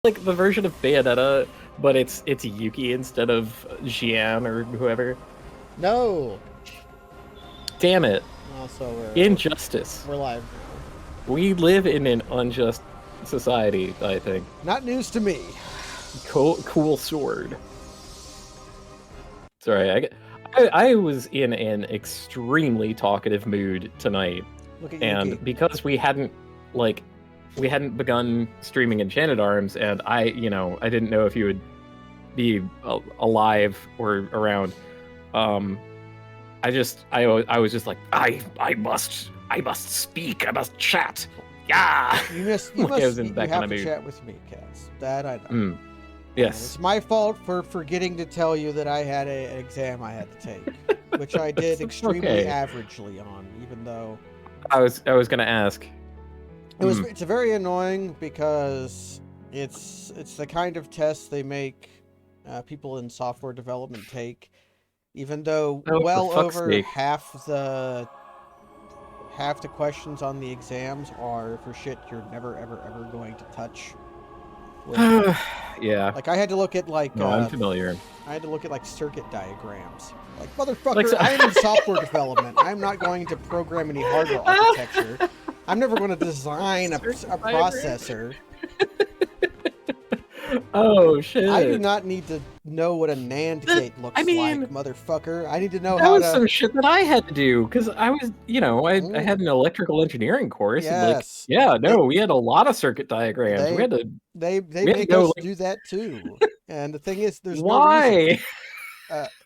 like the version of Bayonetta, but it's Yuki instead of Xian or whoever. No. Damn it. Also, Injustice. we're live now. We live in an unjust society, I think. Not news to me. Cool sword. Sorry, I was in an extremely talkative mood tonight. Look at and Yuki. Because we hadn't begun streaming Enchanted Arms, and I didn't know if you would be alive or around. I was just like, I must speak, I must chat. Yeah. You must I was in that you kind have of to mood. chat with me, Cass. That I know. Yes. It's my fault for forgetting to tell you that I had an exam I had to take, which I did extremely averagely on, even though I was gonna ask. It's very annoying because it's the kind of test they make people in software development take, even though over half the questions on the exams are for shit you're never ever going to touch. Yeah. Like I had to look at No, I'm familiar. I had to look at like circuit diagrams. Like, motherfucker, I am in software development. I'm not going to program any hardware architecture. I'm never going to design a processor. Oh shit! I do not need to know what a NAND gate looks like, motherfucker. I need to know how to. That was some shit that I had to do because I was, I had an electrical engineering course. Yes. And we had a lot of circuit diagrams. We had to. They make us do that too. And the thing is, there's no reason.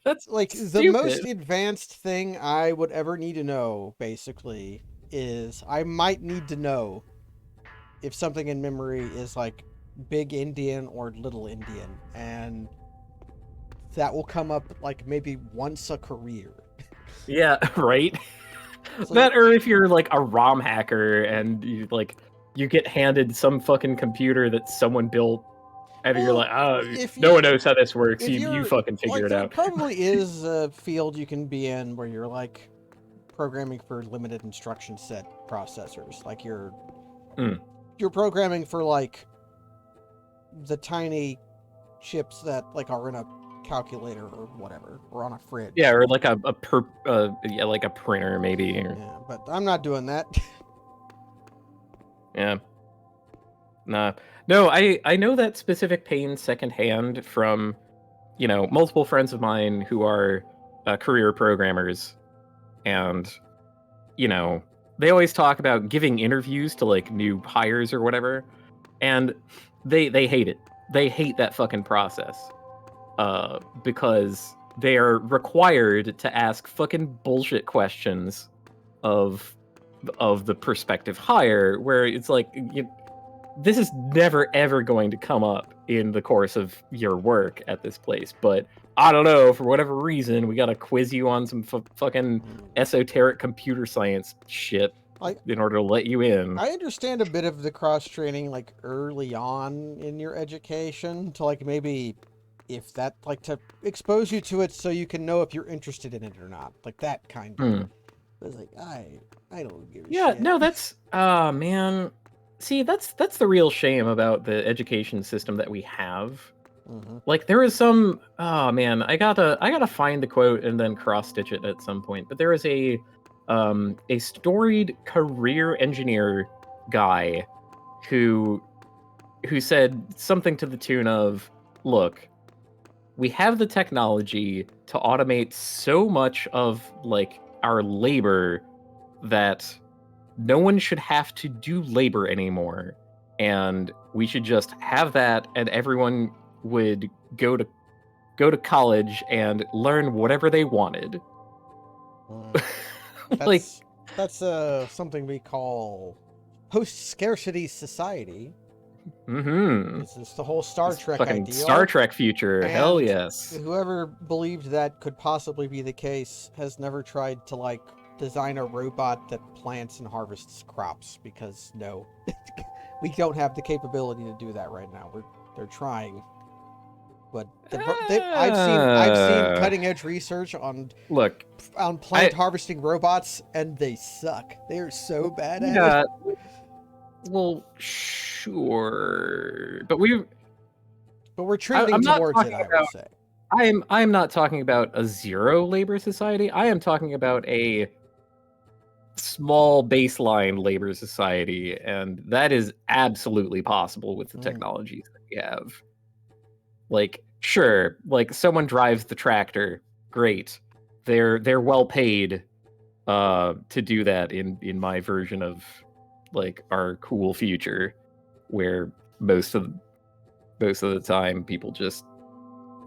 That's like stupid. The most advanced thing I would ever need to know, basically, is I might need to know if something in memory is like big Indian or little Indian, and that will come up like maybe once a career. Yeah, right. So, that, or if you're like a ROM hacker and you get handed some fucking computer that someone built, and you're like, no one knows how this works. You fucking figure it out. There probably is a field you can be in where you're like programming for limited instruction set processors, like you're programming for like the tiny chips that like are in a calculator or whatever, or on a fridge. Yeah, or like a printer maybe. Yeah, but I'm not doing that. Yeah. Nah. No, I know that specific pain secondhand from, multiple friends of mine who are career programmers, and they always talk about giving interviews to like new hires or whatever, and they hate it. They hate that fucking process. Because they are required to ask fucking bullshit questions of the prospective hire, where it's like, this is never ever going to come up in the course of your work at this place, but I don't know, for whatever reason, we gotta quiz you on some fucking esoteric computer science shit in order to let you in. I understand a bit of the cross-training like early on in your education to like maybe if that like to expose you to it so you can know if you're interested in it or not, like that kind of. It's like I don't give a shit. Yeah, no, that's man. See, that's the real shame about the education system that we have. Like there is some man, I gotta find the quote and then cross stitch it at some point. But there is a storied career engineer guy who said something to the tune of, look, we have the technology to automate so much of like our labor that no one should have to do labor anymore, and we should just have that, and everyone would go to college and learn whatever they wanted. That's something we call post-scarcity society. This is the whole Star Trek idea. Star Trek future. And hell yes. Whoever believed that could possibly be the case has never tried to like design a robot that plants and harvests crops, because no, we don't have the capability to do that right now. They're trying, but I've seen cutting edge research on plant harvesting robots, and they suck. They are so bad at it. Well, sure, but But we're trending I'm not towards it, talking I will about. say. I'm not talking about a zero labor society. I am talking about a small baseline labor society, and that is absolutely possible with the technologies that we have. Like, sure, like someone drives the tractor, great. They're well paid to do that in my version of like our cool future, where most of the time people just,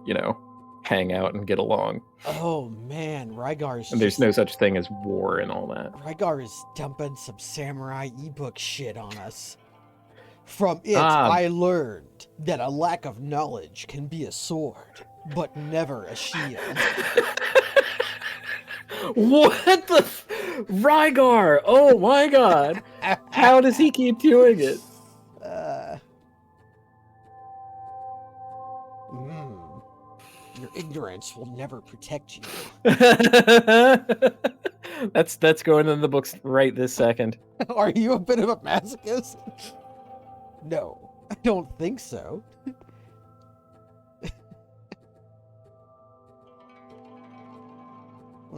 you know, hang out and get along. Oh man, Rygar's And there's no such thing as war and all that. Rygar is dumping some samurai ebook shit on us. From it, Ah. I learned that a lack of knowledge can be a sword, but never a shield. What the Rygar? Oh my god. How does he keep doing it? Your ignorance will never protect you. That's going in the books right this second. Are you a bit of a masochist? No, I don't think so.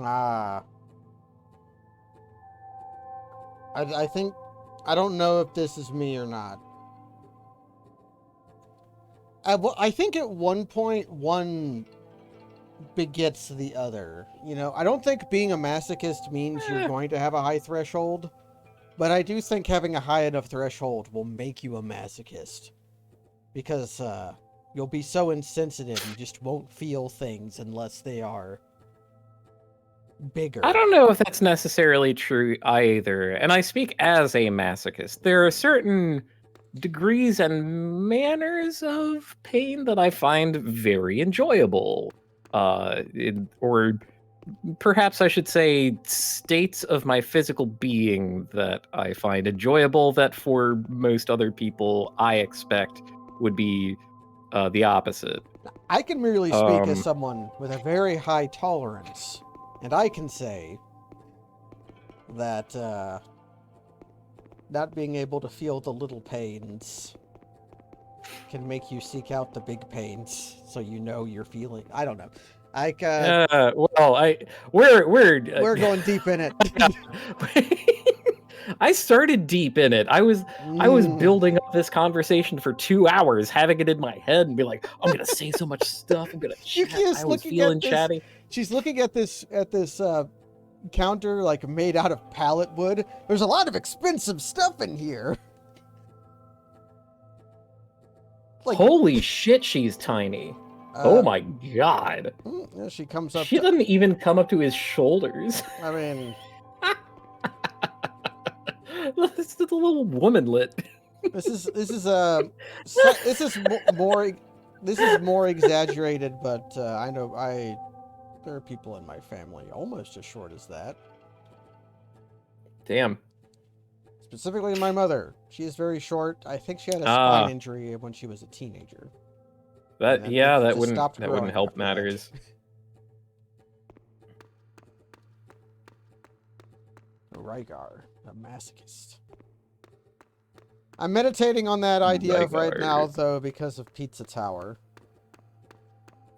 I think, I don't know if this is me or not. I think at one point, one begets the other. You know, I don't think being a masochist means you're going to have a high threshold, but I do think having a high enough threshold will make you a masochist. Because you'll be so insensitive, you just won't feel things unless they are bigger. I don't know if that's necessarily true either, and I speak as a masochist. There are certain degrees and manners of pain that I find very enjoyable. Or perhaps I should say states of my physical being that I find enjoyable that for most other people I expect would be the opposite. I can merely speak as someone with a very high tolerance, and I can say that not being able to feel the little pains can make you seek out the big pains, so you know you're feeling. I don't know. We're going deep in it. I started deep in it. I was building up this conversation for 2 hours, having it in my head, and be like, I'm gonna say so much stuff. I'm gonna chat. I was feeling chatty. She's looking at this counter like made out of pallet wood. There's a lot of expensive stuff in here. Like, holy shit, she's tiny. Oh my god. Yeah, she comes up. She doesn't even come up to his shoulders. I mean, it's the little womanlet. This is more exaggerated, but I know there are people in my family almost as short as that. Damn. Specifically my mother. She is very short. I think she had a spine injury when she was a teenager. That wouldn't help matters. Rygar, a masochist. I'm meditating on that idea right now, though, because of Pizza Tower.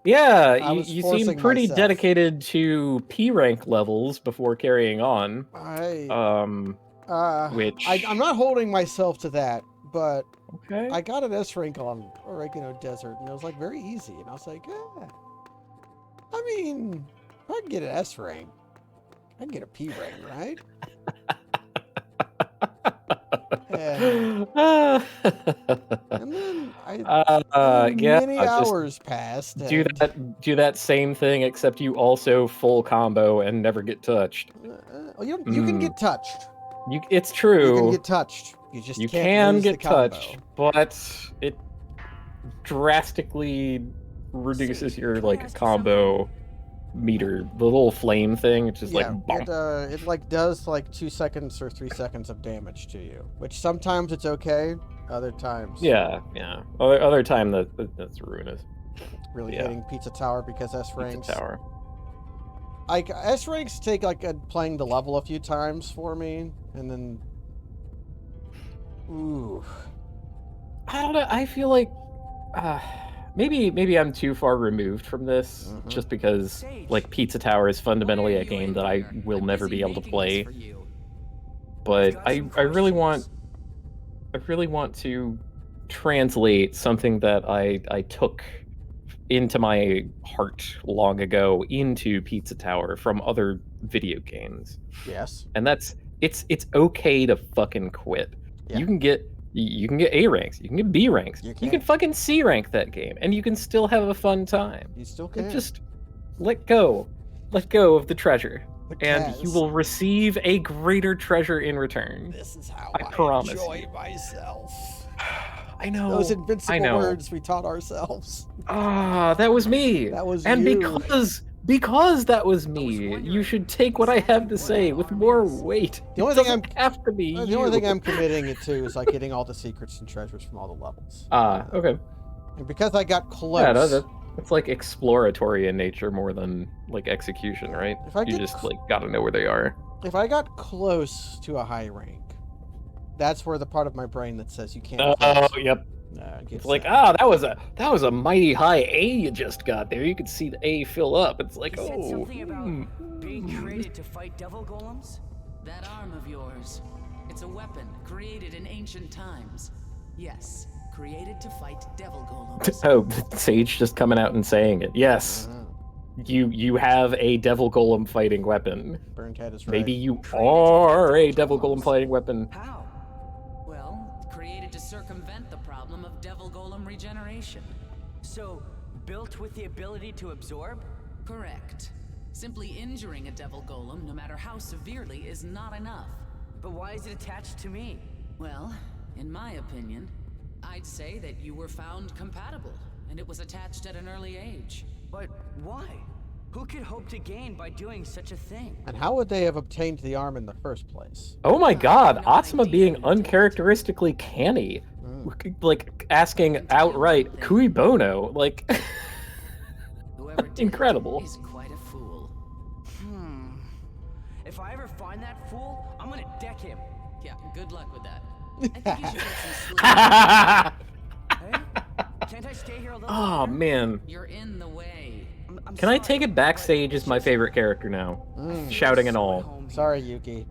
Yeah, you seem pretty dedicated to P rank levels before carrying on. I'm not holding myself to that, but okay. I got an S rank on Oregano Desert, and it was like very easy, and I was like, yeah. I mean, if I can get an S rank, I can get a P rank, right? And then many hours passed. Do that same thing, except you also full combo and never get touched. You can get touched. It's true. You can get touched. You just can get touched, but it drastically reduces your combo meter. The little flame thing, it's just it does 2 seconds or 3 seconds of damage to you, which sometimes it's okay, other times other time that's ruinous. Really hitting Pizza Tower because S ranks. Pizza Tower. S ranks take playing the level a few times for me, and then I don't know. I feel like maybe I'm too far removed from this, just because Sage, like Pizza Tower is fundamentally why are a you game in that I here? will I'm never busy be able to making this play. for you. I've But got some I really want questions. to translate something that I took into my heart long ago into Pizza Tower from other video games. Yes. And that's it's okay to fucking quit. Yeah. You can get A ranks, you can get B ranks, You you can can. fucking C rank that game, and you can still have a fun time. You still And can. just let go of the treasure, But and you Kaz, will receive a greater treasure in return. this is how I I promise enjoy you. myself. I know. Those I invincible know. words we taught ourselves. Ah, that was me. That was And you. because that was I was me, you wondering should take what I have to exactly what say that with arm more is. weight. The only It thing doesn't have to be The you. only thing I'm committing it to is like getting all the secrets and treasures from all the levels. Ah, okay. And because I got close, Yeah, that's like exploratory in nature more than like execution, right? If I You get just cl- like gotta know where they are. if I got close to a high rank, that's where the part of my brain that says you can't Oh, quit. yep. Gets It's like, sad. that was a mighty high A you just got there. You could see the A fill up. It's like, He said oh, something about being created to fight devil golems? That arm of yours. It's a weapon created in ancient times. Yes, created to fight devil golems. Oh, Sage just coming out and saying it. Yes, you have a devil golem fighting weapon. Burncat is right. Maybe you Created to are fight a devil devil golem golems. fighting weapon. How? Well, created to circumvent the problem of devil golem regeneration. So, built with the ability to absorb? Correct. Simply injuring a devil golem, no matter how severely, is not enough. But why is it attached to me? Well, in my opinion, I'd say that you were found compatible, and it was attached at an early age. But why? Who could hope to gain by doing such a thing? And how would they have obtained the arm in the first place? Oh my god, No Atsuma idea being who did it. uncharacteristically canny. Like asking outright, cui bono? Like, Whoever did it incredible. is quite a fool. If I ever find that fool, I'm gonna deck him. Yeah, good luck with that. I think you should get some sleep. Hey? Can't I stay here a little Oh longer? man. You're in the way. I'm Can I sorry, take it but backstage it's as my just- favorite character now? I feel Shouting and so all. at home here. Sorry, Yuki.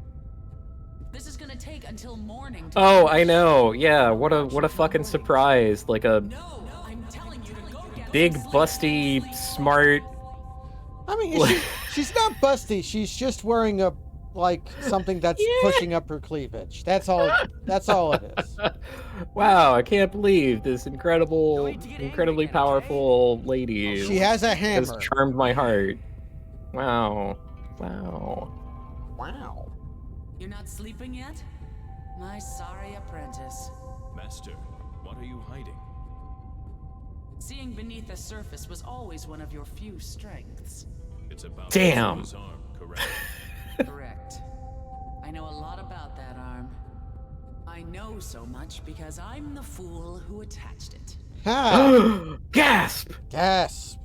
This is gonna take until morning to Oh, I finish. know. Yeah, what a fucking surprise. Like a No, I'm telling you to go get big, some sleep. busty, smart. I mean, she's not busty. She's just wearing a something that's pushing up her cleavage. That's all. That's all it is. Wow, I can't believe this No incredibly need to get angry again, okay? powerful lady She has a has hammer. charmed my heart. Wow. Wow. Wow. You're not sleeping yet? My sorry apprentice. Master, what are you hiding? Seeing beneath the surface was always one of your few strengths. It's about Damn. Atsuma's arm, correct? Correct. I know a lot about that arm. I know so much because I'm the fool who attached it. Ha! Gasp! Gasp.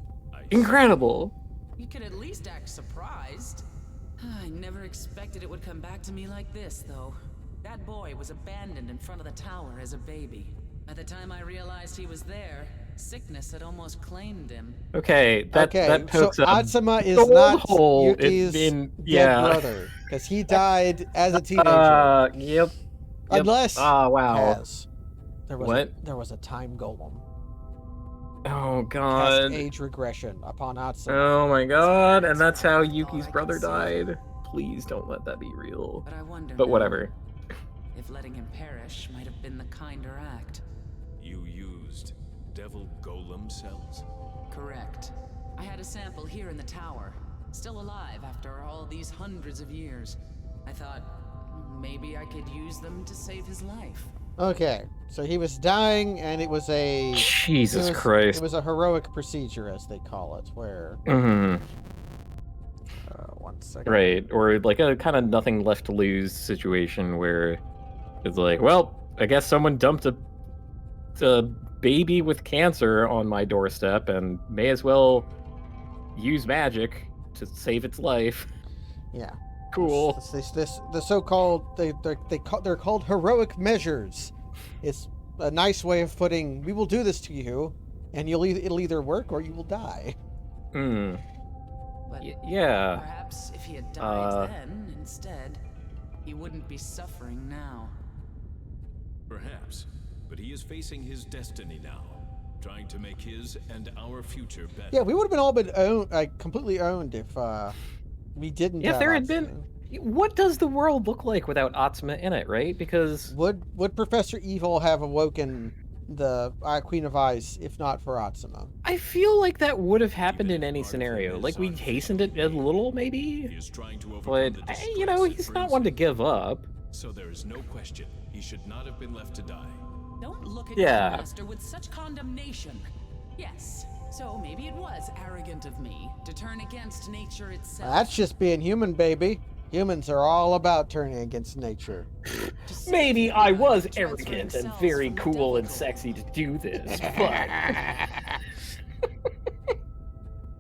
Incredible. You could at least act surprised. I never expected it would come back to me like this, though. That boy was abandoned in front of the tower as a baby. By the time I realized he was there, sickness had almost claimed him. Okay, that Okay, pokes so a Atsuma is gold not hole Yuki's in dead yeah. brother because he died as a teenager. Yep. Unless Oh wow. Kaz, there was What? there was a time golem. Oh Cast god. age regression upon Atsuma. Oh my god, and that's how Yuki's I brother can see. died. Please don't let that be real. But I wonder But now whatever. if letting him perish might have been the kinder act. You used devil golem cells? Correct. I had a sample here in the tower, still alive after all these hundreds of years. I thought maybe I could use them to save his life. Okay, so he was dying, and it was a Jesus it was- Christ. It was a heroic procedure, as they call it, where Mhm. 1 second. Right, or like a kind of nothing left to lose situation where it's like, well, I guess someone dumped a baby with cancer on my doorstep and may as well use magic to save its life. Yeah. Cool. The so-called they're called heroic measures. It's a nice way of putting we will do this to you And it'll either work or you will die. Hmm. But Yeah. perhaps if he had died then instead, he wouldn't be suffering now. Perhaps, but he is facing his destiny now, trying to make his and our future better. Yeah, we would have been all been owned, completely owned if we didn't If have there had Atsumu. been, what does the world look like without Atsuma in it, right? Because Would Professor Evil have awoken the Queen of Ice if not for Atsuma? I feel like that would have happened Even in any if part of him scenario. is Like we unfit. hastened it a little, He maybe. is trying to overcome But the disgrace he's it not brings one to him. give up. So there is no question he should not have been left to die. Don't look at Yeah. your master with such condemnation. Yes, so maybe it was arrogant of me to turn against nature itself. That's just being human, baby. Humans are all about turning against nature. To save Maybe human I life was by transferring arrogant and cells very from the cool devil and golem. sexy to do this, but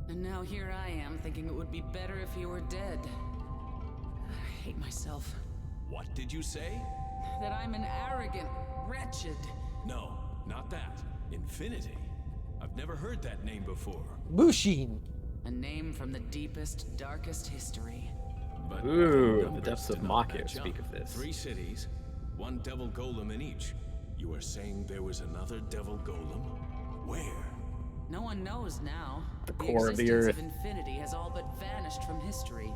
And now here I am thinking it would be better if he were dead. I hate myself. What did you say? That I'm an arrogant, wretched. No, not that. Infinity. I've never heard that name before. Bushin. A name from the deepest, darkest history. But Ooh, the numbers depths do of not Machir match speak up. of this. 3 cities, 1 devil golem in each. You are saying there was another devil golem? Where? No one knows now. The core of the existence earth. of infinity has all but vanished from history.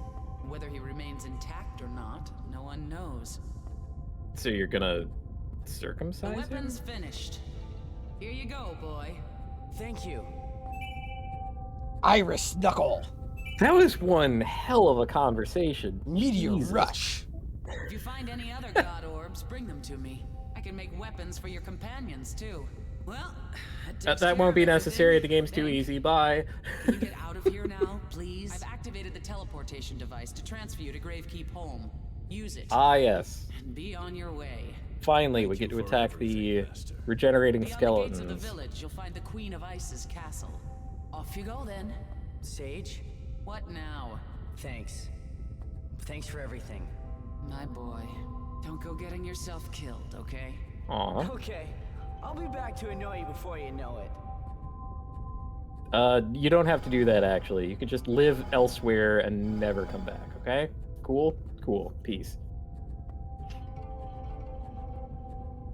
Whether he remains intact or not, no one knows. so you're gonna The circumcise him? weapon's finished. Here you go, boy. Thank you. Iris Knuckle. That was one hell of a conversation. Meteor Jesus. Rush. If you find any other god orbs, bring them to me. I can make weapons for your companions, too. Well, That won't be necessary. The game's too Thank- easy. Bye. Can you get out of here now, please? I've activated the teleportation device to transfer you to Gravekeepholm. Use it, Ah, yes. and be on your way. Finally, we Thank get you to for attack everything, the Master. regenerating Beyond the gates of the skeletons. village, you'll find the Queen of Ice's castle. Off you go, then. Sage, What now? thanks. Thanks for everything. My boy, don't go getting yourself killed, okay? Aw. Okay, I'll be back to annoy you before you know it. You don't have to do that, actually. You could just live elsewhere and never come back, okay? Cool? Cool. Peace.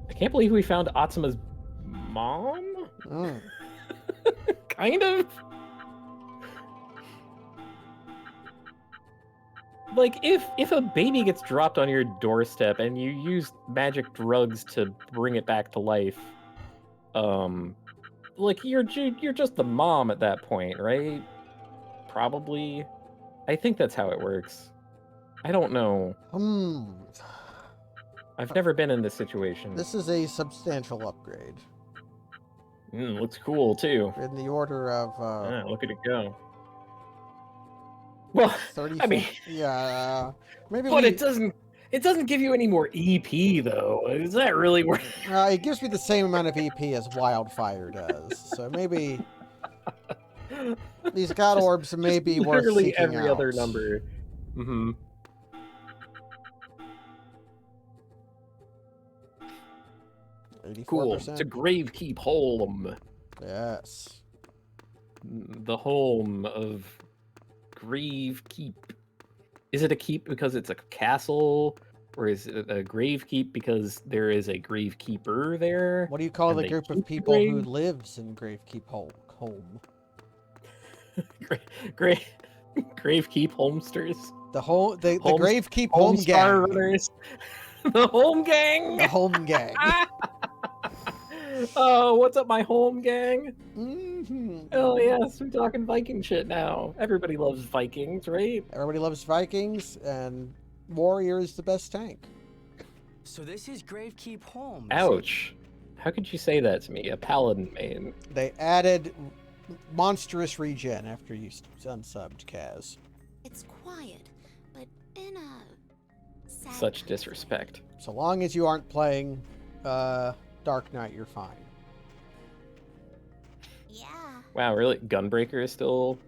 I can't believe we found Atsuma's mom? Mm. Kind of. Like, if a baby gets dropped on your doorstep and you use magic drugs to bring it back to life, like you're just the mom at that point, right? Probably. I think that's how it works. I don't know. I've never been in this situation. This is a substantial upgrade Looks cool too. in the order of Yeah, look at it go. Well, 30. I mean, yeah, maybe but we. it doesn't give you any more EP though. Is that really worth? It gives me the same amount of EP as Wildfire does, so maybe these god orbs may be worth Literally seeking every other out. number. Mm-hmm. Cool. 84%. It's a gravekeepholm. Yes. The home of Gravekeep. Is it a keep because it's a castle? Or is it a gravekeep because there is a gravekeeper there? What do you call And the they group of keep the people who grave? lives in Gravekeepholm? Gravekeep homesters. The whole the Home- Gravekeep home Homestar gang. runners. The home gang. The home gang. Oh, what's up, my home gang? hmm Oh yes, we're talking Viking shit now. Everybody loves Vikings, right? Everybody loves Vikings, and Warrior is the best tank. So this is Gravekeepholm. Ouch. How could you say that to me? A paladin main. They added monstrous regen after you unsubbed Kaz. It's quiet, but in a sad Such kind of disrespect. So long as you aren't playing Dark Knight, you're fine. way. Yeah. Wow, really? Gunbreaker is still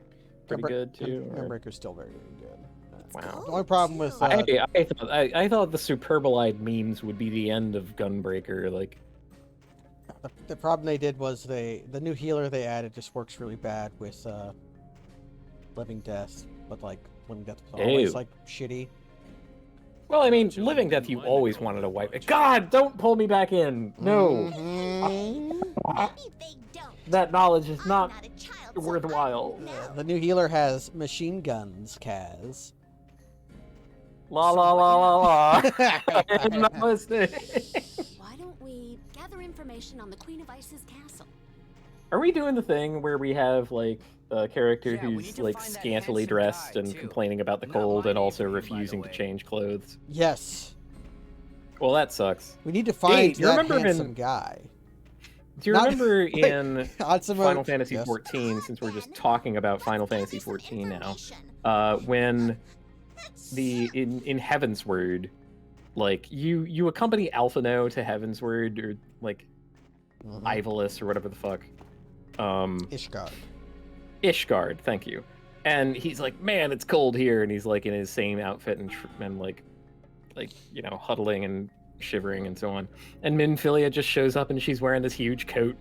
pretty Gunbreak- good too. or- Gunbreaker's still very, very good. Wow. The only problem with too. I thought the Superbolide memes would be the end of Gunbreaker. Like, The problem they did was the new healer they added just works really bad with Living Death, but like Living Death was always Ew. like shitty. Well, I mean, Jill, Living you Death, didn't you mind the always cold wanted to that wipe it. much. God, don't pull me back in. No. Mhm. Maybe they don't. That knowledge is I'm not not a child, so I worthwhile. don't know. The new healer has machine guns, Kaz. La la la la la. I'm not listening. Why don't we gather information on the Queen of Ice's castle? Are we doing the thing where we have like a character Yeah, we need who's to like find that scantily handsome dressed guy, and too. complaining about the Not cold my and also neighbor, by the refusing to way. change clothes? Yes. Well, that sucks. We need to find you that remember handsome guy. Do you Not- remember Wait, in Handsome Final Fantasy yes. XIV, since we're just Ben, talking about let's Final gather Fantasy some XIV now, information. when in Heavensward, like you accompany Alphino to Heavensward or like Mhm. Ivolus or whatever the fuck. Ishgard. Ishgard, thank you. And he's like, man, it's cold here, and he's like in his same outfit and like you know, huddling and shivering and so on. And Minfilia just shows up and she's wearing this huge coat.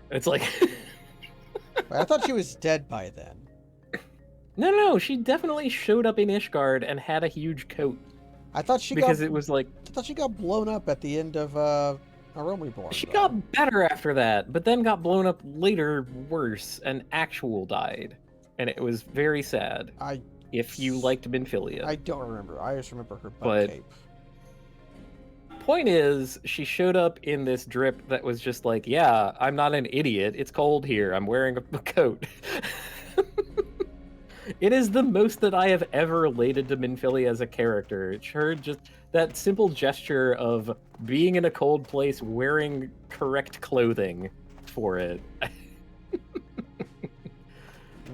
And it's like Wait, I thought she was dead by then. no, she definitely showed up in Ishgard and had a huge coat I thought she because got. it was like I thought she got blown up at the end of A Realm Reborn. she though. got better after that, but then got blown up later worse and actual died. And it was very sad. If you liked Minfilia. I don't remember. I just remember her butt But- cape. Point is, she showed up in this drip that was just like, yeah, I'm not an idiot. It's cold here. I'm wearing a coat. It is the most that I have ever related to Minfilia as a character. It's her just that simple gesture of being in a cold place, wearing correct clothing for it.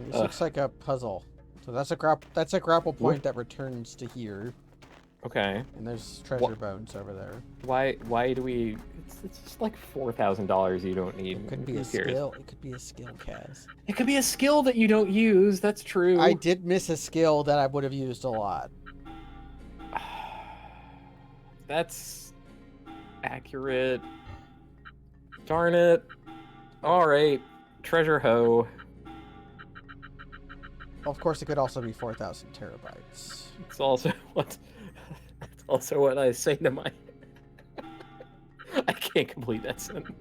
This looks like a puzzle. So that's a grapple point that returns to here, Okay. and there's treasure bones over there. Why do we? It's just like $4,000 you don't need. It could be Who a cares? skill. It could be a skill, Kaz. It could be a skill that you don't use. That's true. I did miss a skill that I would have used a lot. That's accurate. Darn it. All right, treasure hoe. Of course, it could also be 4,000 terabytes. It's also what. It's also what I say to my. I can't complete that sentence.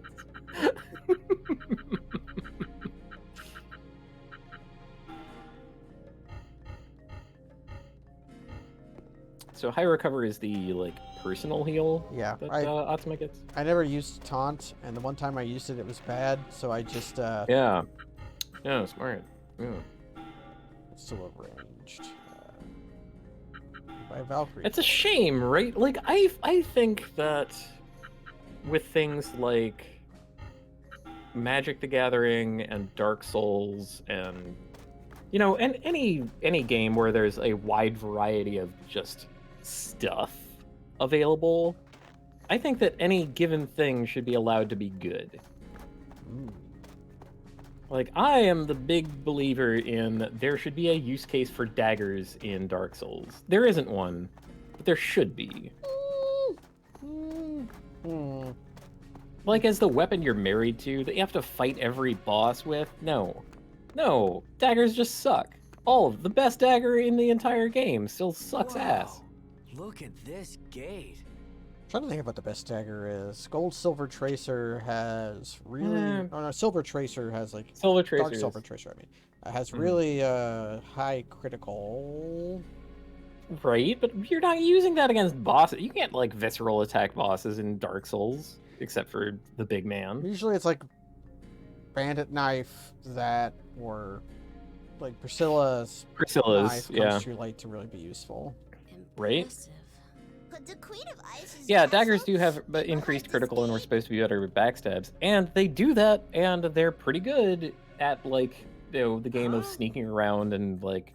So high recover is the like personal heal Yeah, that I Atsuma gets. I never used taunt, and the one time I used it, it was bad. So I just Yeah. Yeah, smart. Yeah. it's still arranged by Valkyrie. It's a shame, right? Like I think that with things like Magic the Gathering and Dark Souls and you know, and any game where there's a wide variety of just stuff available, I think that any given thing should be allowed to be good. Mm. Like, I am the big believer in there should be a use case for daggers in Dark Souls. There isn't one, but there should be. Mm. Like, as the weapon you're married to that you have to fight every boss with? No. No, daggers just suck. The best dagger in the entire game still sucks ass. Whoa, look at this gate. I'm trying to think of what the best dagger is. Gold Silver Tracer has really. Oh no, Silver Tracer has like. Silver Tracer. Dark Silver Tracer, I mean. Has really high critical. Right, but you're not using that against bosses. You can't, like, visceral attack bosses in Dark Souls, except for the big man. Usually it's like Bandit Knife that, or like Priscilla's knife yeah. comes too late to really be useful. Right? Impressive. But the Queen of Ice's Yeah, castle? daggers do have People increased like critical and we're escape? supposed to be better with backstabs. And they do that, and they're pretty good at, like, you know, the game of Huh? sneaking around and, like,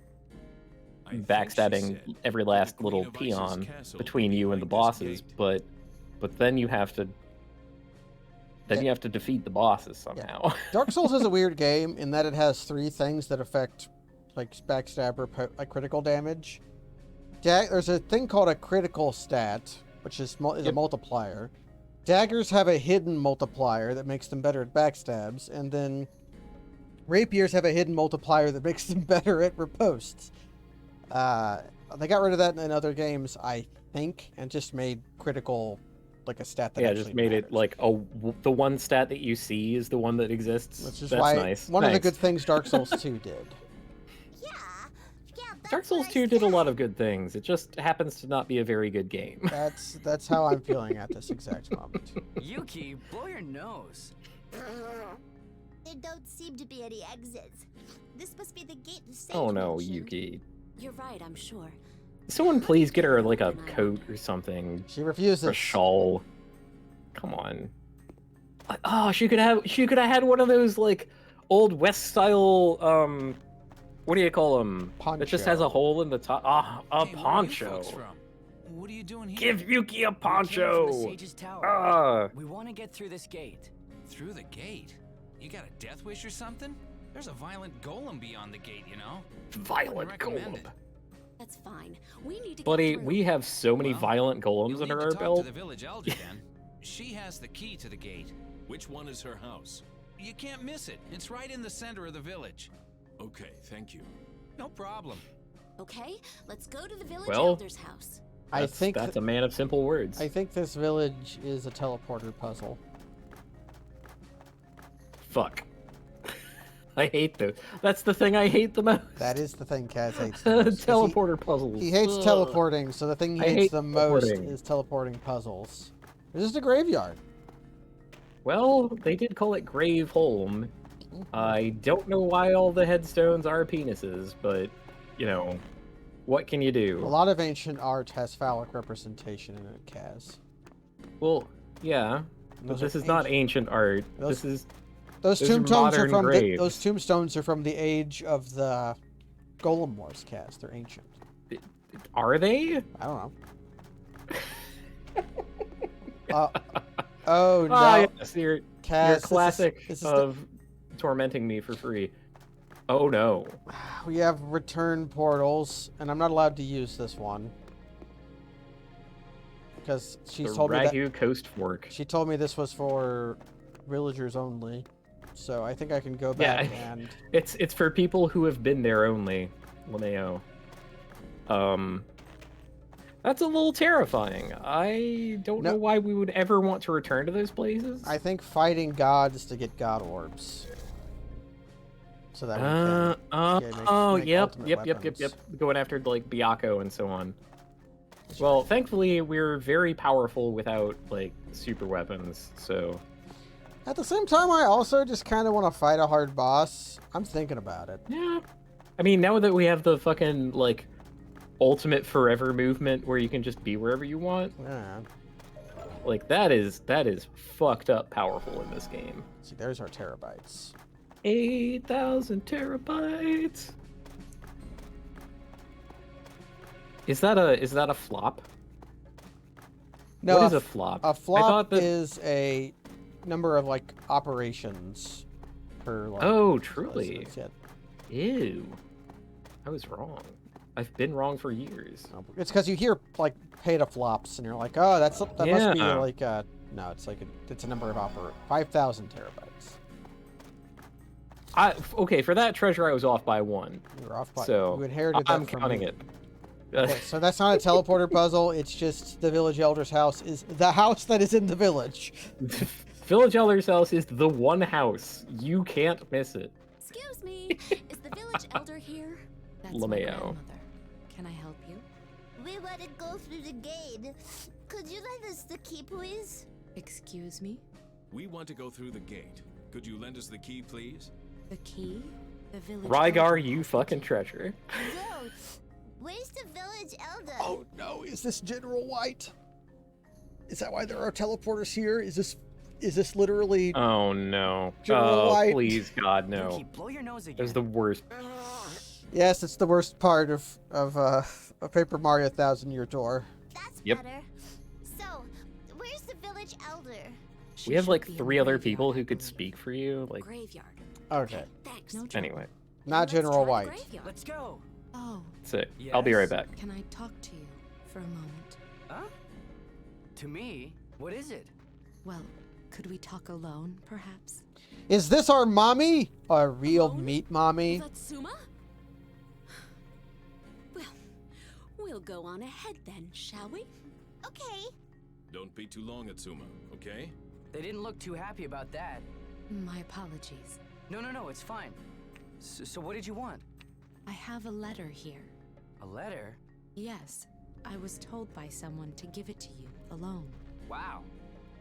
I think she backstabbing said every that last the little Queen of Ice's peon castle between would be you and the behind this bosses, gate. but then you have to you have to defeat the bosses somehow. Dark Souls is a weird game in that it has 3 things that affect like backstab or like critical damage. There's a thing called a critical stat, which is a Yep. multiplier. Daggers have a hidden multiplier that makes them better at backstabs, and then rapiers have a hidden multiplier that makes them better at ripostes. They got rid of that in other games, I think, and just made critical like a stat that Yeah, actually just made matters. it like the one stat that you see is the one that exists. Which is That's why nice. one of the Thanks. good things Dark Souls 2 did. Yeah, that's Dark Souls what I 2 did a lot said. of good things. It just happens to not be a very good game. That's how I'm feeling at this exact moment. Yuki, blow your nose. There don't seem to be any exits. This must be the gate to safety. Oh no, mentioned. Yuki. You're right, I'm sure. Someone please get her like a coat or something. She refuses. Or a shawl. Come on. Oh, she could have had one of those like old West style what do you call them? That just has a hole in the top. Ah, a Hey, where are you poncho. folks from? What are you doing here? Give Yuki a We came from the poncho. Sage's Tower. Ah. We want to get through this gate. Through the gate? You got a death wish or something? There's a violent golem beyond the gate, you know? Violent recommend golem. it. That's fine. We need to Buddy, get through. we have so many Well, violent golems You'll under need our to talk belt. to the village elder then. She has the key to the gate. Which one is her house? You can't miss it. It's right in the center of the village. Okay, thank you. No problem. Okay, let's go to the village Well, elder's house. I think that's a man of simple words. I think this village is a teleporter puzzle. Fuck. I hate those. That's the thing I hate the most. That is the thing Kaz hates the most, 'cause Teleporter puzzles. He hates Ugh. teleporting, so the thing he I hates hate the most teleporting. is teleporting puzzles. This is a graveyard. Well, they did call it gravekeepholm. I don't know why all the headstones are penises, but, you know, what can you A do? lot of ancient art has phallic representation in it, Kaz. Well, yeah, but Those this are is not ancient art. Those- This is Those Those are tombstones are modern from graves. those tombstones are from the age of the Golem Wars, Kaz. They're ancient. are they? I don't know. Oh no, Ah, yes, your Kaz! classic This is of tormenting me for free. Oh no. we have return portals, and I'm not allowed to use this one because she's The told me that Ragu Coast Fork. she told me this was for villagers only. So I think I can go Yeah, back and It's for people who have been there only, Lameo. That's a little terrifying. I don't No. know why we would ever want to return to those places. I think fighting gods to get god orbs. So that we can make yep, ultimate yep. weapons. Going after like Byakko and so on. Well, thankfully we're very powerful without like super weapons, so At the same time, I also just kind of want to fight a hard boss. I'm thinking about it. yeah. I mean, now that we have the fucking like ultimate forever movement where you can just be wherever you want, Yeah. like that is fucked up powerful in this game. See, there's our terabytes. 8,000 terabytes. Is that a flop? No, What is a flop? a I flop thought that... is a number of like operations per. Like, Oh, truly. residence. Yeah. Ew. I was wrong. I've been wrong for years. It's because you hear like petaflops and you're like, oh, that must be Yeah. like no, it's like it's a number of 5,000 terabytes. Okay, for that treasure I was off by 1. You were off by. So you inherited that I'm from counting me. it. Okay, so that's not a teleporter puzzle. It's just the village elder's house is the house that is in the village. Village Elder's house is the one house. You can't miss it. Excuse me, is the village elder here? That's my Lameo. grandmother. Can I help you? We want to go through the gate. Could you lend us the key, please? Excuse me? We want to go through the gate. Could you lend us the key, please? The key? The village Rygar, elder you has the fucking key. treasure. Yo, where's the village elder? Oh no, is this General White? Is that why there are teleporters here? Is this literally Oh no. General Oh, White. please, God, Yuki, no. blow your nose again. That was the worst. Yes, it's the worst part of a Paper Mario 1000-Year Door. That's Yep. better. So, where's the village elder? She We have should like be in 3 the other graveyard, people I who could believe. speak for you. Like, Graveyard. Okay, Thanks. No trouble. anyway, not Let's General try the White. graveyard. Let's go. Oh, sick. I'll be right Yes? back. can I talk to you for a moment? Huh? To me? What is it? Well, could we talk alone, perhaps? Is this our mommy? A real Alone? meat mommy? Satsuma? Well, we'll go on ahead then, shall we? Okay. Don't be too long, Atsuma, okay? They didn't look too happy about that. My apologies. No, it's fine. So what did you want? I have a letter here. A letter? Yes, I was told by someone to give it to you, alone. Wow.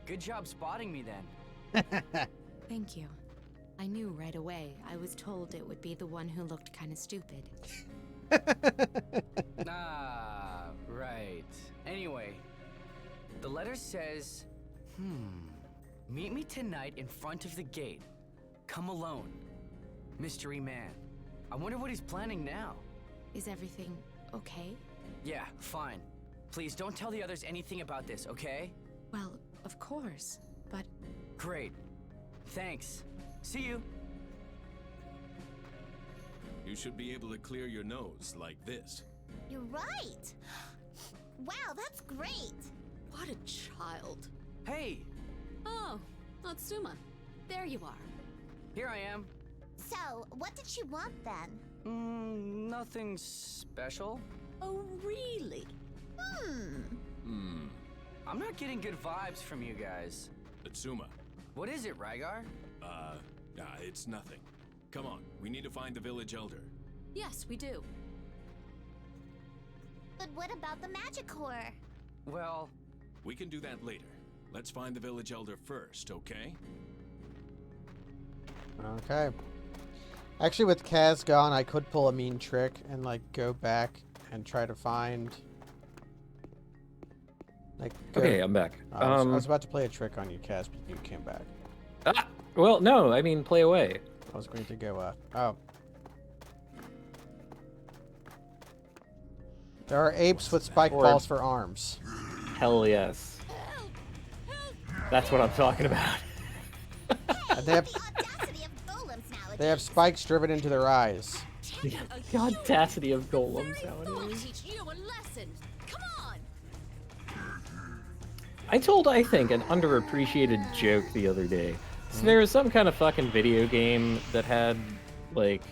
Good job spotting me then. Thank you. I knew right away. I was told it would be the one who looked kind of stupid. Ah, right. Anyway, the letter says, meet me tonight in front of the gate. Come alone. Mystery man. I wonder what he's planning now. Is everything okay? Yeah, fine. Please don't tell the others anything about this, okay? Well, of course, but Great. Thanks. See you. You should be able to clear your nose like this. You're right. Wow, that's great. what a child. Hey, Oh, Natsuma, there you are. here I am. So, what did she want then? Nothing special. Oh, really? I'm not getting good vibes from you guys. Atsuma, What is it, Rygar? it's nothing. Come on, we need to find the village elder. Yes, we do. But what about the magic core? Well, We can do that later. Let's find the village elder first, okay? Okay. Actually, with Kaz gone, I could pull a mean trick and, like, go back and try to find... Like, go... Okay, I'm back. I was about to play a trick on you, Kaz, but you came back. Well, no, I mean, play away. I was going to go, oh. There are apes with spike Or- balls for arms. Hell yes. That's what I'm talking about. And they have, The audacity of golems nowadays. they have spikes driven into their eyes. The audacity of golems nowadays. Teach you a lesson. Come on. I told, I think, an underappreciated joke the other day. So there was some kind of fucking video game that had, like,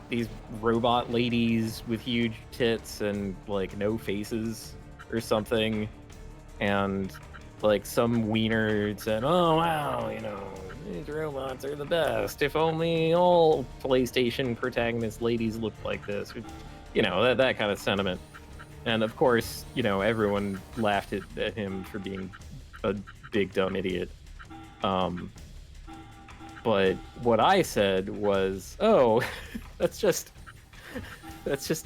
these robot ladies with huge tits and, like, no faces or something. And, like, some wiener said, oh, wow, you know, these robots are the best. If only all PlayStation protagonist ladies looked like this. You know, that kind of sentiment. And, of course, you know, everyone laughed at him for being a big, dumb idiot. But what I said was, oh, that's just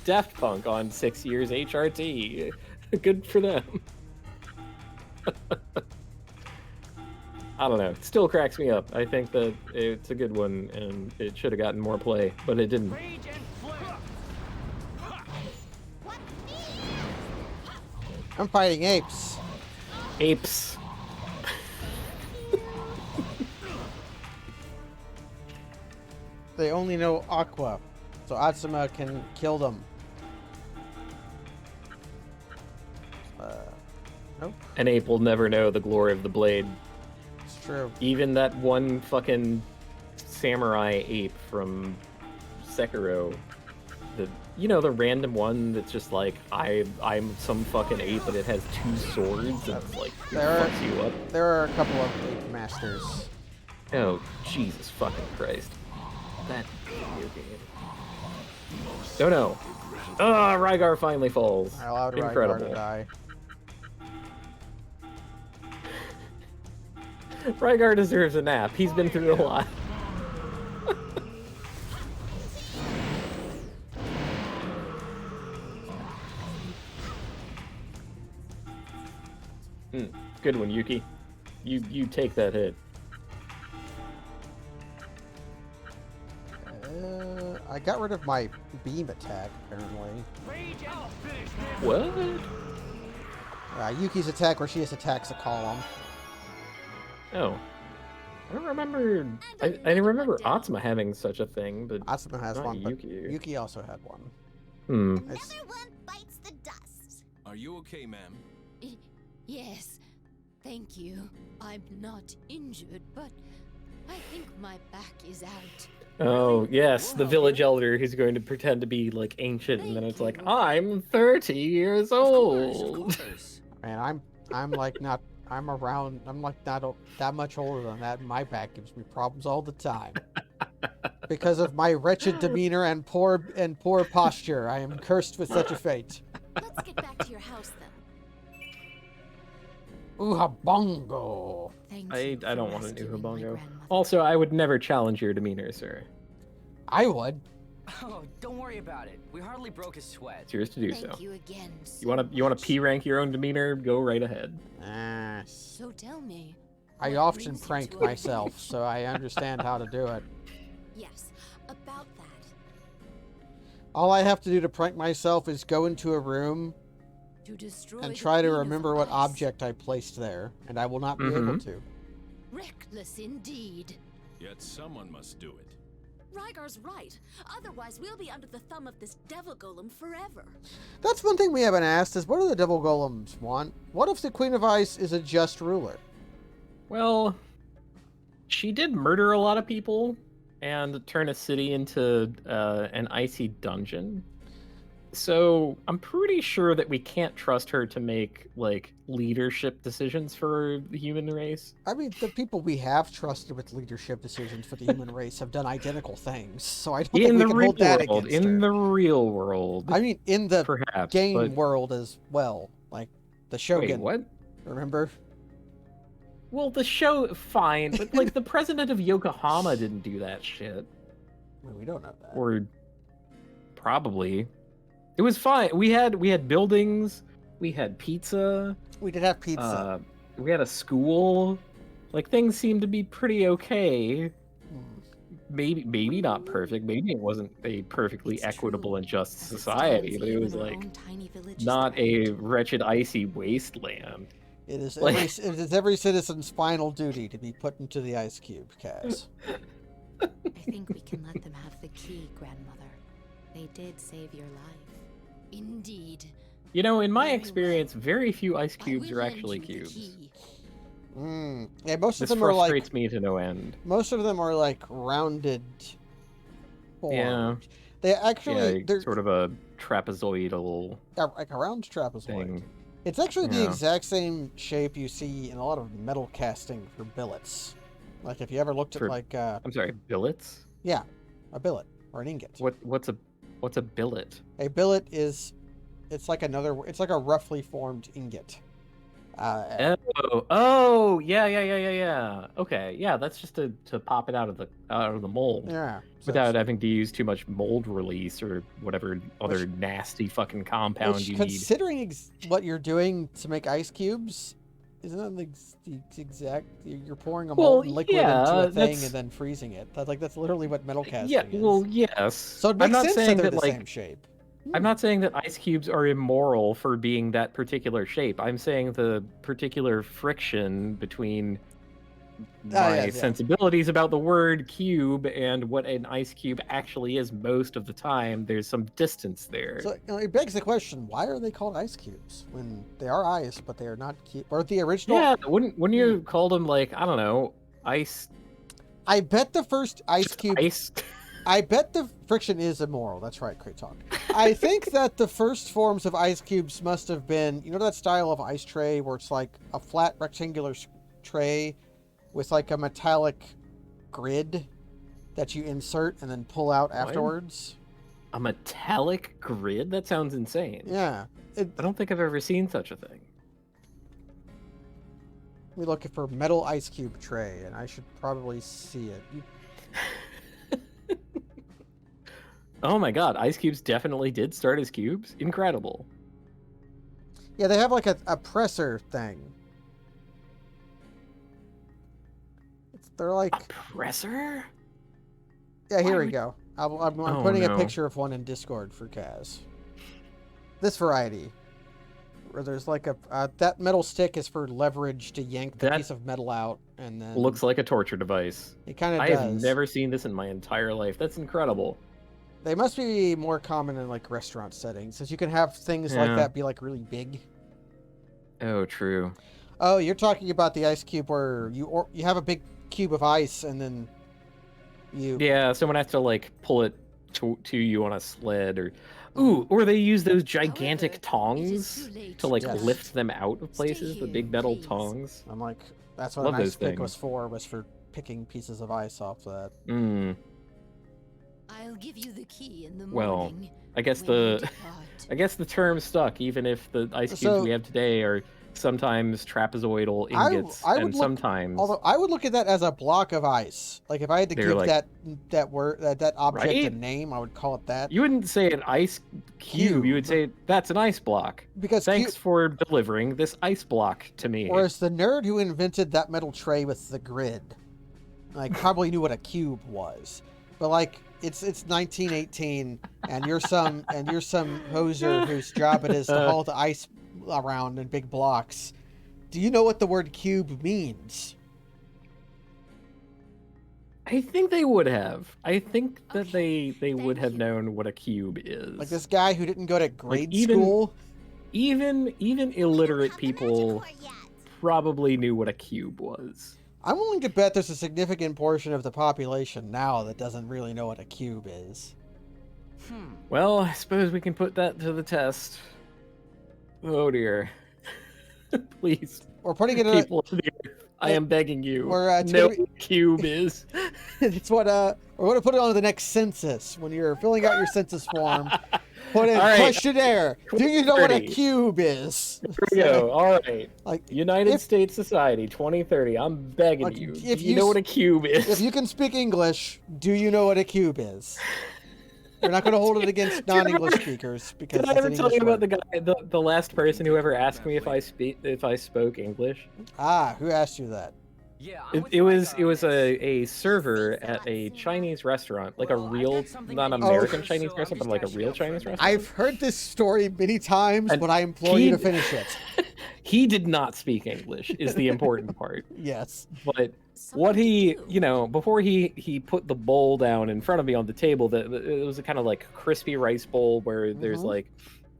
Daft Punk on 6 years HRT. Good for them. I don't know. It still cracks me up. I think that it's a good one, and it should have gotten more play, but it didn't. rage and flare. What? I'm fighting apes. Apes. They only know Aqua, so Atsuma can kill them. Nope, An ape will never know the glory of the blade. it's true. Even that one fucking samurai ape from Sekiro. The random one that's just like, I'm some fucking ape, but it has 2 swords and it fucks you up. There are a couple of ape masters. Oh, Jesus fucking Christ. That video game. Oh no. Ah, Rygar finally falls. I allowed Rygar Incredible. to die. Rygar deserves a nap. He's been through a lot. Good one, Yuki. You take that hit. I got rid of my beam attack, apparently. Rage and finish this. What? Yuki's attack, where she just attacks a column. Oh. I don't remember. I remember Atsuma having such a thing, but Atsuma has not one, but Yuki. Yuki also had one. It's- Another one bites the dust. Are you okay, ma'am? Yes. Thank you. I'm not injured, but I think my back is out. Oh, yes, We'll the help village you. elder who's going to pretend to be, like, ancient, and then Thank it's like, you. I'm 30 years Of old. course. Man, I'm like not. I'm around. I'm like not that much older than that. My back gives me problems all the time because of my wretched demeanor and poor posture. I am cursed with such a fate. Let's get back to your house then. Ooha bongo. Thank I you I for don't want a new rescuing my Hobongo. grandmother. Also, I would never challenge your demeanor, sir. I would. Oh, don't worry about it. We hardly broke a sweat. It's yours to do Thank so. you again. You wanna much. P rank your own demeanor? Go right ahead. So tell me. I what often brings you prank to our myself, village? so I understand how to do it. Yes, about that. All I have to do to prank myself is go into a room To destroy and the try to Queen of remember what Ice. object I placed there, and I will not be able to. Reckless indeed. Yet someone must do it. Rygar's right. Otherwise, we'll be under the thumb of this devil golem forever. That's one thing we haven't asked is what do the devil golems want? What if the Queen of Ice is a just ruler? Well, she did murder a lot of people and turn a city into an icy dungeon. So I'm pretty sure that we can't trust her to make like leadership decisions for the human race. I mean, the people we have trusted with leadership decisions for the human race have done identical things, so I don't think In we the can real hold that world, against her. in the real world, I mean, in the perhaps. game But world as well, like the wait, Shogun. what? Remember? Well, the show, fine, but like the president of Yokohama didn't do that shit, Well, we don't know that. or probably. It was fine. We had buildings, we had pizza, We did have pizza. we had a school. Like things seemed to be pretty okay. Maybe not perfect. Maybe it wasn't a perfectly It's equitable true, and just as it society, stands, but it even was our like own tiny village is not a threatened. wretched icy wasteland. It is like- it is every citizen's final duty to be put into the ice cube, Kaz. I think we can let them have the key, grandmother. They did save your life. Indeed. You know, in my Very experience, very few ice I cubes will are lend actually you the cubes. key. Yeah, most of This them are like frustrates me to no end. most of them are like rounded formed. Yeah. They actually Yeah, they're sort of a trapezoidal like a round trapezoid. thing. It's actually the Yeah. exact same shape you see in a lot of metal casting for billets. Like if you ever looked at For- like I'm sorry, billets? yeah, a billet or an ingot. What's a billet? A billet is it's like a roughly formed ingot. Yeah. Okay, yeah, that's just to pop it out of the mold Yeah. so without it's- having to use too much mold release or whatever other nasty fucking compound which, you need. considering what you're doing to make ice cubes, isn't that the exact? You're pouring a Well, molten liquid yeah, into a thing that's- and then freezing it. That's literally what metal casting Yeah, is. well, yes. So it I'm makes not sense saying that they're that the like same shape. I'm not saying that ice cubes are immoral for being that particular shape. I'm saying the particular friction between my yeah. sensibilities about the word cube and what an ice cube actually is most of the time, there's some distance there. So it begs the question: why are they called ice cubes when they are ice, but they are not cube? Or the original? Yeah, wouldn't you call them like, I don't know, ice I bet the first ice cube. ice? I bet the friction is immoral. That's right, Cray Talk. I think that the first forms of ice cubes must have been, you know, that style of ice tray where it's like a flat rectangular tray with like a metallic grid that you insert and then pull out afterwards. A metallic grid? That sounds insane. Yeah. I don't think I've ever seen such a thing. We looking for metal ice cube tray, and I should probably see it. Oh my god, ice cubes definitely did start as cubes? Incredible. Yeah, they have like a presser thing. They're like... A presser? Yeah, here Why we would- go. I'm Oh, putting no. a picture of one in Discord for Kaz. This variety. Where there's like that metal stick is for leverage to yank the That piece of metal out, and then... Looks like a torture device. It kind of I does. have never seen this in my entire life. That's incredible. They must be more common in like restaurant settings, since you can have things like Yeah. that be like really big. Oh, true. Oh, you're talking about the ice cube where you have a big cube of ice and then you. Yeah, someone has to like pull it to you on a sled, or they use those gigantic However, it is Mm-hmm. tongs too late to like Yes. lift them out of Stay places. The here, big metal please. tongs. I'm like, that's what Love an ice those pick was things. for picking pieces of ice off that. Mm. I'll give you the key in the Well, morning. I guess when you the depart. I guess the term stuck, even if the ice cubes So- we have today are sometimes trapezoidal I ingots, would and look, sometimes although I would look at that as a block of ice. Like if I had to They're give like- that object a Right? name, I would call it that. you wouldn't say an ice cube. You would say that's an ice block. Because Thanks for delivering this ice block to me. whereas the nerd who invented that metal tray with the grid, like probably knew what a cube was. But like it's 1918 and you're some hoser whose job it is to haul the ice around in big blocks. Do you know what the word cube means? I think they would have. I think that Okay, they would thank have you. known what a cube is. Like this guy who didn't go to grade even- school. Even We don't illiterate have the magic people core yet. probably knew what a cube was. I'm willing to bet there's a significant portion of the population now that doesn't really know what a cube is. Well, I suppose we can put that to the test. Oh dear. Please, We're putting it in a, people of the earth, I am begging you. it's Know gonna what a cube is. it's what we're going to put it on the next census when you're filling out your census form. Put in All right. questionnaire. Do you know what a 2030. cube is? Here we go. All right. Like United if- States Society 2030. I'm begging Like, you. if Do you you know s- what a cube is? if you can speak English, do you know what a cube is? We're not going to hold it against Do you remember- non-English speakers because Did I it's ever an tell English you about word. the guy, the last person who ever asked me if I spoke English? Ah, who asked you that? Yeah, I'm with It Micah was on this. a server at a Chinese restaurant, like a Well, I've real, got something not to American do, Chinese so restaurant, I'm but like a just real dashing out Chinese for a restaurant. I've heard this story many times, And but I implore you to he- finish it. He did not speak English, is the important part. Yes. But Something what to he, do. before he put the bowl down in front of me on the table, that it was a kind of like crispy rice bowl where there's Mhm. like,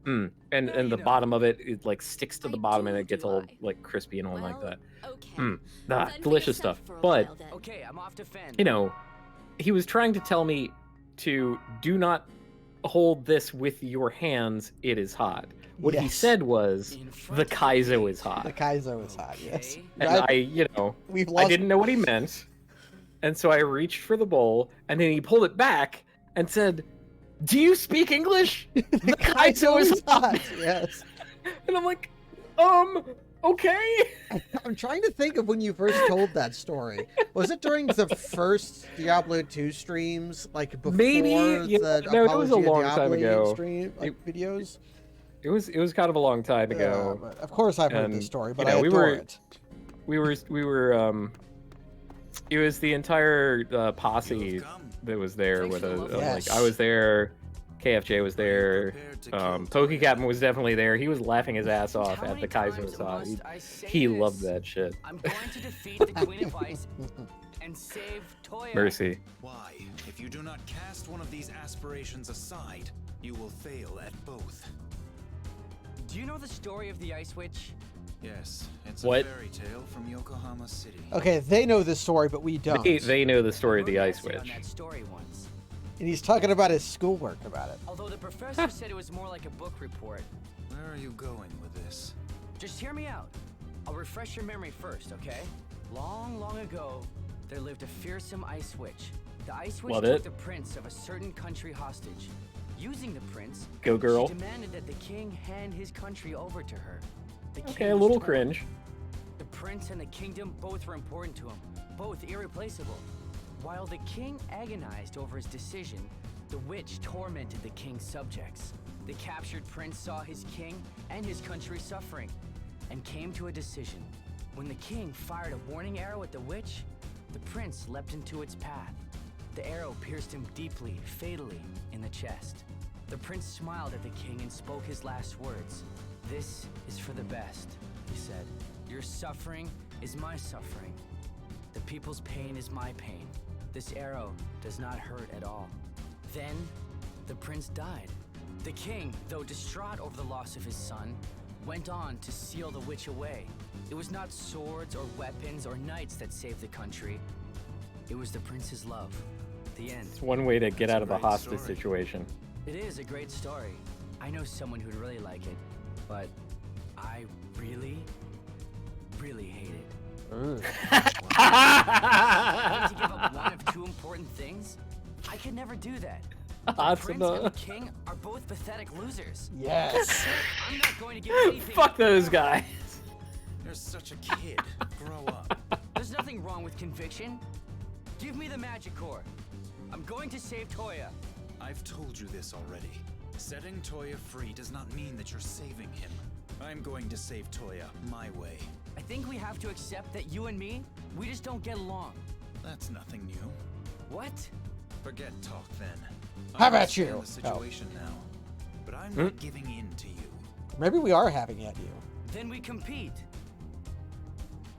and Yeah, the you bottom of it like sticks to the I bottom and do, it gets do all I? like crispy and all like Well, that. Okay. Ah, Fend for delicious yourself stuff. for a But while, then. Okay, I'm off to fend. He was trying to tell me to do not hold this with your hands. It is hot. What he Yes. said was In the front of the Kaizo gate. is hot. The Kaizo is hot, yes. Okay. And We've I lost didn't know what he meant. And so I reached for the bowl, and then he pulled it back and said, "Do you speak English? the Kaizo is hot." Yes. And I'm like, okay. I'm trying to think of when you first told that story. Was it during the first Diablo 2 streams, like before Maybe, yeah, the no, it was a Apology of long time Diablo ago. stream videos? It was kind of a long time ago. But of course I've heard And, this story, but you know, I we adore were- it. We were it was the entire posse that was there Thanks with for the love. Yes. like I was there, KFJ was there, Pokey Captain was definitely there. He was laughing his ass off How at many the Kaizo times Saw. must I say He this? loved that shit. I'm going to defeat the Queen of Ice and save Toya. Mercy. Why? If you do not cast one of these aspirations aside, you will fail at both. Do you know the story of the Ice Witch? Yes, it's What? a fairy tale from Yokohama City. Okay, they know this story, but we don't. They know the story of the I wrote an Ice essay on Witch. that story once. And he's talking about his schoolwork about it. Although the professor said it was more like a book report. Where are you going with this? Just hear me out. I'll refresh your memory first, okay? Long, long ago, there lived a fearsome ice witch. The ice witch Love took it. the prince of a certain country hostage. Using the prince, Go girl. she demanded that the king hand his country over to her. The Okay, king a was little torn. cringe. The prince and the kingdom both were important to him, both irreplaceable. While the king agonized over his decision, the witch tormented the king's subjects. The captured prince saw his king and his country suffering, and came to a decision. When the king fired a warning arrow at the witch, the prince leapt into its path. The arrow pierced him deeply, fatally, in the chest. The prince smiled at the king and spoke his last words. "This is for the best," he said. "Your suffering is my suffering. The people's pain is my pain. This arrow does not hurt at all." Then, the prince died. The king, though distraught over the loss of his son, went on to seal the witch away. It was not swords or weapons or knights that saved the country. It was the prince's love. The end. It's one way to get out of a great hostage story. situation. It is a great story. I know someone who'd really like it, but I really, really hate it. Ooh. To give up one of two important things? I could never do that. The prince and the king are both pathetic losers. Yes. I'm not going to give anything. Fuck those guys. You're such a kid. Grow up. There's nothing wrong with conviction. Give me the magic core. I'm going to save Toya. I've told you this already. Setting Toya free does not mean that you're saving him. I'm going to save Toya my way. I think we have to accept that you and me, we just don't get along. That's nothing new. What? Forget talk then. How I about understand you? the situation now, but I'm Hmm? not giving in to you. Maybe we are having at you. Then we compete.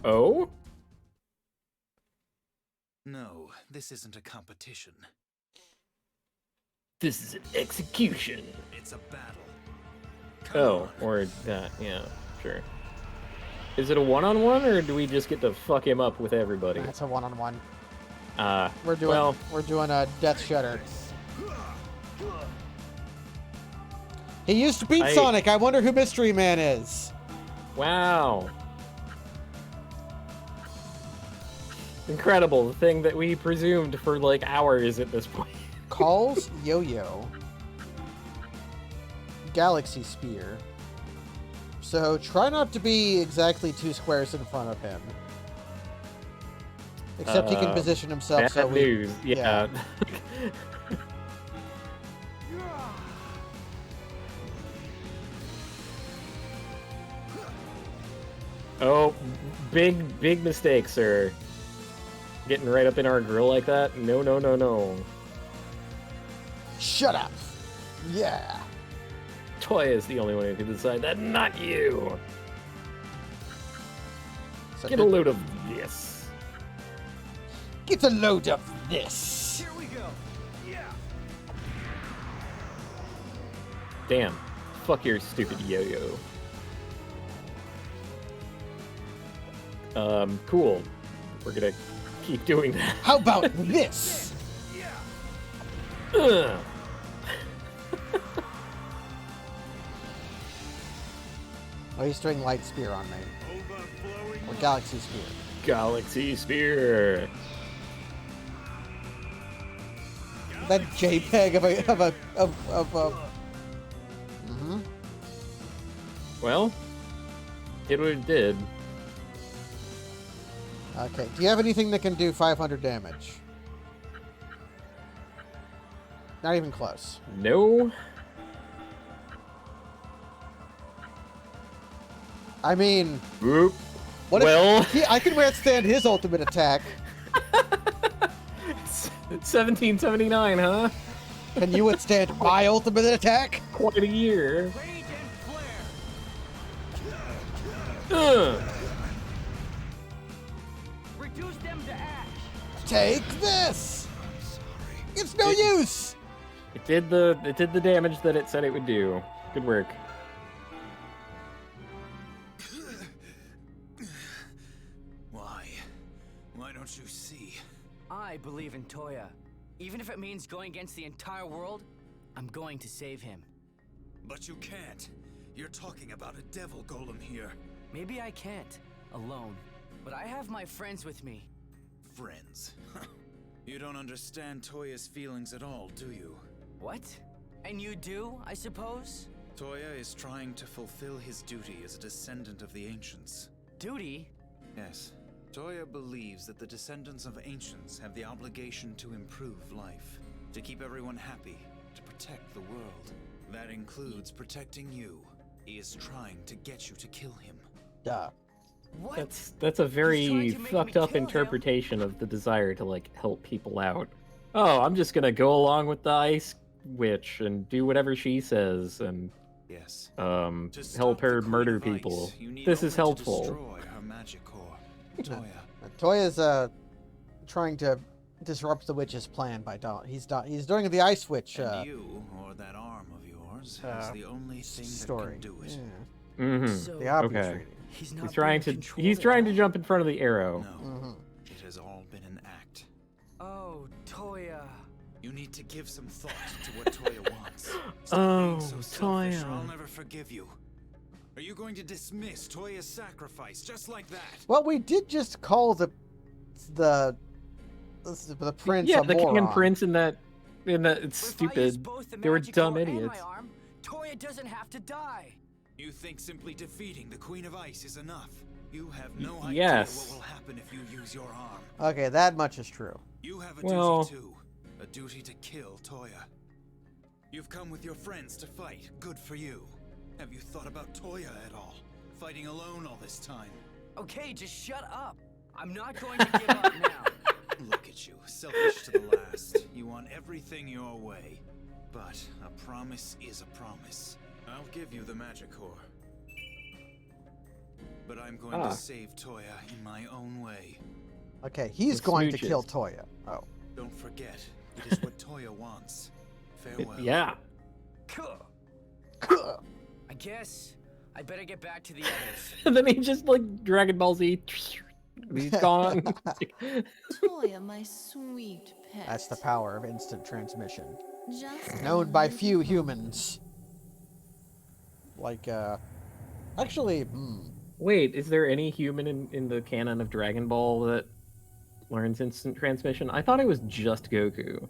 Oh? No, this isn't a competition. This is an execution. It's a battle. Come Oh, on. or that, yeah, sure. Is it a one-on-one, or do we just get to fuck him up with everybody? It's a one-on-one. We're well, We're doing a Death Shudder. He used to beat Sonic. I wonder who Mystery Man is. wow. Incredible, the thing that we presumed for like hours at this point. Calls Yo-Yo. Galaxy Spear. So try not to be exactly 2 squares in front of him. Except he can position himself Bad so we... news, yeah. Oh, big mistake, sir. Getting right up in our grill like that? No, no, no, no. Shut up! Yeah! Toya is the only one who can decide that, not you! So Get a load of this. Get a load of this! Here we go. Yeah. Damn. Fuck your stupid yo-yo. Cool. We're gonna keep doing that. How about this? Ugh. Oh, he's doing Light Spear on me. Or Galaxy Spear. Galaxy Spear. That JPEG of a Mm-hmm. Well, did what it did. Okay. Do you have anything that can do 500 damage? Not even close. No. I mean, Whoop. what Well. if I can withstand his ultimate attack? 1779, huh? Can you withstand my ultimate attack? Quite a year. Rage and flare. Ugh. Reduce them to ash. Take this. It's no use. It did the damage that it said it would do. Good work. Why don't you see? I believe in Toya. Even if it means going against the entire world, I'm going to save him. But you can't. You're talking about a devil golem here. Maybe I can't, alone. But I have my friends with me. Friends. You don't understand Toya's feelings at all, do you? What? And you do, I suppose? Toya is trying to fulfill his duty as a descendant of the Ancients. Duty? Yes. Toya believes that the descendants of Ancients have the obligation to improve life, to keep everyone happy, to protect the world. That includes protecting you. He is trying to get you to kill him. Duh. What? That's a He's trying very to make me fucked up kill him. interpretation of the desire to like help people out. Oh, I'm just gonna go along with the ice witch and do whatever she says and Yes. help To stop the her Queen mur of people. Ice, you need This is only to helpful. destroy her magic core. Toya. Toya's trying to disrupt the witch's plan by he's doing the ice witch And you, or that arm of yours, is the only thing story. that can do it. Yeah. Mm-hmm. So, The Obby Okay. Treaty. He's not He's trying being to controlled he's at trying to all? jump in front of the arrow. No, it has all been an act. Oh, Toya. You need to give some thought to what Toya wants. Stop Oh, being so selfish, or Toya. I'll never forgive you. Are you going to dismiss Toya's sacrifice just like that? Well, we did just call the prince Yeah, a the king and moron. prince in that it's But if I use stupid. both the They were magic dumb ore and idiots. my arm, Toya doesn't have to die. You think simply defeating the Queen of Ice is enough? You have no idea Yes. what will happen if you use your arm. Okay, that much is true. You have a Well- duty too. A duty to kill Toya. You've come with your friends to fight. Good for you. Have you thought about Toya at all? Fighting alone all this time. Okay, just shut up. I'm not going to give up now. Look at you, selfish to the last. You want everything your way. But a promise is a promise. I'll give you the magic core. But I'm going to save Toya in my own way. Okay, he's With going to smooches. kill Toya. Oh. Don't forget, it is what Toya wants. Farewell. Yeah. Cool. I guess I better get back to the others. And then he just like Dragon Ball Z. He's gone. Toya, my sweet pet. That's the power of instant transmission. Just Known by few humans. Like, actually, Wait, is there any human in the canon of Dragon Ball that learns instant transmission? I thought it was just Goku.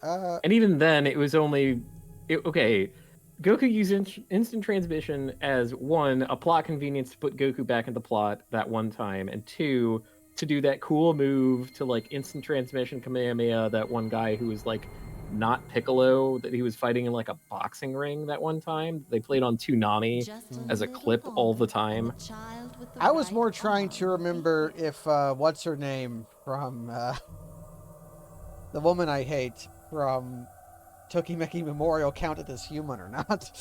And even then, it was only... okay, Goku used instant transmission as, one, a plot convenience to put Goku back in the plot that one time, and two, to do that cool move to, like, instant transmission Kamehameha that one guy who was, like, not Piccolo, that he was fighting in, like, a boxing ring that one time. They played on Toonami as a clip all the time. I was more trying to remember if, what's her name from, the woman I hate from Tokimeki Memorial counted as human or not.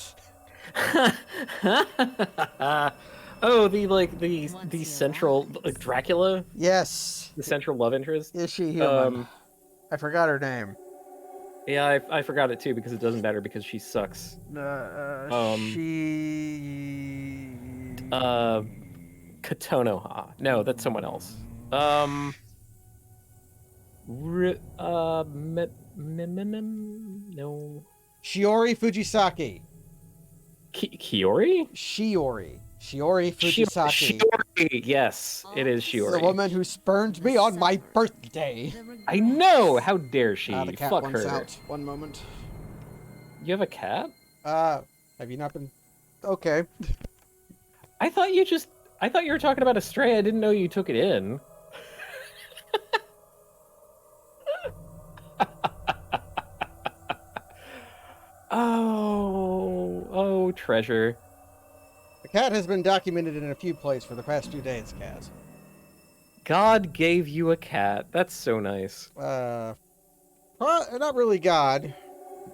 Oh, the central, like, Dracula? Yes. The central love interest? Is she human? I forgot her name. Yeah, I forgot it too because it doesn't matter because she sucks. She... Kotonoha. No, that's someone else. No. Shiori Fujisaki. Kiori? Shiori Fujisaki. Shiori. Yes, it is Shiori. The woman who spurned me on my birthday. I know. How dare she? The cat Fuck wants her. out. One moment. You have a cat? Have you not been? Okay. I thought you were talking about a stray. I didn't know you took it in. Oh, treasure. The cat has been documented in a few places for the past 2 days, Kaz. God gave you a cat. That's so nice. Not really God,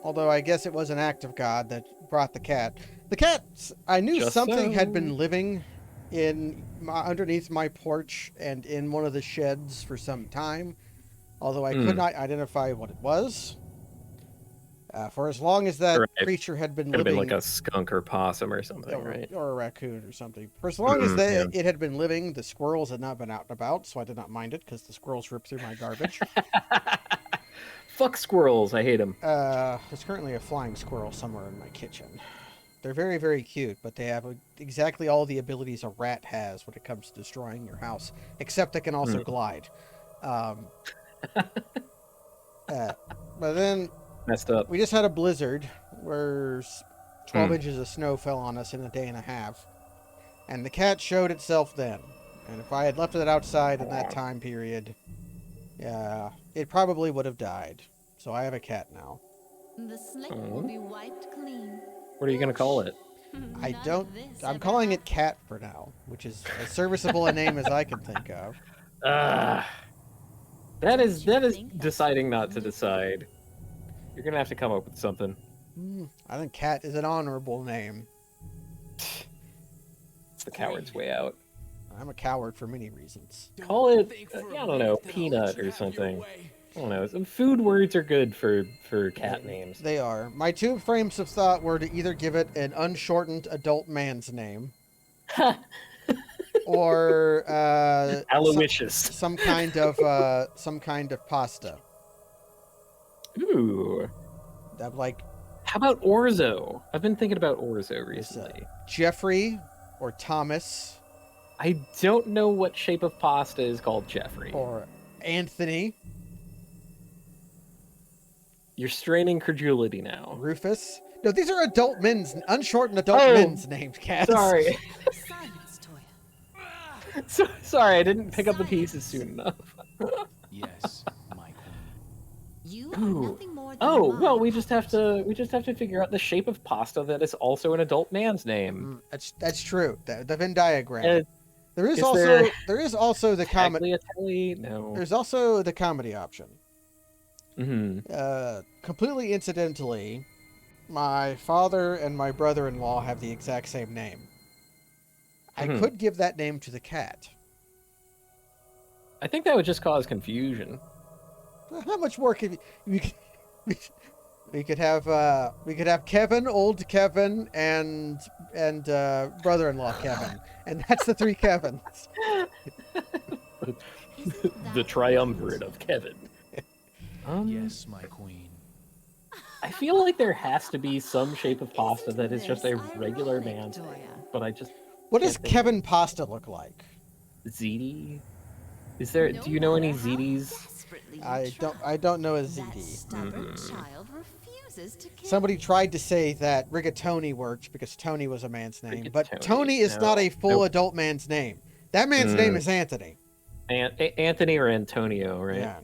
although I guess it was an act of God that brought the cat. The cat, I knew Just something had so. been living underneath my porch and in one of the sheds for some time, although I could not identify what it was. For as long as that Right. creature had been Could have living, been like a skunk or possum or something, or, right? or a raccoon or something. For as long as it had been living, the squirrels had not been out and about, so I did not mind it because the squirrels ripped through my garbage. Fuck squirrels. I hate them. There's currently a flying squirrel somewhere in my kitchen. They're very, very cute, but they have exactly all the abilities a rat has when it comes to destroying your house, except they can also glide. But then Messed up. we just had a blizzard where 12 inches of snow fell on us in a day and a half, and the cat showed itself then. And if I had left it outside in that time period, it probably would have died. So I have a cat now. The slate will be wiped clean. What are you gonna call it? I'm calling it Cat for now, which is as serviceable a name as I can think of. That is deciding not to decide. You're gonna have to come up with something. I think Cat is an honorable name. It's the coward's way out. I'm a coward for many reasons. Call it, I don't know, Peanut or something. I don't know. Some food words are good for cat names. They are. My two frames of thought were to either give it an unshortened adult man's name, or Aloysius. some kind of pasta. Ooh. That like How about orzo? I've been thinking about orzo there's, recently. Jeffrey or Thomas I don't know what shape of pasta is called Jeffrey. or Anthony, You're straining credulity now. Rufus. No, these are unshortened adult Oh, men's names, Cats. Sorry. Silence, Toya. Sorry, I didn't pick up the pieces soon enough. Yes, my queen. You are Ooh. nothing more than Oh, my well, we just have puppet. to figure out the shape of pasta that is also an adult man's name. That's true. The Venn diagram. Uh, There is is also there- the comedy. Tagliatelle? No. There's also the comedy option. Mm-hmm. Completely incidentally, my father and my brother-in-law have the exact same name. I could give that name to the cat. I think that would just cause confusion. How much more could we could have Kevin, old Kevin, and brother-in-law Kevin, and that's the three Kevins. The triumvirate of Kevin. Yes, my queen. I feel like there has to be some shape of pasta that is just a This regular ironic, man's name, Toya. but I just What does can't think. Kevin pasta look like? Ziti? Is there? Do you know any Zitis? Desperately you I try, don't know a that ZD. stubborn child refuses to kill. Somebody tried to say that rigatoni worked because Tony was a man's name, but Rigatoni, Tony is not a full nope. adult man's name. That man's name is Anthony. Anthony or Antonio, right? Yeah.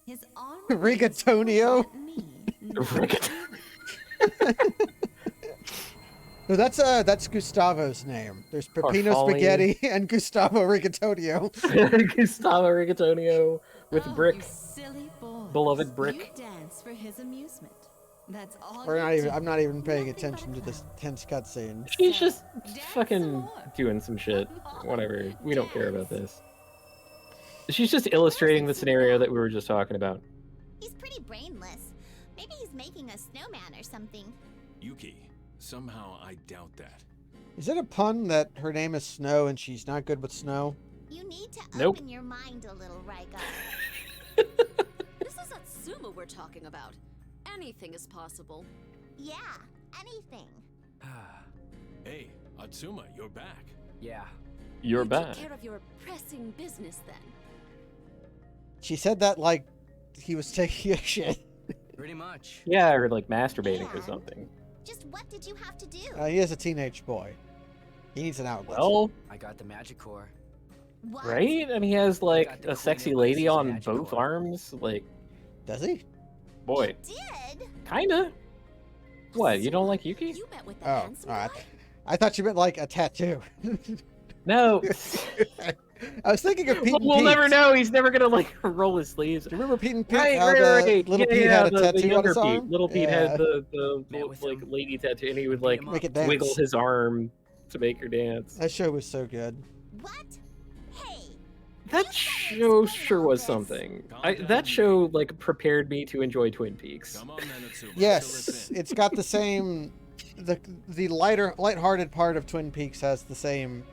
His arm Rigatonio? No, that's Gustavo's name. There's Peppino Farfalle. Spaghetti and Gustavo Rigatonio. Gustavo Rigatonio with Oh, Brick. you silly boys. Beloved Brick. You dance for his amusement. That's all. We're you not even. do. I'm not even paying Nothing but attention a to this clown. tense cutscene. She's just Dance some fucking more. doing some shit. Come on, Whatever. We don't care about dance. this. She's just illustrating the scenario that we were just talking about. He's pretty brainless. Maybe he's making a snowman or something. Yuki, somehow I doubt that. Is it a pun that her name is Snow and she's not good with snow? You need to Nope. open your mind a little, Raiga. This is Atsuma we're talking about. Anything is possible. Yeah, anything. Hey, Atsuma, you're back. Yeah. You're You back. Take care of your pressing business then. She said that like he was taking a shit. Pretty much. Yeah, or like masturbating or And? something. Just what did you have to do? He is a teenage boy. He needs an outlet. Well, I got the magic core. What? right? And he has got like the a sexy Queen of lady Ice's on magic both core. arms. Like, Does he? boy, Did? kinda. What? You don't like Yuki? You met with the Oh, handsome alright. guy? I thought you meant like a tattoo. No. I was thinking of Pete and We'll Pete. never know. He's never gonna like roll his sleeves. Do you remember Pete and Pete? Right, how right, the right. little Yeah, Pete yeah, had a the tattoo on younger his arm? Pete. Little Pete Yeah. had the Met with like him. lady tattoo, and he would Beat like him up. Make it dance. wiggle his arm to make her dance. That show was so good. What? Hey, That show sure was something. That show like prepared me to enjoy Twin Peaks. Come on then, Atsuma. Yes, fill us in. it's got the same. The lighthearted part of Twin Peaks has the same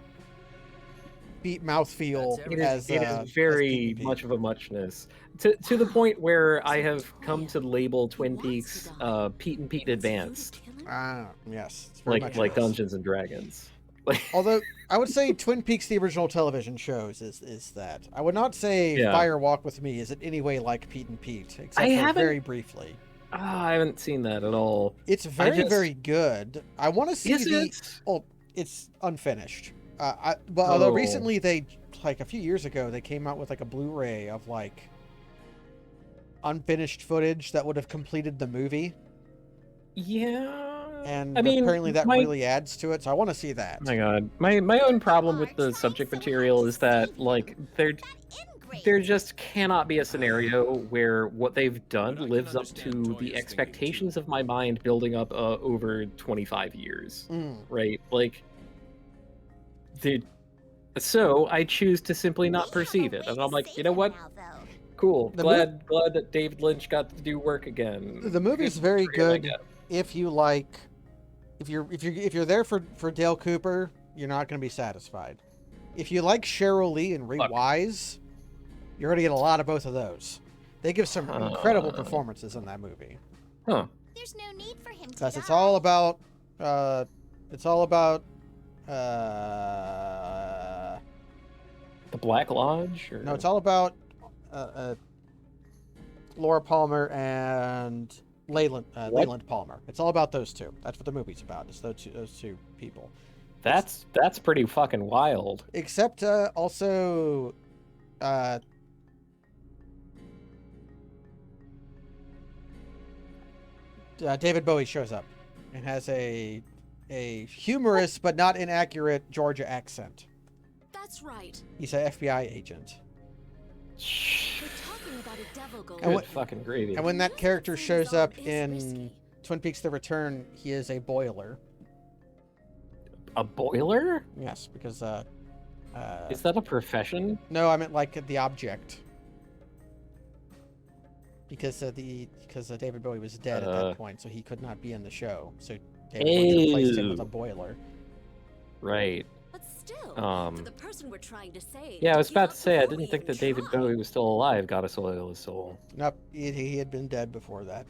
beat mouthfeel That's It as is as very Pete and Pete. much of a muchness to the point where I have come to label Twin Peaks Pete and Pete Advanced, Ah, yes, it's very much like is. Dungeons and Dragons. Like, Although I would say Twin Peaks, the original television shows, is that. I would not say Yeah. Fire Walk with Me is in any way like Pete and Pete, except I for haven't- very briefly. I haven't seen that at all. It's very just- very good. I want to see Is the. it? Oh, it's unfinished. Although Oh. recently they, like a few years ago, they came out with like a Blu-ray of like unfinished footage that would have completed the movie, Yeah. and I mean, apparently that my- really adds to it. So I want to see that. Oh my god. My own problem with the subject material is that like there just cannot be a scenario where what they've done But I can lives up understand to Toya's the thinking, expectations too. of my mind building up over 25 years. Mm. Right? Like, dude. So I choose to simply not perceive it, and I'm like, you know what? Cool. The Glad that David Lynch got to do work again. The movie's Good very for him, I good guess. if you like, if you're there for Dale Cooper, you're not going to be satisfied. If you like Cheryl Lee and Ree Wise, you're going to get a lot of both of those. They give some incredible performances in that movie. Huh. There's no need for him to Because die. it's all about The Black Lodge? Or... no, it's all about Laura Palmer and Leyland Palmer. It's all about those two. That's what the movie's about. It's those two people. That's pretty fucking wild. Except also David Bowie shows up and has a humorous but not inaccurate Georgia accent. That's right. He's an FBI agent. We're talking about a devil golem. Good fucking gravy. And when that character shows up in Twin Peaks: The Return, he is a boiler. A boiler? Yes, because is that a profession? no, I meant like the object. Because David Bowie was dead at that point, so he could not be in the show. So David Bowie replaced him with a boiler. Right. But still, for the person we're trying to save. Yeah, I was about to say, I didn't think that David Bowie was still alive. Gotta soil his soul. Nope, he had been dead before that.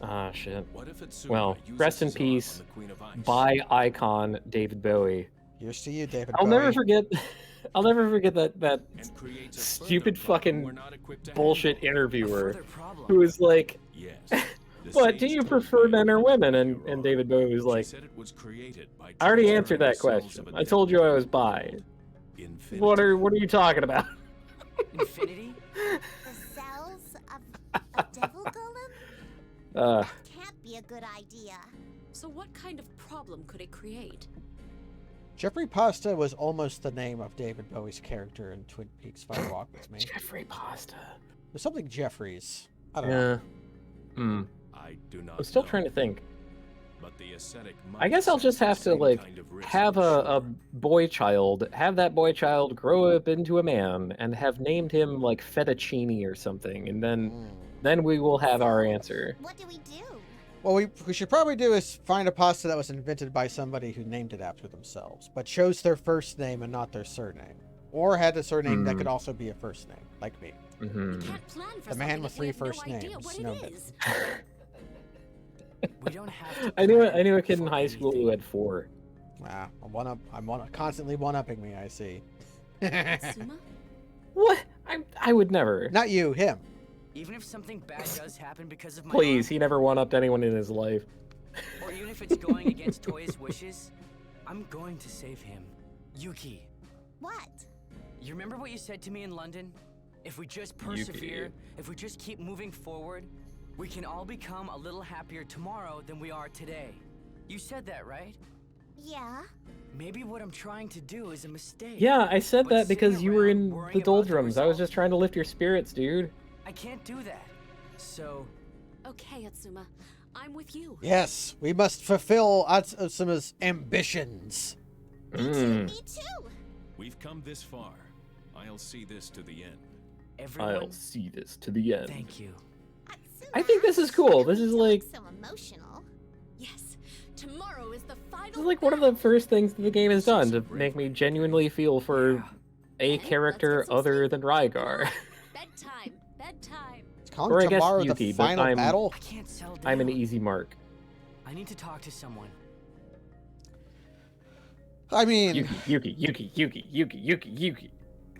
Ah, shit. What if Itsuma Well, uses rest in his arm peace. on the Queen of Ice? By icon David Bowie. Here's to you, David I'll Bowie. never forget. I'll never forget that And creates a stupid further problem we're fucking not equipped to bullshit handle. interviewer Further problem. who was like, Yes. The "What do sage you told prefer, me men or you women?" were And wrong. David Bowie was She like, said it was created by "I already transferring answered that the souls question. of a I told you I was dead bi. infinity. What are you talking about?" Infinity? The cells of a devil golem? Can't be a good idea. So what kind of problem could it create? Jeffrey Pasta was almost the name of David Bowie's character in Twin Peaks: Fire Walk with Me. Jeffrey Pasta. There's something Jeffries. I don't know. Hmm. I do not I'm still know, trying to think. but the ascetic I guess I'll mindset just is have the to same like kind of risk have I'm a sure. boy child, have that boy child grow up into a man, and have named him like Fettuccine or something, and then we will have our answer. What do we do? What we should probably do is find a pasta that was invented by somebody who named it after themselves, but chose their first name and not their surname. Or had a surname that could also be a first name, like me. Mm-hmm. Can't plan for The man something with if we 3 have no first idea names. what No, it but- is. We don't have to I knew plan a kid in for high school who anything. had 4. I'm constantly one-upping me, I see. Suma? What? I would never. Not you, him. Even if something bad does happen because of my Please, arm, he never one-upped anyone in his life. or even if it's going against Toya's wishes, I'm going to save him. Yuki, What? you remember what you said to me in London? If we just persevere, if we just keep moving forward, we can all become a little happier tomorrow than we are today. You said that, right? Yeah. Maybe what I'm trying to do is a mistake. Yeah, I said But that because sitting you were around in worrying the about doldrums. I was results, just trying to lift your spirits, dude. I can't do that. So, Okay, Atsuma. I'm with you. Yes, we must fulfill Atsuma's ambitions. Mm. Me too. We've come this far. I'll see this to the end. everyone, I'll see this to the end. thank you. I think this is cool. This is like So emotional. Yes. Tomorrow is the final. this is like one of the first things that the game has done to make me genuinely feel for a character other than Rygar. Bedtime. Bedtime. It's calling Or I guess tomorrow Yuki, the but final I'm- battle. I can't settle down. I'm an easy mark. I need to talk to someone. I mean, Yuki.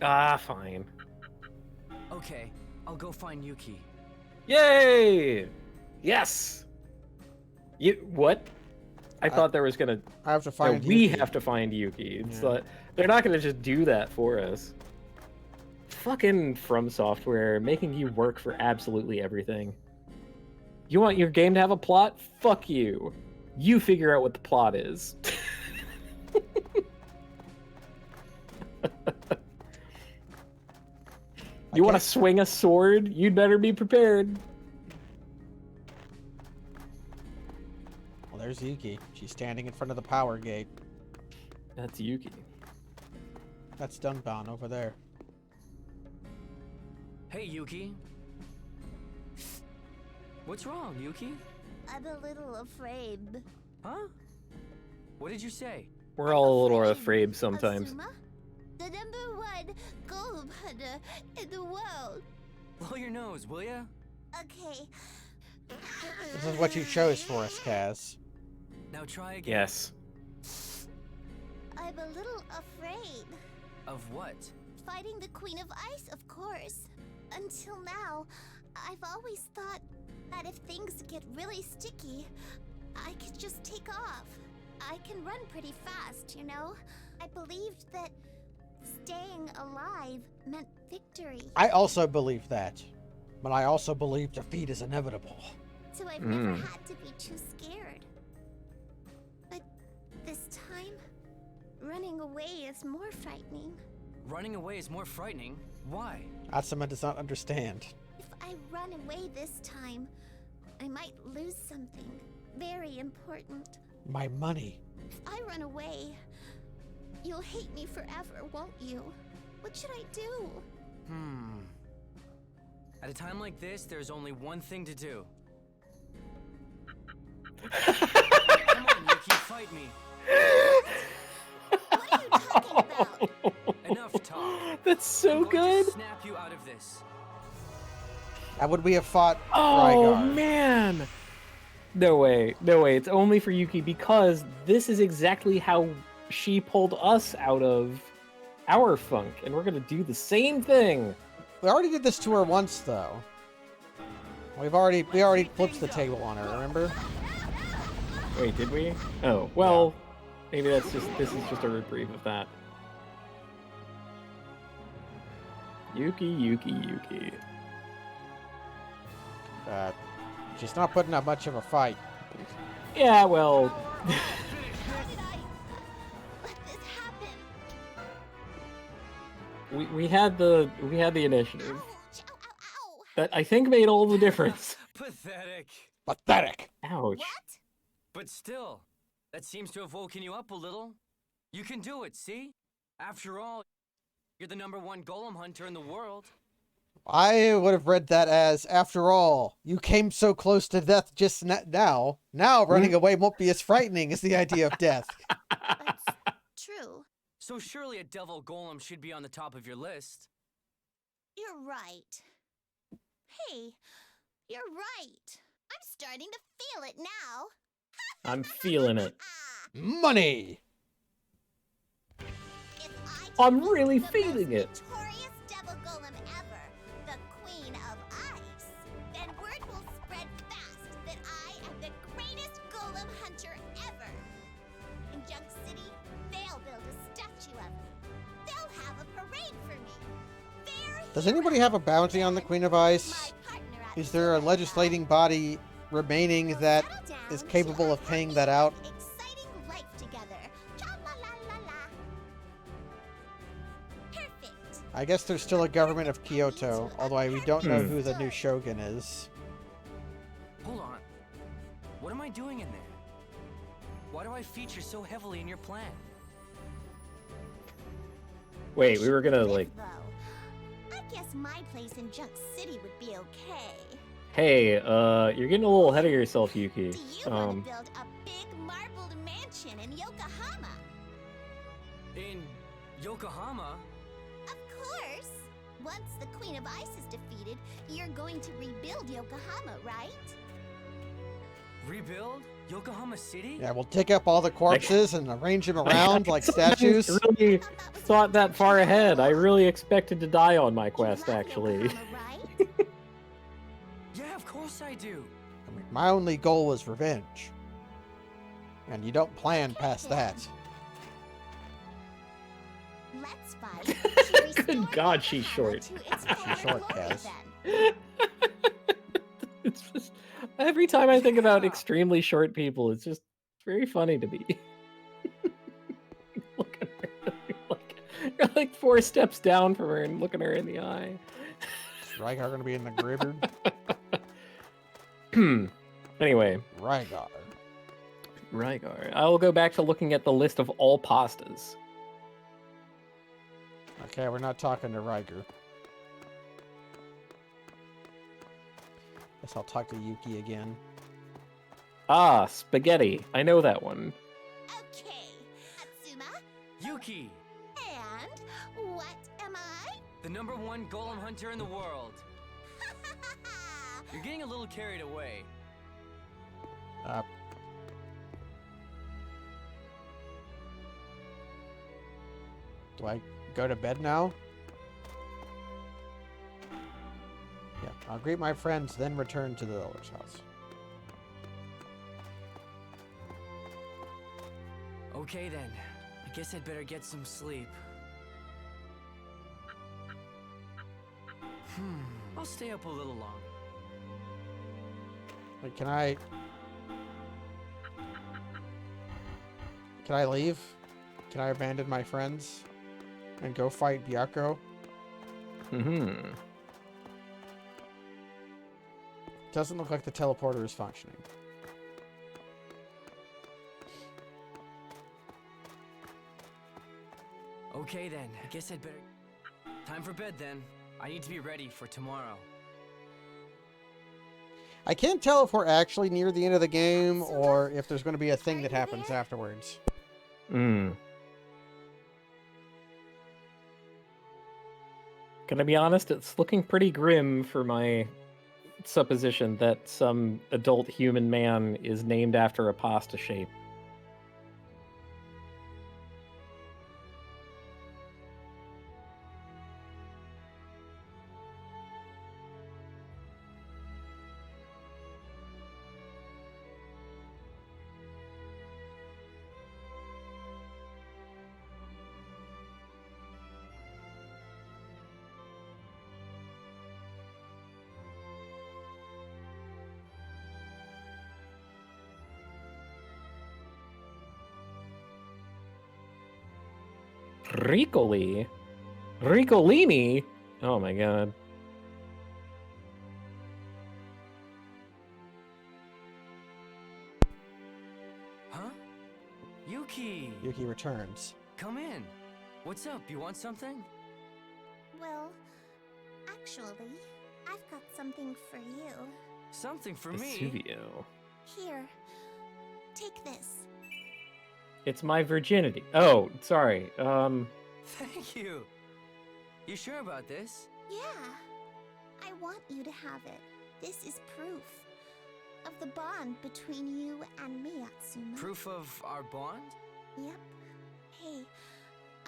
Ah, fine. Okay, I'll go find Yuki. Yay! Yes. What? I thought there was gonna. I have to No, find we Yuki. have to find Yuki. It's Yeah. like they're not gonna just do that for us. Fucking From Software making you work for absolutely everything. You want your game to have a plot? Fuck you. You figure out what the plot is. You want to swing a sword? You'd better be prepared. Well, there's Yuki. She's standing in front of the power gate. That's Yuki. That's Dunban over there. Hey, Yuki. What's wrong, Yuki? I'm a little afraid. Huh? What did you say? We're all a little afraid sometimes. Azuma, the #1 golem hunter in the world. Blow your nose, will ya? Okay. This is what you chose for us, Kaz. Now try again. Yes. I'm a little afraid. Of what? Fighting the Queen of Ice, of course. Until now, I've always thought that if things get really sticky, I could just take off. I can run pretty fast, you know? I believed that staying alive meant victory. I also believe that. But I also believe defeat is inevitable. So I've never had to be too scared. But this time, running away is more frightening. Running away is more frightening? Why? Asuma does not understand. If I run away this time, I might lose something very important. My money. If I run away, you'll hate me forever, won't you? What should I do? At a time like this, there's only one thing to do. Come on, Yuki, fight me. What are you talking about? Enough talk. That's so I'm going good. to snap you out of this. How would we have fought Oh Rygar? man. No way. No way. It's only for Yuki because this is exactly how she pulled us out of our funk, and we're gonna do the same thing. We already did this to her once, though. We already flipped the table on her. Remember? Wait, did we? Oh, well, maybe this is just a reprieve of that. Yuki, Yuki, Yuki. She's not putting up much of a fight. Yeah, well. How did I let this happen? we had the initiative. Ouch! Ow, ow, ow! That I think made all the difference. Pathetic. Pathetic. Ouch. What? But still, that seems to have woken you up a little. You can do it, see? After all, you're the #1 golem hunter in the world. I would have read that as, after all, you came so close to death just now. Now running away won't be as frightening as the idea of death. That's true. So surely a devil golem should be on the top of your list. You're right. Hey, you're right. I'm starting to feel it now. I'm feeling it. Money! If I I'm can really beat the feeling most it. Notorious devil golem ever, the Queen of Ice, then word will spread fast that I am the greatest golem hunter ever. In Junk City, they'll build a statue of me. They'll have a parade for me. Does anybody have a bounty on the Queen of Ice? Is there a legislating body remaining that is capable of paying that out? Exciting life together. Tra-la-la-la-la. Perfect. I guess there's still a government of Kyoto, although we don't know who the new shogun is. Hold on. What am I doing in there? Why do I feature so heavily in your plan? Wait, we were gonna like. Though, I guess my place in Junk City would be okay. Hey, you're getting a little ahead of yourself, Yuki. Do you want to build a big marbled mansion in Yokohama? In Yokohama? Of course. Once the Queen of Ice is defeated, you're going to rebuild Yokohama, right? Rebuild? Yokohama City? Yeah, we'll dig up all the corpses and arrange them around like statues. I really thought that far ahead. I really expected to die on my quest, actually. Yokohama, right? Yeah, of course I do. I mean, my only goal was revenge. And you don't plan past that. Let's fight. to restore Good God, she's Yokohama short. to its She's former short, glory Kaz. then. It's just, every time I think about extremely short people, it's just very funny to me. Look at her. You're like 4 steps down from her and looking her in the eye. Is Rygar going to be in the graveyard? Anyway, Rygar. I'll go back to looking at the list of all pastas. Okay, we're not talking to Rygar. Guess I'll talk to Yuki again. Ah, spaghetti. I know that one. Okay, Yuki, And what am I? the #1 golem hunter in the world. You're getting a little carried away. Do I go to bed now? Yeah, I'll greet my friends, then return to the elder's house. Okay then, I guess I'd better get some sleep. I'll stay up a little long. Wait, can I leave? Can I abandon my friends and go fight Byakko? Doesn't look like the teleporter is functioning. Okay then, I guess I'd better... Time for bed then. I need to be ready for tomorrow. I can't tell if we're actually near the end of the game or if there's going to be a thing that happens afterwards. Can I be honest? It's looking pretty grim for my supposition that some adult human man is named after a pasta shape. Ricoli? Ricolini? Oh my god. Huh? Yuki! Yuki returns. Come in. What's up? You want something? Well, actually, I've got something for you. Something for me? Vesuvio. Here, take this. It's my virginity. Oh, sorry. Thank you. You sure about this? Yeah, I want you to have it. This is proof of the bond between you and me, Atsuma. Proof of our bond? Yep. Hey,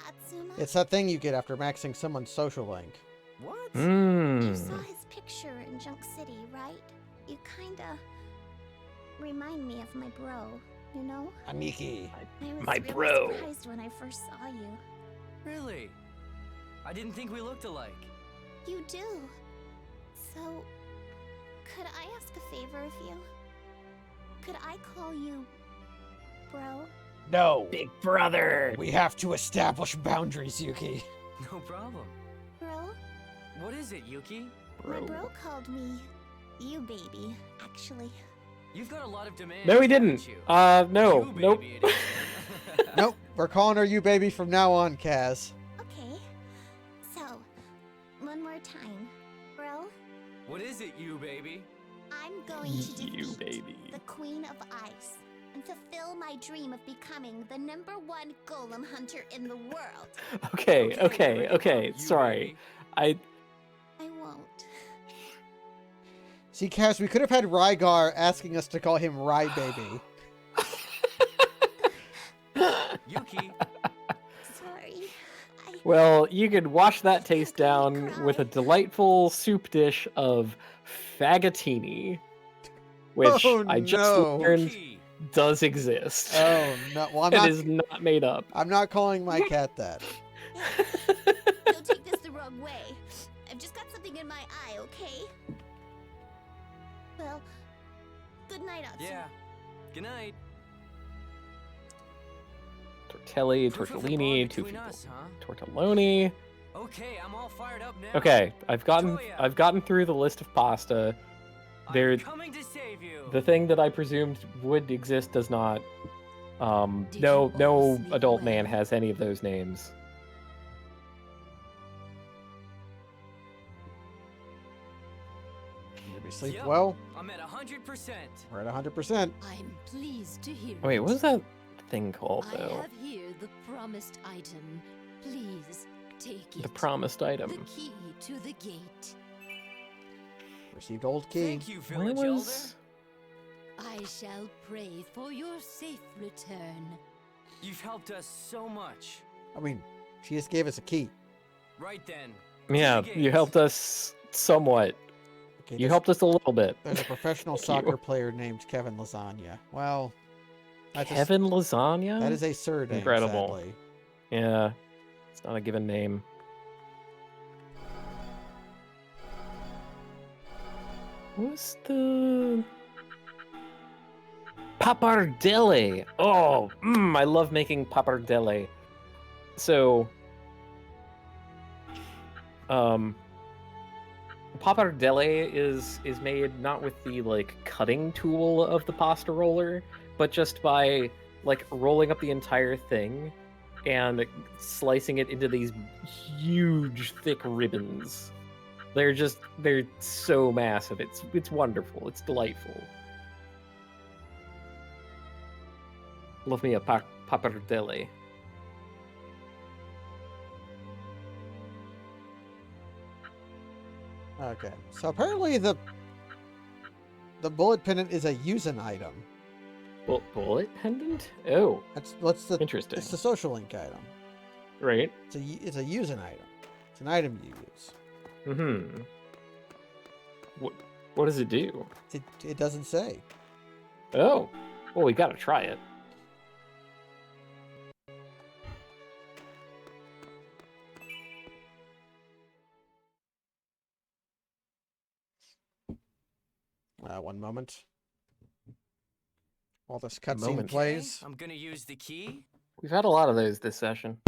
Atsuma. It's that thing you get after maxing someone's social link. What? You saw his picture in Junk City, right? You kinda remind me of my bro, you know? Aniki. I was My really bro. surprised when I first saw you. Really? I didn't think we looked alike. You do. So, could I ask a favor of you? Could I call you bro? No. Big brother. We have to establish boundaries, Yuki. No problem. Bro? What is it, Yuki? My bro called me you baby, actually. You've got a lot of demands. No, he didn't. haven't you? No. You Nope. baby it is. Nope. We're calling her you baby from now on, Kaz. Okay. So, one more time. Bro, What is it, you baby? I'm going to You defeat baby. the Queen of Ice and fulfill my dream of becoming the #1 golem hunter in the world. Okay. You Sorry. baby. I won't. See, Kaz, we could have had Rygar asking us to call him Rye Baby. Yuki. Sorry. Well, you could wash that taste down with a delightful soup dish of fagottini, which Oh, I just no. learned Yuki. does exist. Oh, no. Well, It is not made up. I'm not calling my cat that. Don't take this the wrong way. I've just got something in my eye, okay? Well, good night, Atsuma. Yeah. Good night. Tortelli, Proof of the tortellini, bond two between us, huh? tortelloni. Okay, I'm all fired up now. Okay, I've gotten Toya. through the list of pasta. There, I'm coming to save you. the thing that I presumed would exist does not. Did No you all sleep adult well? man has any of those names. Did we sleep Yep. well? I'm at 100%. We're at 100%. I'm pleased to hear Wait, it. what was that thing called, I though? have here the promised item. Please take it. The promised item. The key to the gate. Received old key. Thank you, Where village was... I shall pray for your safe return. elder. You've helped us so much. I mean, she just gave us a key. Right then. Yeah, to the you gates. helped us somewhat. Okay, You there's- helped us a little bit. There's a professional Thank soccer you. player named Kevin Lasagna. Well, that's Kevin Lasagna? that is a surname. Incredible. Sadly. Yeah, it's not a given name. What's the... Pappardelle! Oh, I love making pappardelle. So, pappardelle is made not with the like cutting tool of the pasta roller, but just by like rolling up the entire thing and slicing it into these huge thick ribbons. They're so massive. It's wonderful. It's delightful. Love me a pappardelle. Okay, so apparently the bullet pendant is a using item. Bullet pendant? Oh, What's the interesting. It's the social link item. Right? It's a using item. It's an item you use. Mm-hmm. What does it do? It doesn't say. Oh, well, we gotta try it. One moment. While this cutscene Moment. plays. I'm gonna use the key. We've had a lot of those this session.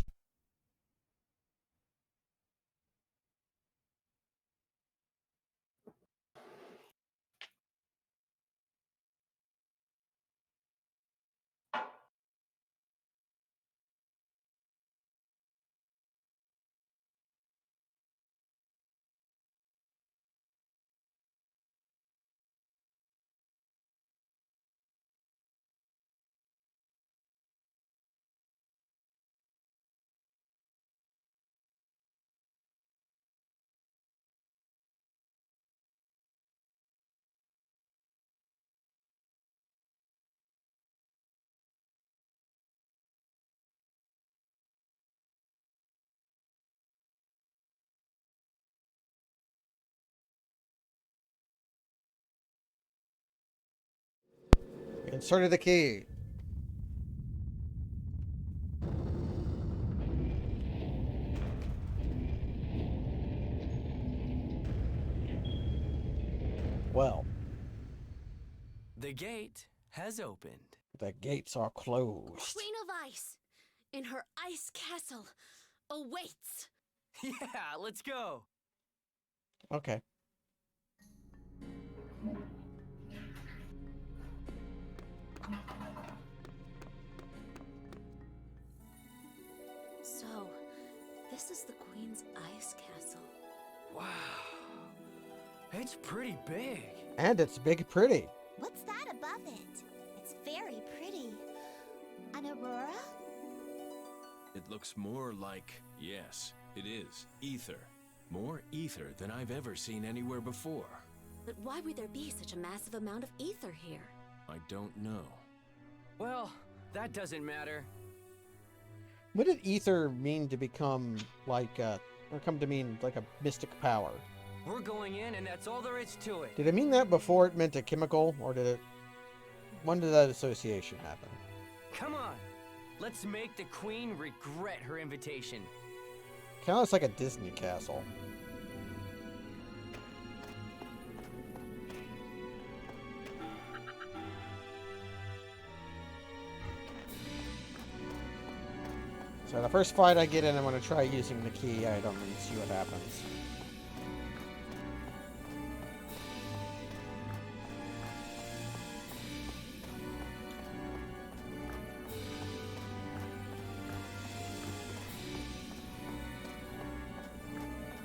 We inserted the key. Well, The gate has opened. the gates are closed. Queen of Ice, in her ice castle, awaits. Yeah, let's go. Okay. So, this is the Queen's ice castle. Wow. It's pretty big. And it's big pretty. What's that above it? It's very pretty. An aurora? It looks more like, yes, it is, ether. More ether than I've ever seen anywhere before. But why would there be such a massive amount of ether here? I don't know. Well, that doesn't matter. What did ether mean to become like or come to mean like a mystic power? We're going in, and that's all there is to it. Did it mean that before it meant a chemical, or did it... When did that association happen? Come on. Let's make the Queen regret her invitation. Kind of looks like a Disney castle. So the first fight I get in, I'm going to try using the key item and see what happens.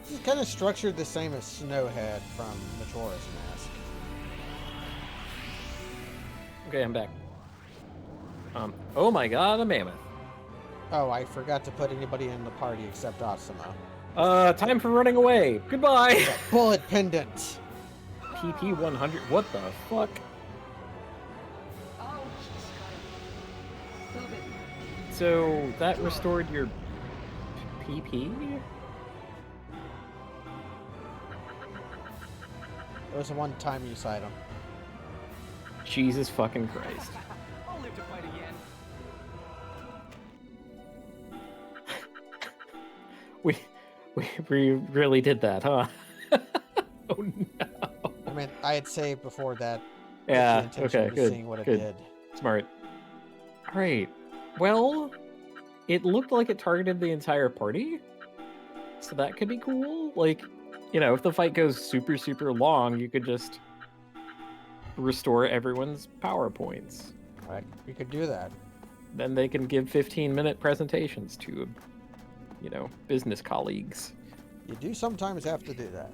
This is kind of structured the same as Snowhead from Majora's Mask. Okay, I'm back. Oh my god, a mammoth. Oh, I forgot to put anybody in the party except Asuma. Time for running away. Goodbye. The bullet pendant. PP 100. What the fuck? So that restored your PP? It was a one-time use item. Jesus fucking Christ. I'll live to fight again. we really did that, huh? Oh no. I mean, I had saved before that. Yeah, with the intention okay, of good. Seeing what it Good. did. Smart. Alright. Well, it looked like it targeted the entire party. So that could be cool. Like, you know, if the fight goes super, super long, you could just restore everyone's power points. Right, we could do that. Then they can give 15-minute presentations to, you know, business colleagues. You do sometimes have to do that.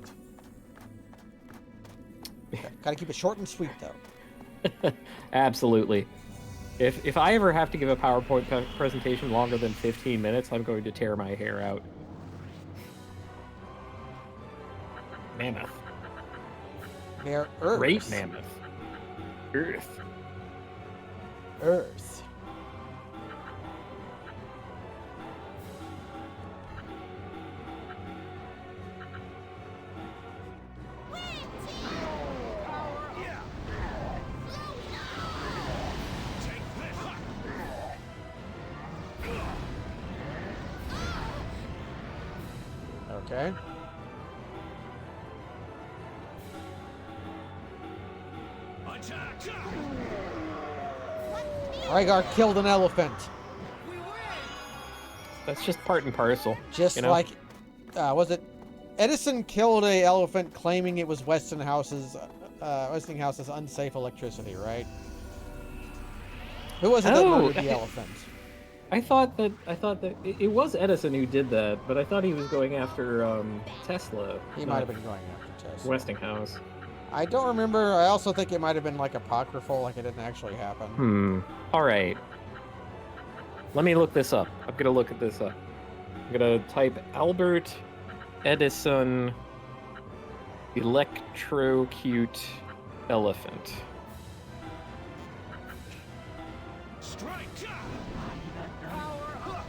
Gotta keep it short and sweet, though. Absolutely. If I ever have to give a PowerPoint presentation longer than 15 minutes, I'm going to tear my hair out. Mammoth. Near Earth. Great mammoth. Earth. Earth. Okay. Rygar killed an elephant. That's just part and parcel. Just you know? like, was it Edison killed a elephant claiming it was Westinghouse's unsafe electricity, right? Who was it that murdered the elephant? I thought that it was Edison who did that, but I thought he was going after Tesla. He might have been going after Tesla. Westinghouse. I don't remember. I also think it might have been like apocryphal, like it didn't actually happen. All right. Let me look this up. I'm gonna look at this up. I'm gonna type Albert Edison electrocute elephant.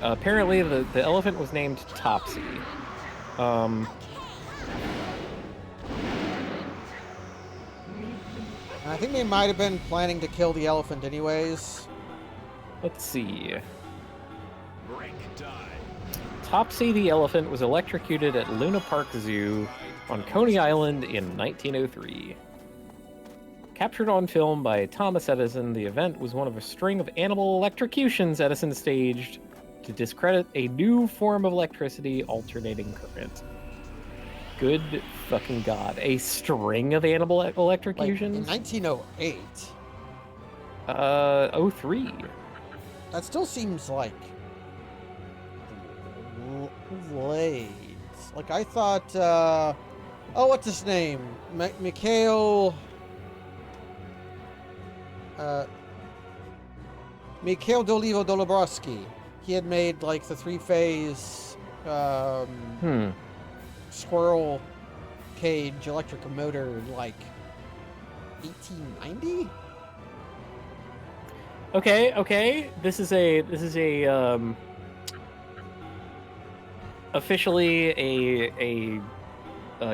Apparently, the elephant was named Topsy. And I think they might have been planning to kill the elephant anyways. Let's see. Topsy the elephant was electrocuted at Luna Park Zoo on Coney Island in 1903. Captured on film by Thomas Edison, the event was one of a string of animal electrocutions Edison staged to discredit a new form of electricity, alternating current. Good fucking god. A string of animal electrocutions? Like in 1908. 03. That still seems like late. Like I thought, oh, what's his name? Mikhail Dolivo Dolobrovsky. He had made like the three-phase squirrel cage electric motor in like 1890. Okay. This is a officially a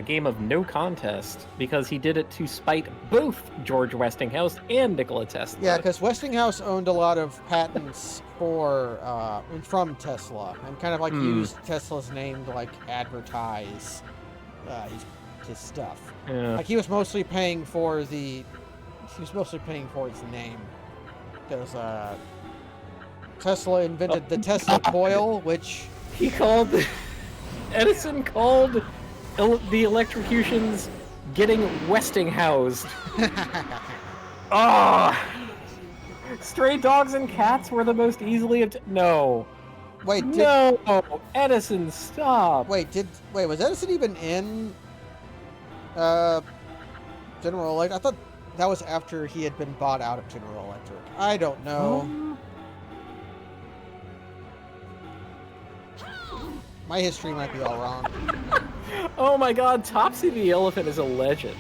game of no contest because he did it to spite both George Westinghouse and Nikola Tesla. Yeah, because Westinghouse owned a lot of patents for from Tesla and kind of like used Tesla's name to like advertise his stuff. Yeah. Like he was mostly paying for his name because Tesla invented the Tesla coil, which he called Edison called the electrocutions getting Westinghoused. Stray dogs and cats were the most easily no. Wait, Edison, stop. Wait, was Edison even in General Electric? I thought that was after he had been bought out of General Electric. I don't know. My history might be all wrong. Oh my god, Topsy the elephant is a legend.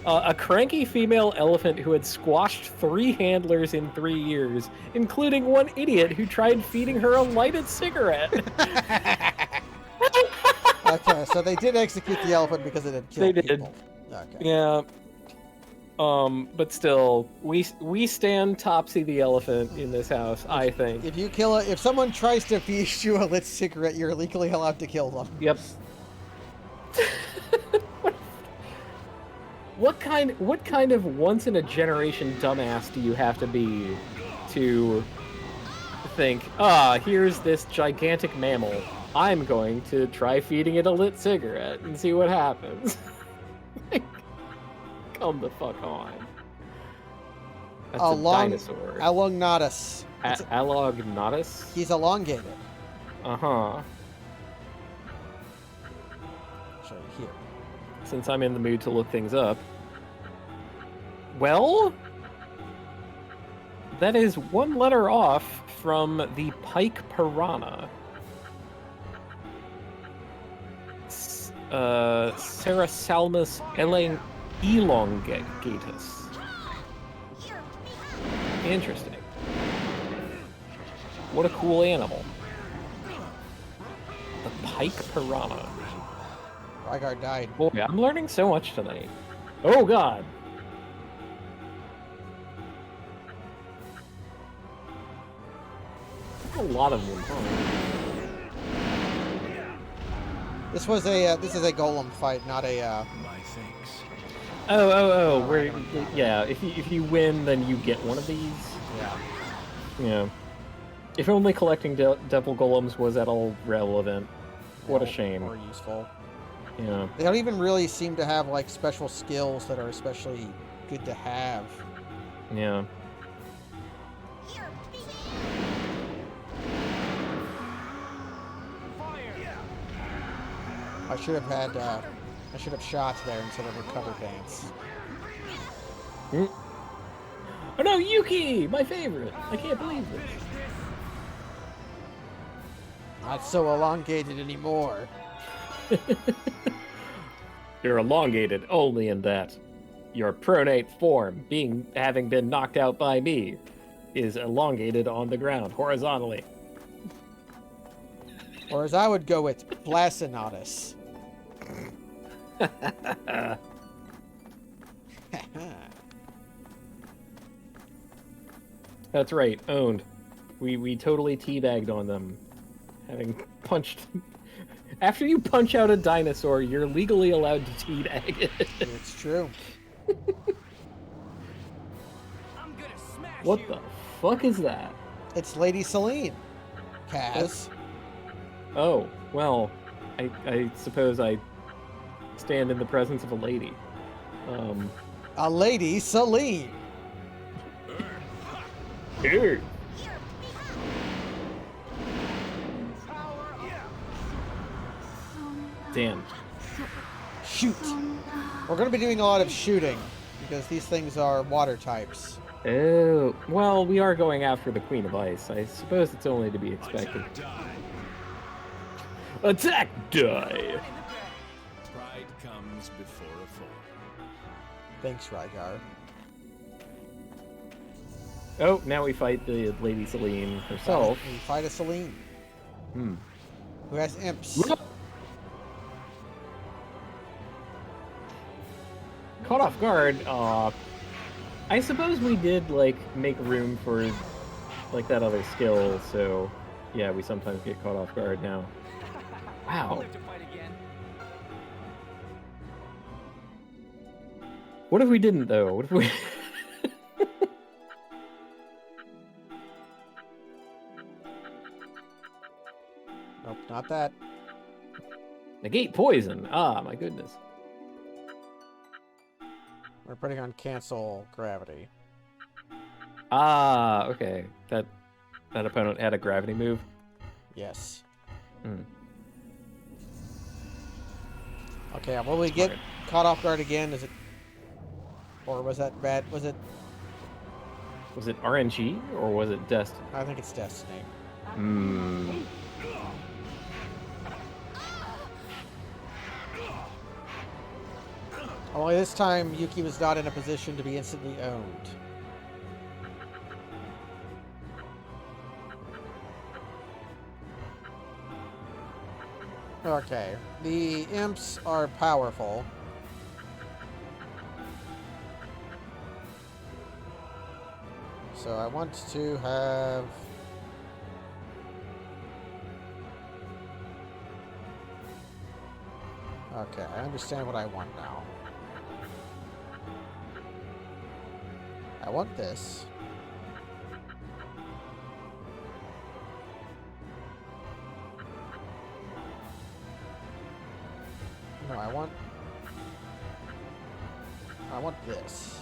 A cranky female elephant who had squashed 3 handlers in 3 years, including one idiot who tried feeding her a lighted cigarette. Okay, so they did execute the elephant because it had killed They did. people. Okay. Yeah. But still, we stand Topsy the elephant in this house, I think. If someone tries to feed you a lit cigarette, you're legally allowed to kill them. Yep. What kind of once in a generation dumbass do you have to be to think, here's this gigantic mammal. I'm going to try feeding it a lit cigarette and see what happens. Come the fuck on. That's a dinosaur. Elongnatus. Elongnatus? He's elongated. Uh-huh. Show you here. Since I'm in the mood to look things up. Well, that is 1 letter off from the pike piranha. Cerasalmus elongatus. Interesting. What a cool animal. The pike piranha. Rygar died. Boy, I'm learning so much tonight. Oh god. A lot of them. Huh? This is a golem fight, not a. My thanks. Oh. Yeah. If you win, then you get one of these. Yeah. Yeah. If only collecting devil golems was at all relevant. What a shame. Or useful. Yeah. They don't even really seem to have like special skills that are especially good to have. Yeah. I should have shot there instead of recover dance. Oh no, Yuki! My favorite! I can't believe this. Not so elongated anymore. You're elongated only in that your pronate form, having been knocked out by me, is elongated on the ground horizontally. Or as I would go with, Blasinatus. That's right, owned. We totally teabagged on them, having punched. After you punch out a dinosaur, you're legally allowed to teabag it. It's true. What the fuck is that? It's Lady Celine. Kaz. Oh, well, I suppose I stand in the presence of a lady. A Lady Celine. Here. Damn. Shoot. We're going to be doing a lot of shooting because these things are water types. Oh, well, we are going after the Queen of Ice. I suppose it's only to be expected. Attack die! Pride comes before a fall. Thanks, Rygar. Oh, now we fight the Lady Celine herself. We fight a Celine. Who has imps. Caught off guard. I suppose we did make room for that other skill. So yeah, we sometimes get caught off guard now. Wow. What if we didn't though? What if we? Nope, not that. Negate poison. Ah, my goodness. We're putting on cancel gravity. Ah, okay. That opponent had a gravity move. Yes. Hmm. Okay, will we get caught off guard again? Is it, or was that bad? Was it RNG or was it Destiny? I think it's Destiny. Hmm. Only this time, Yuki was not in a position to be instantly owned. Okay, the imps are powerful. So I want to have... Okay, I understand what I want now. I want this. No, I want this.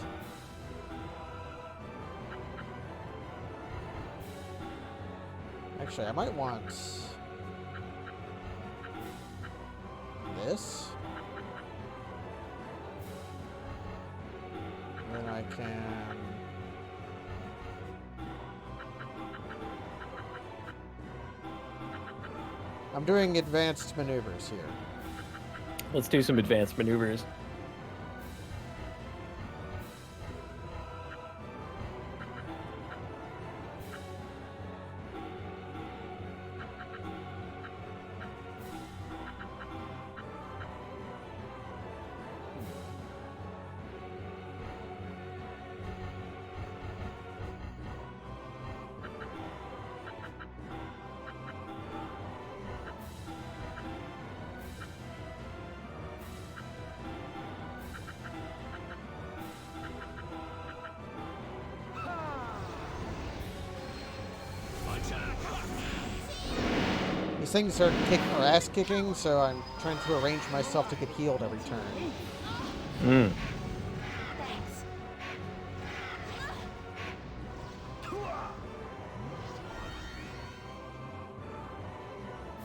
Actually, I might want this. Then I can... I'm doing advanced maneuvers here. Let's do some advanced maneuvers. These things are ass kicking, so I'm trying to arrange myself to get healed every turn. Hmm.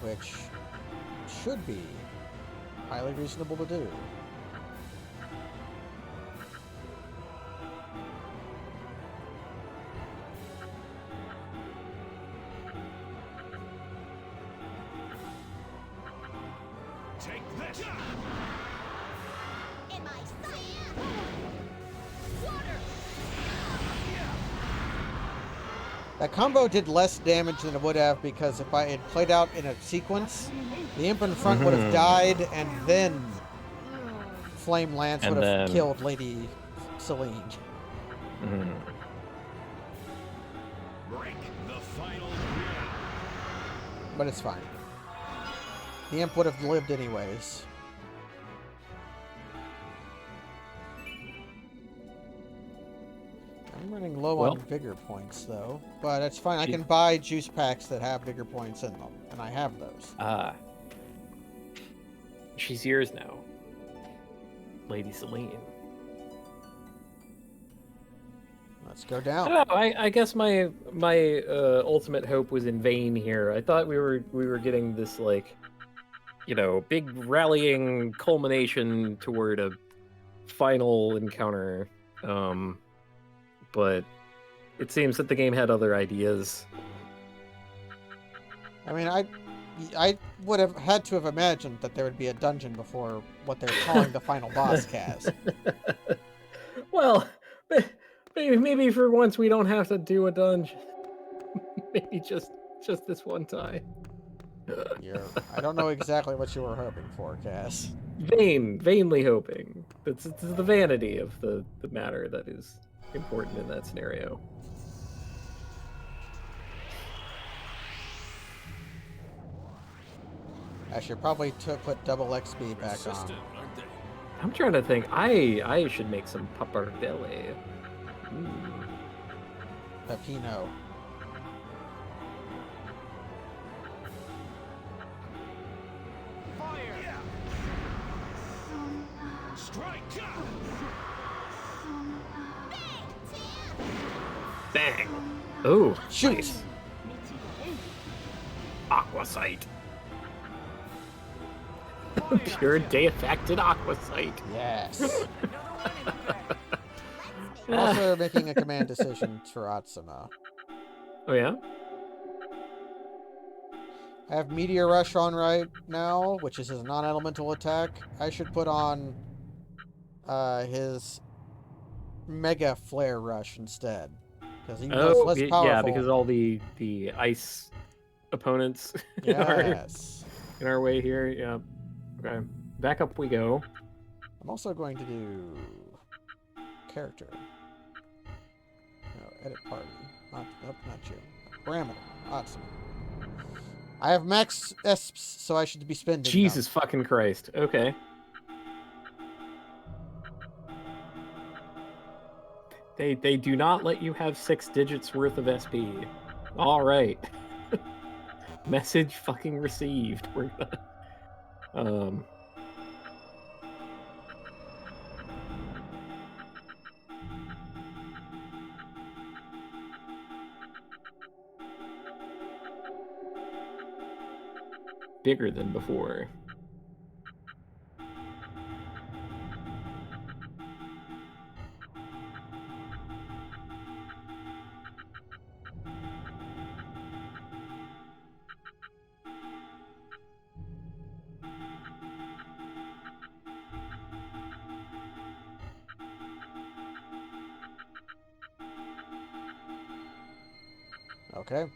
Which should be highly reasonable to do. Take this! In my sight! That combo did less damage than it would have because if I had played out in a sequence, the imp in front would have died and then Flame Lance And would have then- killed Lady Celine. Mm. Break the final. But it's fine. The imp would have lived anyways. I'm running low on vigor points though, but it's fine. I can buy juice packs that have vigor points in them, and I have those. Ah. She's yours now. Lady Celine. Let's go I down. don't know. I guess my ultimate hope was in vain here. I thought we were getting this like, you know, big rallying culmination toward a final encounter. But it seems that the game had other ideas. I mean, I would have had to have imagined that there would be a dungeon before what they're calling the final boss cast. Well, maybe for once we don't have to do a dungeon. Maybe just this one time. I don't know exactly what you were hoping for, Cass. Vainly hoping. It's the vanity of the matter that is important in that scenario. I should probably put double XP back on. Persistent, aren't they? I'm trying to think. I should make some pappardelle. Pepino. Fire! Strike! Bang! Oh, Shoot! Nice. Aqua Sight. Pure day-affected Aqua Sight. Yes. I'm also making a command decision for Atsuma. Oh yeah? I have Meteor Rush on right now, which is a non-elemental attack. I should put on his Mega Flare Rush instead. Because even though it's less powerful... yeah, because all the ice opponents Yes. in our way here. Yeah. Okay. Back up we go. I'm also going to do character. No, edit party. Not you. Parameter. Awesome. I have max ESPs, so I should be spending Jesus them. fucking Christ. Okay. They do not let you have 6 digits worth of SP. All right. Message fucking received. We're gonna, bigger than before. Okay.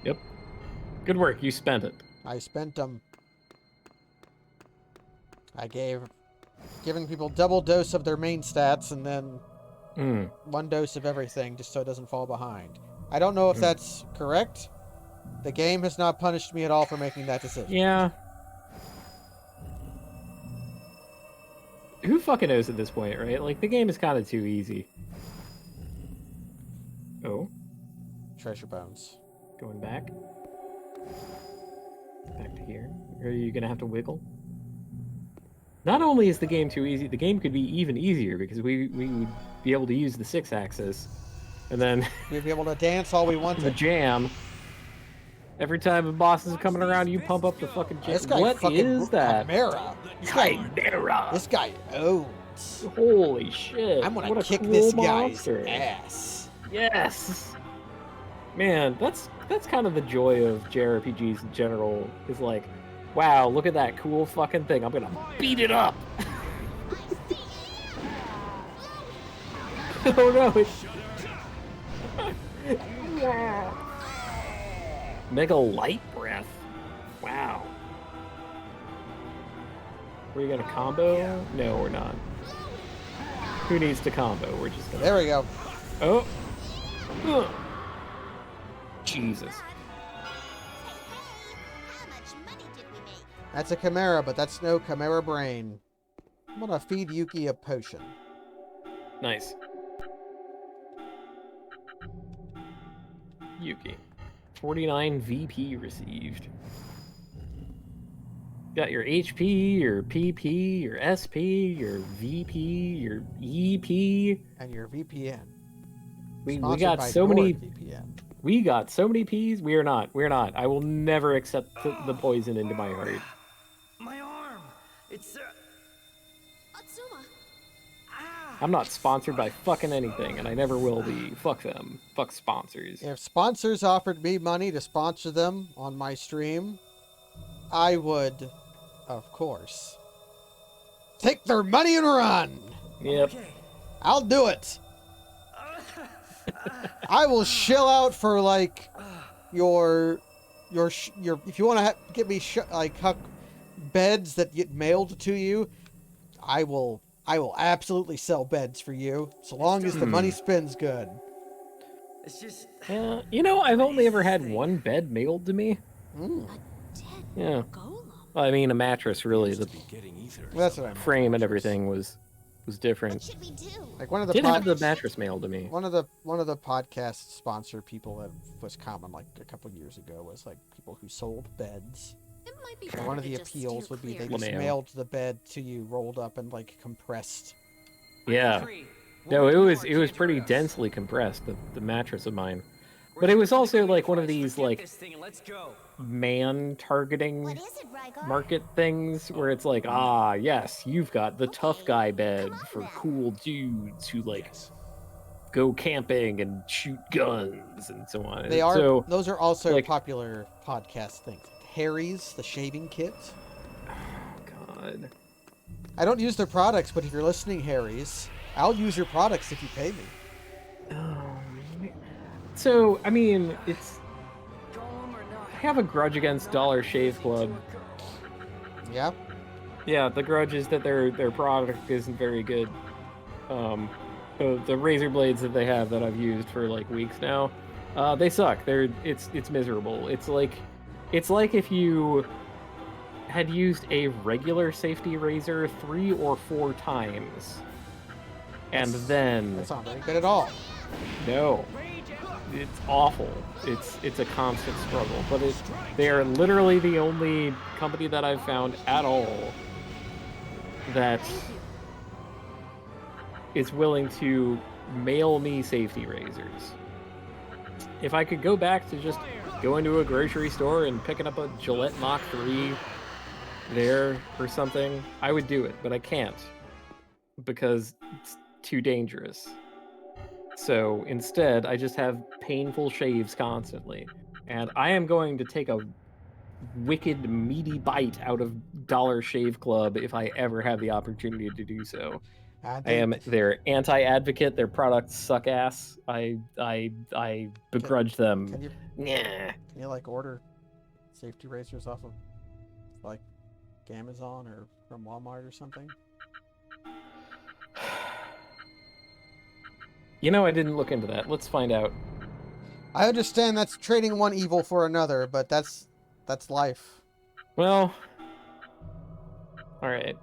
Yep. Good work. You spent it. I spent them. Giving people double dose of their main stats and then 1 dose of everything just so it doesn't fall behind. I don't know if that's correct. The game has not punished me at all for making that decision. Yeah. Who fucking knows at this point, right? Like, the game is kind of too easy. Oh. Treasure bones. Going back. Back to here. Are you gonna have to wiggle? Not only is the game too easy, the game could be even easier because we would be able to use the 6-axis. And then... we'd be able to dance all we want the to. jam. Every time a boss is coming around, you pump up the fucking jam. What is that? Chimera. Chimera. This guy owns. Holy shit. I'm gonna what a kick cool this monster. guy's ass. Yes. Man, that's kind of the joy of JRPGs in general, is like, wow, look at that cool fucking thing. I'm gonna beat it up. Oh no, Mega Light Breath. Wow. Were you gonna combo? No, we're not. Who needs to combo? We're just gonna... There we go. Oh. Ugh. Jesus. That's a chimera, but that's no chimera brain. I'm gonna feed Yuki a potion. Nice. Yuki. 49 VP received. Got your HP, your PP, your SP, your VP, your EP. And your VPN. We got so many... VPN. We got so many P's. We're not. I will never accept the poison into my heart. My arm! It's Atsuma! I'm not sponsored by fucking anything, and I never will be. Fuck them. Fuck sponsors. If sponsors offered me money to sponsor them on my stream, I would, of course, take their money and run. Yep. Okay. I'll do it. I will shell out for like your if you want to get me beds that get mailed to you, I will absolutely sell beds for you so long as the money spends good. It's just... Yeah, you know, I've only ever had one bed mailed to me. Yeah. Well, I mean, a mattress, really. The that's what I meant. frame and everything was different. What should we do? Like one of the Did have the mattress mailed to me. one of the podcast sponsor people that was common like a couple years ago was like people who sold beds. It might be And one of the appeals would be they just mailed the bed to you rolled up and like compressed. Yeah. No, it was pretty densely compressed, the mattress of mine. But it was also like one of these like man targeting market things where it's like, ah, yes, you've got the tough guy bed for cool dudes who like go camping and shoot guns and so on. They are so, those are also like, popular podcast things. Harry's, the shaving kit. Oh, God. I don't use their products, but if you're listening, Harry's, I'll use your products if you pay me. So, I mean, it's... I have a grudge against Dollar Shave Club. Yeah? Yeah, the grudge is that their product isn't very good. The razor blades that they have that I've used for like weeks now, they suck. It's miserable. It's like if you had used a regular safety razor 3 or 4 times, and then That's not very good at all. no, it's awful. It's a constant struggle. But they are literally the only company that I've found at all that is willing to mail me safety razors. If I could go back to just going to a grocery store and picking up a Gillette Mach 3 there or something, I would do it, but I can't because it's too dangerous. So instead, I just have painful shaves constantly. And I am going to take a wicked meaty bite out of Dollar Shave Club if I ever have the opportunity to do so. I am their anti-advocate. Their products suck ass. I begrudge them. Can you like order safety razors off of like Amazon or from Walmart or something? You know, I didn't look into that. Let's find out. I understand that's trading one evil for another, but that's life. Well, all right.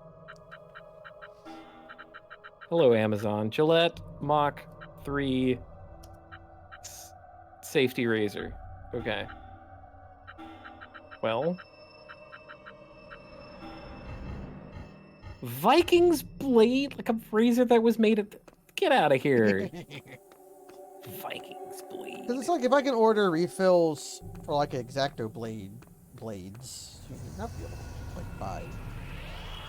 Hello, Amazon. Gillette Mach 3 safety razor. Okay. Well. Vikings blade? Like a razor that was made of... Get out of here. Vikings blade. Because it's like if I can order refills for like X-Acto blades, not be able to like buy.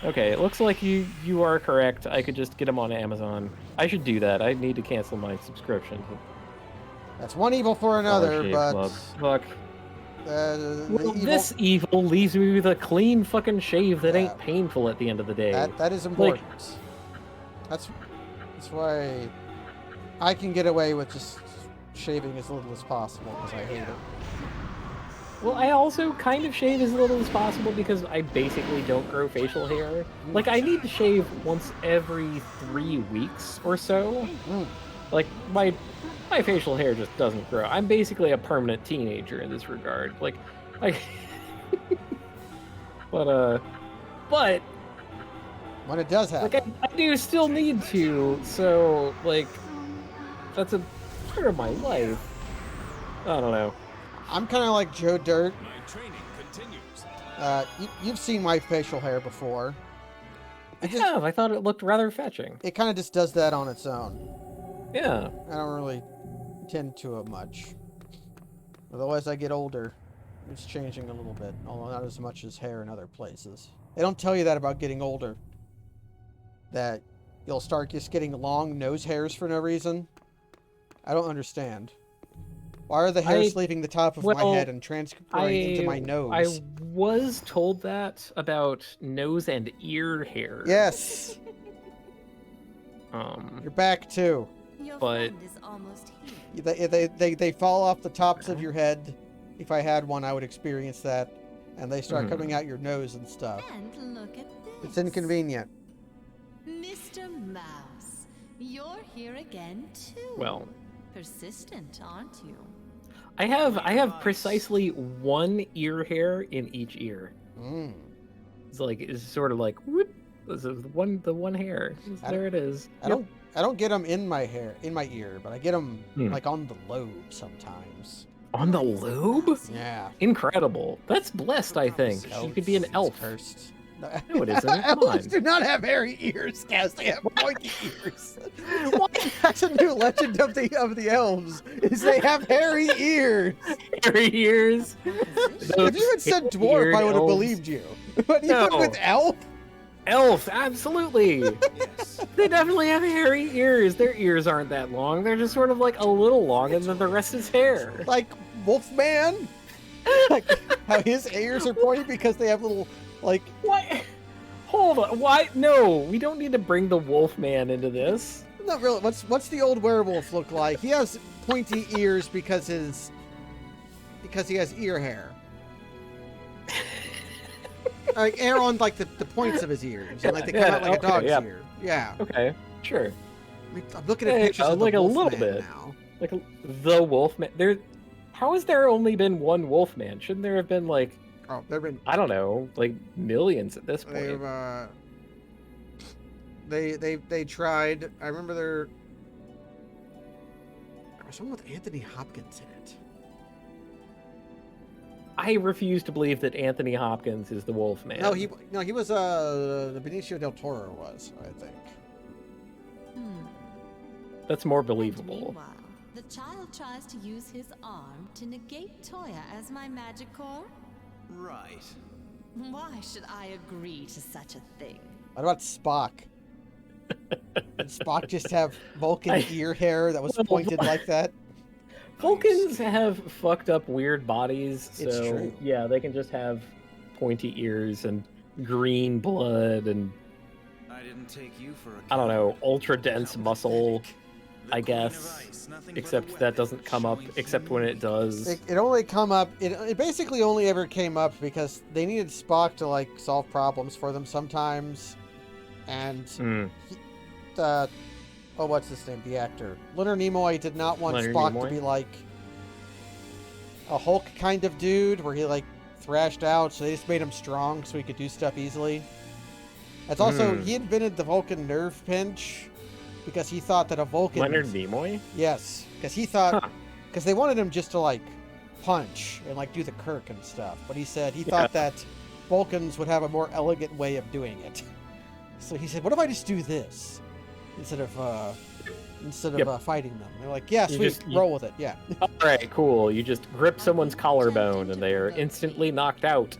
Okay, it looks like you are correct. I could just get them on Amazon. I should do that. I need to cancel my subscription. That's one evil for another, but... Club. Fuck. Well, this evil leaves me with a clean fucking shave that ain't painful at the end of the day. That is important. That's why I can get away with just shaving as little as possible, because I hate it. Well, I also kind of shave as little as possible because I basically don't grow facial hair. Like, I need to shave once every 3 weeks or so. Like, my facial hair just doesn't grow. I'm basically a permanent teenager in this regard. Like, but when it does happen, like, I do still need to. So, like, that's a part of my life. I don't know. I'm kind of like Joe Dirt. My training continues. You've seen my facial hair before. I have. I thought it looked rather fetching. It kind of just does that on its own. Yeah. I don't really tend to it much. Although as I get older, it's changing a little bit, although not as much as hair in other places. They don't tell you that about getting older. That you'll start just getting long nose hairs for no reason. I don't understand. Why are the hairs leaving the top of my head and transferring into my nose? I was told that about nose and ear hair. Yes. You're back too. Your but friend is almost here. They fall off the tops of your head. If I had one, I would experience that, and they start coming out your nose and stuff. And look at this. It's inconvenient. Mr. Mouse, you're here again too. Well, persistent, aren't you? I have precisely 1 ear hair in each ear. It's sort of like whoop. This is the one hair. There it is. I don't get them in my ear, but I get them like on the lobe sometimes. On the lobe? Yeah. Incredible. That's blessed, I think. You could be an elf. Cursed. No, it isn't. Come on. Elves do not have hairy ears, Cass. They have pointy ears. That's a new legend of the elves. Is they have hairy ears. Hairy ears. If you had said dwarf, I would have believed you. But even with elf. Elf, absolutely. Yes. They definitely have hairy ears. Their ears aren't that long. They're just sort of like a little long, and then the rest is hair. Like Wolfman. Like how his ears are pointy because they have little like. What? Hold on. Why? No, we don't need to bring the Wolfman into this. Not really. What's the old werewolf look like? He has pointy ears because he has ear hair. Like hair on like the points of his ears, and like they come out like a dog's ear. Yeah. Okay. Sure. I'm looking at pictures of the like a little Wolfman bit now. like the Wolfman. How has there only been one Wolfman? Shouldn't there have been like? Oh, there've been. I don't know, like millions at this point. They tried. I remember there was someone with Anthony Hopkins in it. I refuse to believe that Anthony Hopkins is the Wolfman. No, he was the Benicio del Toro was, I think. That's more believable. Meanwhile, the child tries to use his arm to negate Toya as my magic core? Right. Why should I agree to such a thing? What about Spock? Did Spock just have Vulcan ear hair that was pointed like that? Vulcans have fucked up weird bodies, so It's true. yeah, they can just have pointy ears and green blood and I didn't take you for a I don't know, ultra dense How muscle, pathetic. The I Queen of guess. Ice, nothing but a Except that weapon doesn't come up showing except when it does. It only come up. It basically only ever came up because they needed Spock to like solve problems for them sometimes, and what's his name? The actor Leonard Nimoy did not want Leonard Spock Nimoy? to be like a Hulk kind of dude where he like thrashed out, so they just made him strong so he could do stuff easily. It's also he invented the Vulcan nerve pinch because he thought that a Vulcan Leonard Nimoy? Yes, because he thought, because they wanted him just to like punch and like do the Kirk and stuff, but he said he thought that Vulcans would have a more elegant way of doing it. So he said, "What if I just do this instead of fighting them?" And they're like, "Yeah, sweet, roll with it." Yeah. All right, cool. You just grip someone's collarbone and they are instantly knocked out.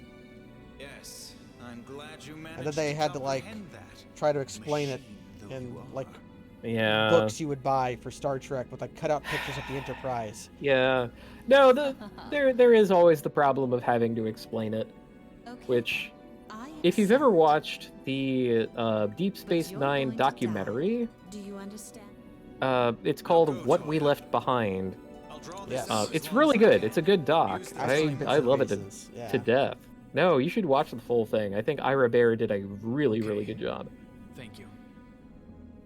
Yes, I'm glad you managed And then they had to like comprehend that. try to explain it Machine though in you are. like Yeah. books you would buy for Star Trek with like cutout pictures of the Enterprise. Yeah. No, there is always the problem of having to explain it, Okay, which I if you've accept. ever watched the Deep But Space you're Nine going to documentary, Do you understand? it's called What We Left Behind. I'll draw Yes. this as It's long really as I good. can. It's a good doc. Use I've seen bits I and love it pieces, yeah. to death. No, you should watch the full thing. I think Ira Bear did a really, really good job. Thank you.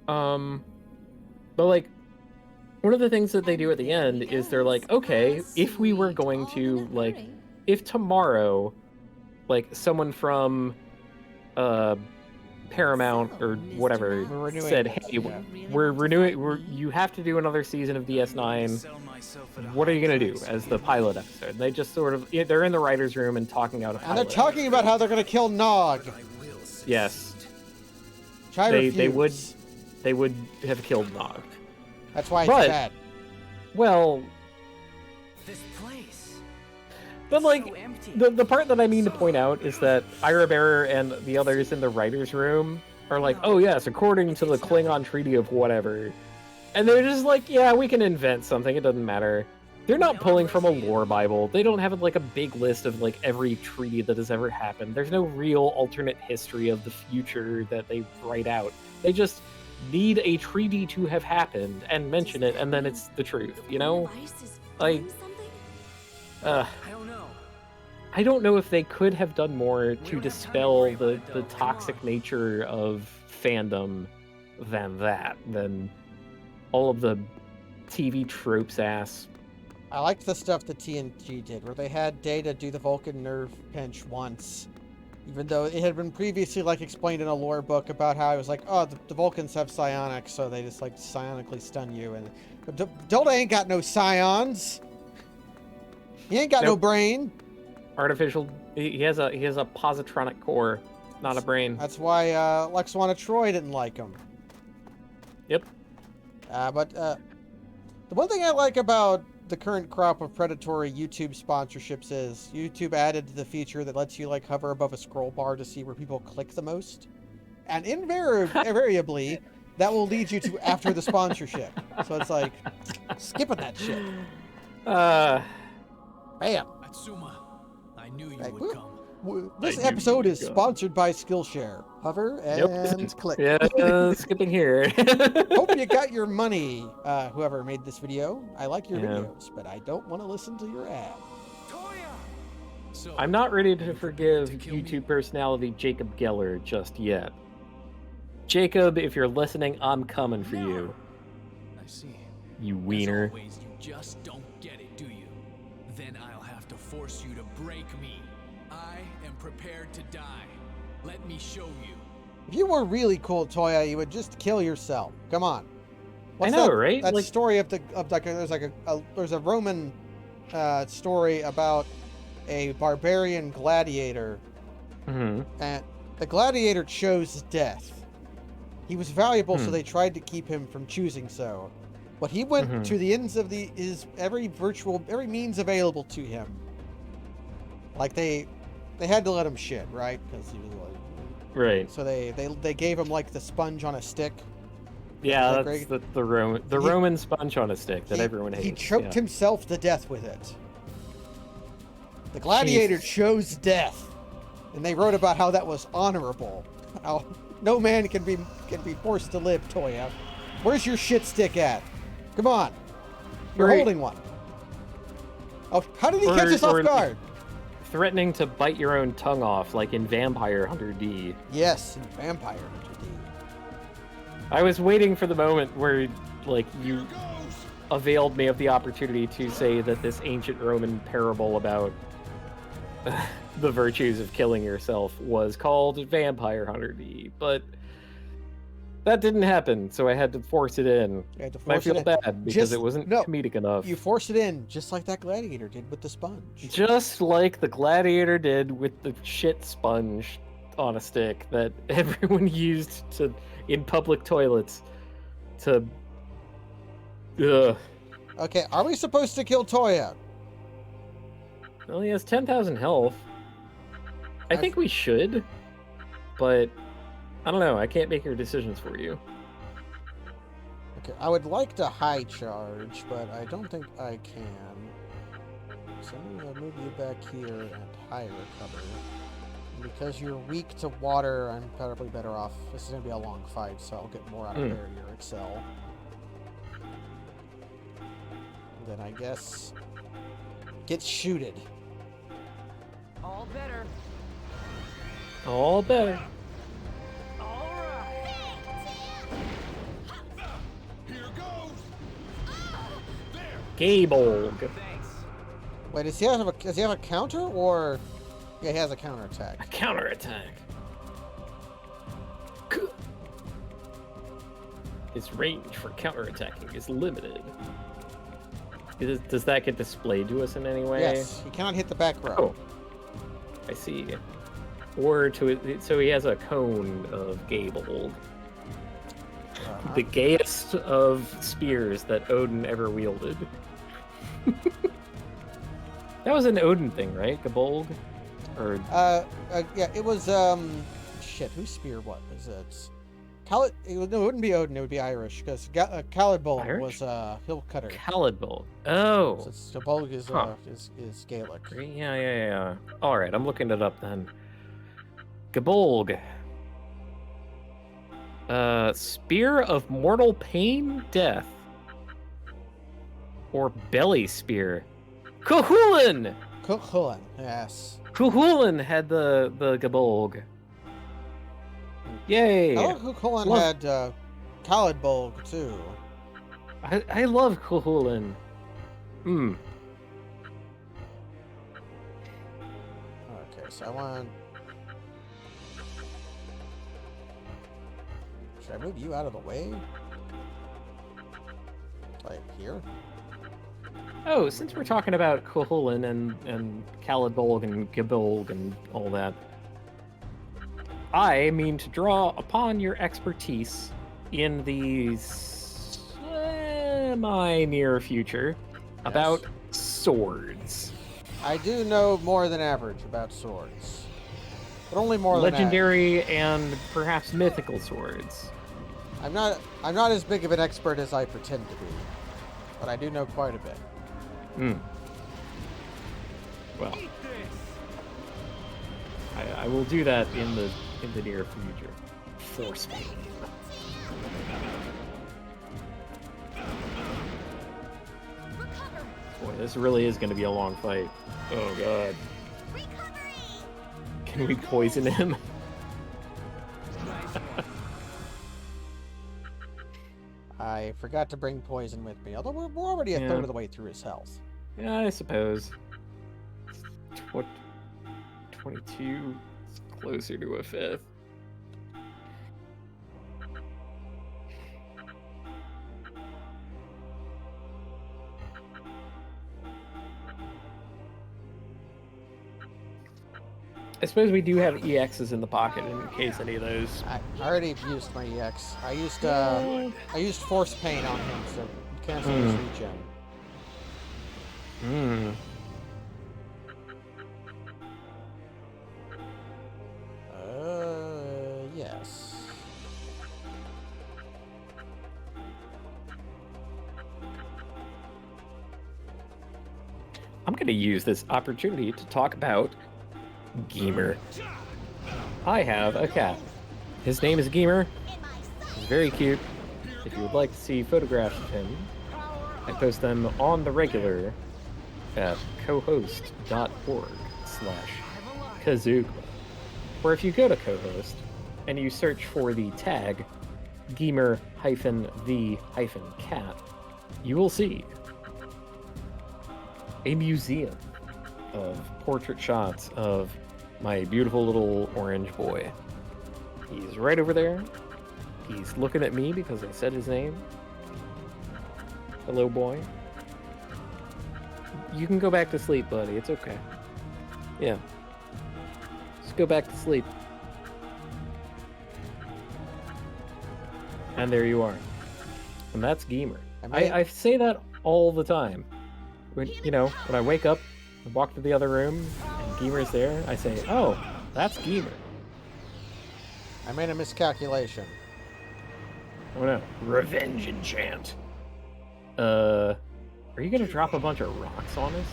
But like, one of the things that they do at the end is they're like, okay, if we were going to like, if tomorrow, like someone from, Paramount or whatever We're renewing said, it, hey, yeah. we're renewing, you have to do another season of DS9. Sell myself at a What are you high gonna do price as for the your pilot life. episode? They just sort of they're in the writers' room and talking out a And pilot. they're talking about how they're going to kill Nog. I will succeed. Yes, Which I they would refuse. they would have killed Nog. That's why it's but- bad. Well, This place. but like So empty. the part that I mean to point out is that Ira Bearer and the others in the writers' room are like, oh yes, according to the Klingon Treaty of whatever, and they're just like, yeah, we can invent something. It doesn't matter. They're not pulling from a lore Bible. They don't have like a big list of like every treaty that has ever happened. There's no real alternate history of the future that they write out. They just need a treaty to have happened and mention it, and then it's the truth, you know? Like, I don't know. I don't know if they could have done more to don't have time to dispel worry the, about it, the though. Come toxic on. nature of fandom than all of the TV tropes ass. I liked the stuff that TNG did, where they had Data do the Vulcan nerve pinch once, even though it had been previously like explained in a lore book about how it was like, oh, the Vulcans have psionics, so they just like psionically stun you. And but Dota ain't got no psions. He ain't got no Nope. brain. Artificial. He has a positronic core, not a brain. That's why Lexwana Troy didn't like him. Yep. But the one thing I like about the current crop of predatory YouTube sponsorships is YouTube added the feature that lets you like hover above a scroll bar to see where people click the most, and invariably that will lead you to after the sponsorship. So it's like skipping that shit. Uh, Bam. Atsuma, I knew you Like, would whoop. come. This I knew episode you is would go. sponsored by Skillshare. Hover and click. Yeah, skipping here. Hope you got your money, whoever made this video. I like your Yeah. videos, but I don't want to listen to your ad. So, I'm not ready to you forgive prepared to kill me? YouTube personality Jacob Geller just yet. Jacob, if you're listening, I'm coming for you. I see. You As wiener. always, you just don't get it, do you? Then I'll have to force you to break me. I am prepared to die. Let me show you. If you were really cool, Toya, you would just kill yourself. Come on. What's know, that, right? That Like- story of there's a Roman story about a barbarian gladiator, Mm-hmm. and the gladiator chose death. He was valuable, so Hmm. they tried to keep him from choosing so. But he went Mhm. to the ends of his every means available to him. Like they had to let him shit, right? Because he was like, Right. so they gave him like the sponge on a stick. Yeah, Like that's Greg- the Roman sponge on a stick that everyone hates. He choked yeah. himself to death with it. The gladiator Jesus. chose death, and they wrote about how that was honorable. How no man can be forced to live. Toya, where's your shit stick at? Come on, you're Right. holding one. Oh, how did he catch us off or guard? Threatening to bite your own tongue off, like in Vampire Hunter D. Yes, in Vampire Hunter D. I was waiting for the moment where, like, you availed me of the opportunity to say that this ancient Roman parable about the virtues of killing yourself was called Vampire Hunter D, but that didn't happen, so I had to force it in. You had to I force feel it in. bad because Just- it wasn't no, comedic enough. You forced it in, just like that gladiator did with the sponge. Just like the gladiator did with the shit sponge on a stick that everyone used in public toilets to. Ugh. Okay, are we supposed to kill Toya? Well, he has 10,000 health. I think we should, but I don't know. I can't make your decisions for you. Okay, I would like to high charge, but I don't think I can. So I'm gonna move you back here and high recover. And because you're weak to water, I'm probably better off. This is gonna be a long fight, so I'll get more out of Barrier Excel. And then I guess get shooted. All better. All better. All right. Gabolg. Thanks. Wait, does he have a counter or? Yeah, he has a counter attack. A counterattack. His range for counterattacking is limited. Does that get displayed to us in any way? Yes, he cannot hit the back row. Oh, I see. Or so he has a cone of Gabolg. The gayest of spears that Odin ever wielded. That was an Odin thing, right? Gabolg? Or Yeah, it was, shit, whose spear was it? It wouldn't be Odin, it would be Irish, because Calidbolg Irish? was, hill cutter. Calidbolg. Oh. So Bolg is, Huh. is Gaelic. Yeah. Alright, I'm looking it up then. Gabolg. Spear of Mortal Pain, Death. Or Belly Spear. Cuchulainn! Cuchulainn, yes. Cuchulainn had the Gabolg. Yay! I thought Cuchulainn had, Calidbolg, too. I love Cuchulainn. Okay, so I want... Should I move you out of the way? Like, here? Oh, since we're talking about Cuchulainn and Calidbolg and Gabolg and all that, I mean to draw upon your expertise in the semi-near future about swords. I do know more than average about swords. But only more than Legendary and perhaps mythical swords. I'm not as big of an expert as I pretend to be. But I do know quite a bit. Well. I will do that in the near future. Force pain. Boy, this really is going to be a long fight. Oh god. Can we poison him? I forgot to bring poison with me, although we're already a third of the way through his health. Yeah, I suppose. What? 22? It's closer to a fifth. I suppose we do have EXs in the pocket in case any of those. I already used my EX. I used Force Pain on him, so cancel his regen. Yes. I'm going to use this opportunity to talk about Gamer. I have a cat. His name is Gamer. He's very cute. If you would like to see photographs of him, I post them on the regular at cohost.org/Kazugba. Or if you go to Cohost and you search for the tag Gamer-the-cat, you will see a museum of portrait shots of my beautiful little orange boy. He's right over there. He's looking at me because I said his name. Hello, boy. You can go back to sleep, buddy. It's okay. Yeah. Just go back to sleep. And there you are. And that's Gamer. I say that all the time. When I wake up, I walk to the other room, and Gamer's there, I say, oh, that's Gamer. I made a miscalculation. Oh no. Revenge enchant. Are you gonna drop a bunch of rocks on us?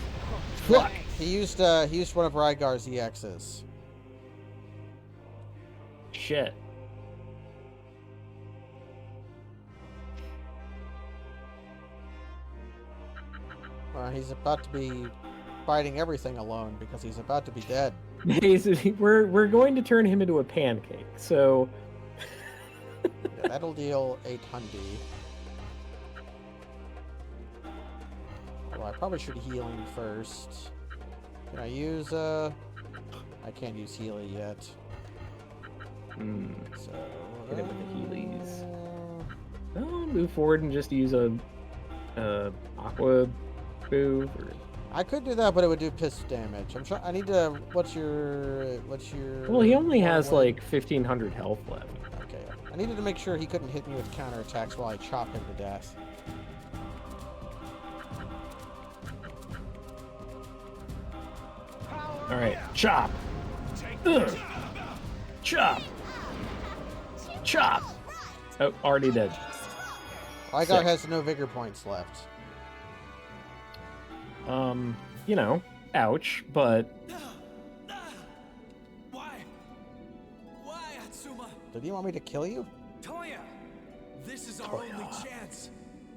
Fuck! He used one of Rygar's EXs. Shit. He's about to be fighting everything alone because he's about to be dead. We're going to turn him into a pancake, so... Yeah, that'll deal 800. Well, I probably should heal him first. Can I use, I can't use Healy yet. So... Hit him with the Heelys. I'll move forward and just use a Aqua move, or... I could do that, but it would do piss damage. I need to... What's your... Well, he only has, like, 1,500 health left. Okay. I needed to make sure he couldn't hit me with counterattacks while I chop him to death. Alright, chop! Ugh. Chop! Chop! Oh, already dead. Rygar has no vigor points left. Ouch, but... Why, Atsuma? Did he want me to kill you? Toya! This is our only chance.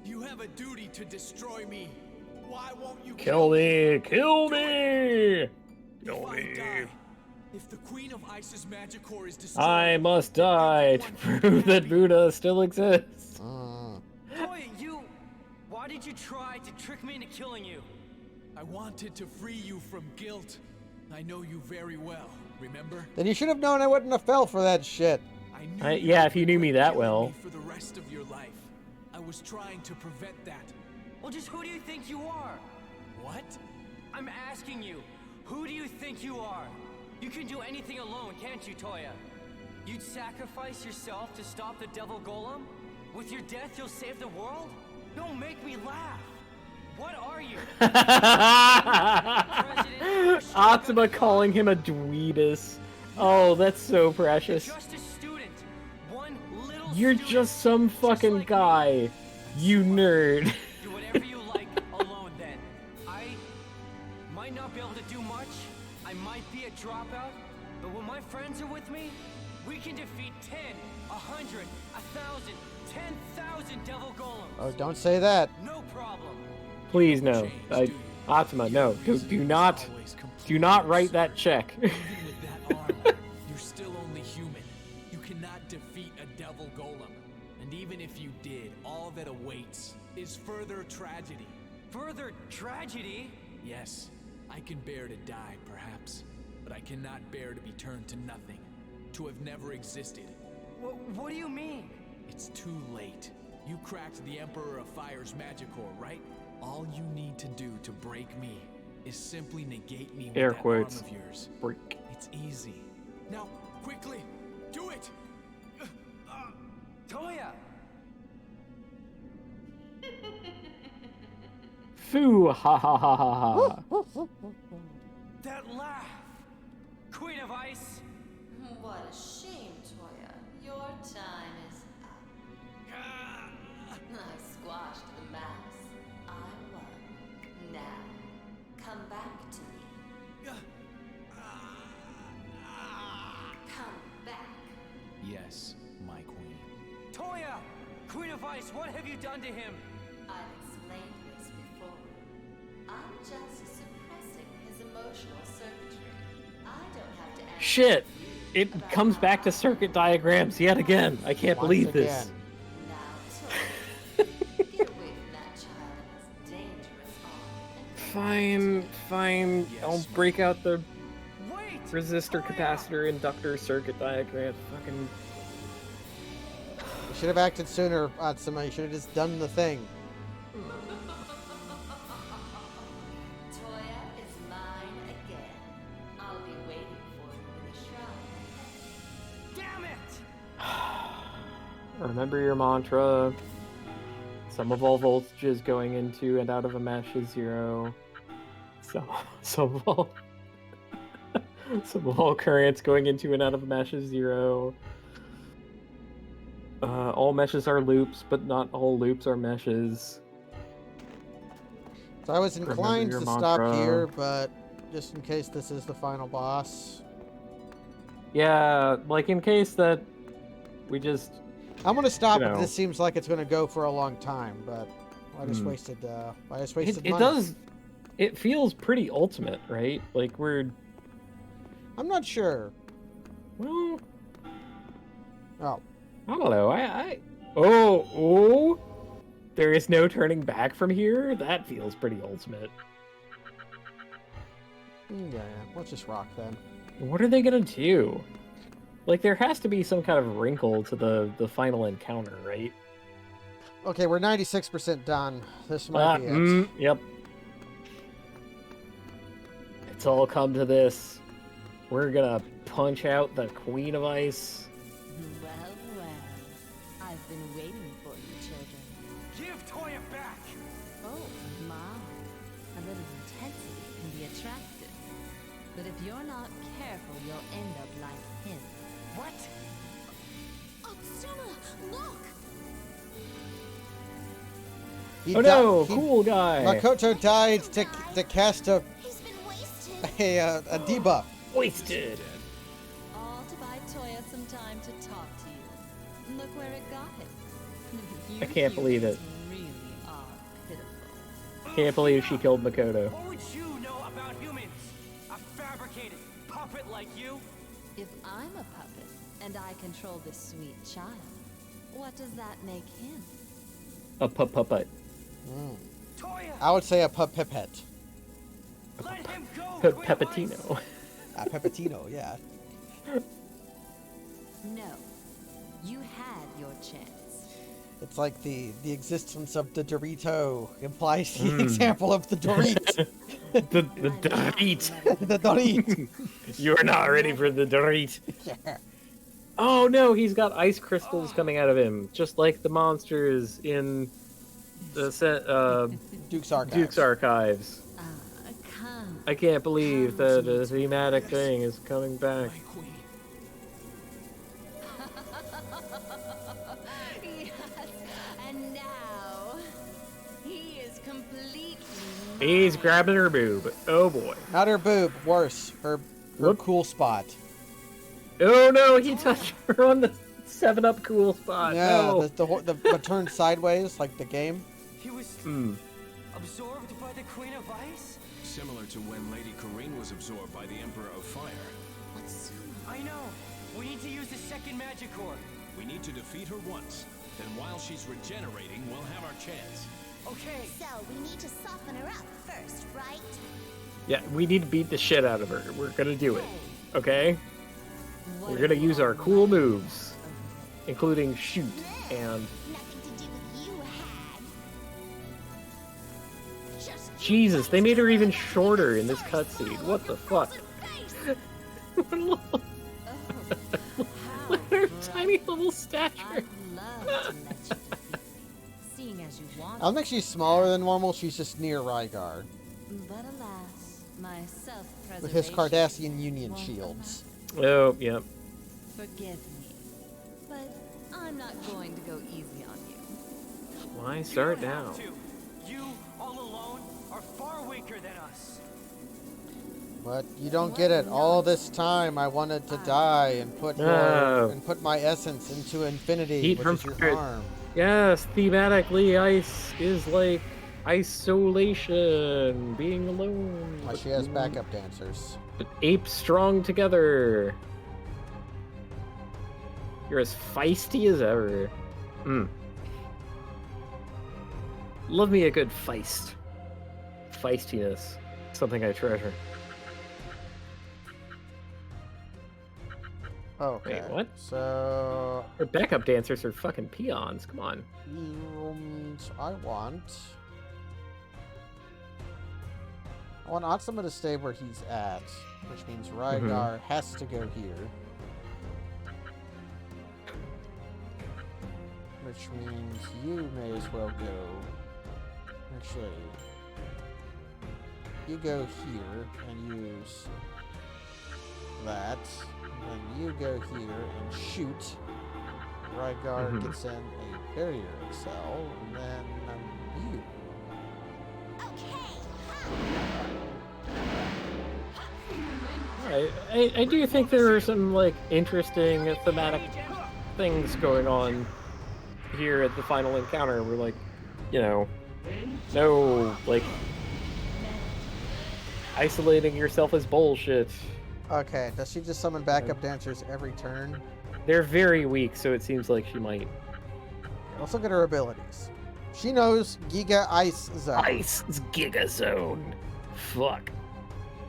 You have a duty to destroy me. Why won't you kill me? Kill me! Kill me. If the Queen of Ice's magic core is destroyed, I must die to prove that Buddha still exists. Toya, why did you try to trick me into killing you? I wanted to free you from guilt. I know you very well, remember? Then you should have known I wouldn't have fell for that shit. Yeah, if you knew me that well. For the rest of your life. I was trying to prevent that. Well, just who do you think you are? What? I'm asking you, who do you think you are? You can do anything alone, can't you, Toya? You'd sacrifice yourself to stop the devil golem? With your death, you'll save the world? Don't make me laugh. What are you? Atsuma calling him a dweebus. Oh, that's so precious. Just a student. One little You're student. just some fucking like guy. You nerd. Do whatever you like alone then. I might not be able to do much. I might be a dropout. But when my friends are with me, we can defeat 10, 100, 1,000, 10,000 devil golems. Oh, don't say that. No problem. Please, no. Atma, no. Do not write that check. Even with that armor, you're still only human. You cannot defeat a devil golem. And even if you did, all that awaits is further tragedy. Further tragedy? Yes, I can bear to die, perhaps, but I cannot bear to be turned to nothing, to have never existed. What do you mean? It's too late. You cracked the Emperor of Fire's magic core, right? All you need to do to break me is simply negate me with Air that quotes. arm of yours. Break. It's easy. Now, quickly, do it! Toya! Foo, ha ha ha ha ha. That laugh! Queen of Ice! What a shame, Toya. Your time is up. I squashed the mouse. I won. Now, come back to me. Come back. Yes, my queen. Toya! Queen of Ice, what have you done to him? I've explained this before. I'm just suppressing his emotional circuitry. I don't have to answer Shit! you It about comes back how to circuit diagrams yet again. I can't Once believe again. this. Now, Toya, get away from that child and his dangerous arm. And Fine. I'll break out the Wait! resistor, Toya! capacitor, inductor, circuit diagram. Fucking. You should have acted sooner, Atsuma. You should have just done the thing. Toya is mine again. I'll be waiting for you in the shrine. Damn it! Remember your mantra. Some of all voltages going into and out of a mesh is 0. Some of all some of all currents going into and out of a mesh is 0. All meshes are loops, but not all loops are meshes. So I was Remember inclined your to stop mantra. here, but just in case this is the final boss. Yeah, like in case that we just I'm gonna stop You if know. this seems like it's gonna go for a long time, but I just Hmm. wasted it money. does. It feels pretty ultimate, right? Like we're I'm not sure. well. Oh, I don't know. Oh, there is no turning back from here. That feels pretty ultimate. yeah. Let's just rock then. What are they gonna do? Like there has to be some kind of wrinkle to the final encounter, right? Okay, we're 96% done. This might be it. Yep. It's all come to this. We're gonna punch out the Queen of Ice. Well, I've been waiting for you, children. Give Toya back! Oh, my. A little intensity can be attractive. But if you're not careful, you'll end up like him. What? Atsuma, look! He Oh di- no, he- cool guy. Makoto died to cast a He's been wasted. a debuff. Wasted. All to buy Toya some time to talk to you. Look where it got him. You I can't believe it. humans really are pitiful. Can't believe she killed Makoto. What would you know about humans? A fabricated puppet like you? If I'm a puppet and I control this sweet child, what does that make him? A puppet. Toya! I would say a pipette. Let him go! Queen of Ice! Pepetino. A pepetino, yeah. No. You had your chance. It's like the existence of the Dorito implies the example of the Dorit. the Dorit. The Dorit. You're not ready for the Dorit. Oh no, he's got ice crystals coming out of him, just like the monsters in the Duke's Archives. Duke's Archives. Come. I can't believe that a thematic thing is coming back. My queen. Yes, and now he is completely. He's grabbing her boob. Oh boy. Not her boob, worse. Her Whoop. cool spot. Oh no, he touched her on the 7-Up cool spot. Yeah, No. the turn sideways, like the game. He was absorbed by the Queen of Ice? Similar to when Lady Corrine was absorbed by the Emperor of Fire. I know. We need to use the second magic core. We need to defeat her once. Then while she's regenerating, we'll have our chance. Okay. So we need to soften her up first, right? Yeah, we need to beat the shit out of her. We're gonna do it. Okay? We're gonna use our cool moves, including shoot and... Nothing to do with you, Hag. Just Jesus, they made her even shorter in this cutscene. What the fuck? Look at her tiny little stature. I'd love to let you defeat. Seeing as you want. I don't think she's smaller than normal. She's just near Rygar But alas, my self-preservation with his Cardassian Union won't shields. Oh, yep. Forgive me, but I'm not going to go easy on you. Why start You don't now? have to. You, all alone, are far weaker than us. But you don't get it. All this time, I wanted to die and put my essence into infinity, Heat which from is your fire. arm. Yes, thematically, ice is like isolation, being alone. Well, she has backup dancers. But apes strong together. You're as feisty as ever. Love me a good feist. Feistiness. Something I treasure. Okay. Wait, what? So Her backup dancers are fucking peons. Come on. I want Atsuma to stay where he's at, which means Rygar has to go here. Which means you may as well go. Actually, you go here and use that. And you go here and shoot. Rygar gets in a barrier cell, and then you. I do think there are some like interesting thematic things going on here at the final encounter. We're like, you know, no, like isolating yourself is bullshit. Okay, does she just summon backup dancers every turn? They're very weak, so it seems like she might. Let's look at her abilities. She knows Giga Ice Zone. Ice is Giga Zone. Fuck.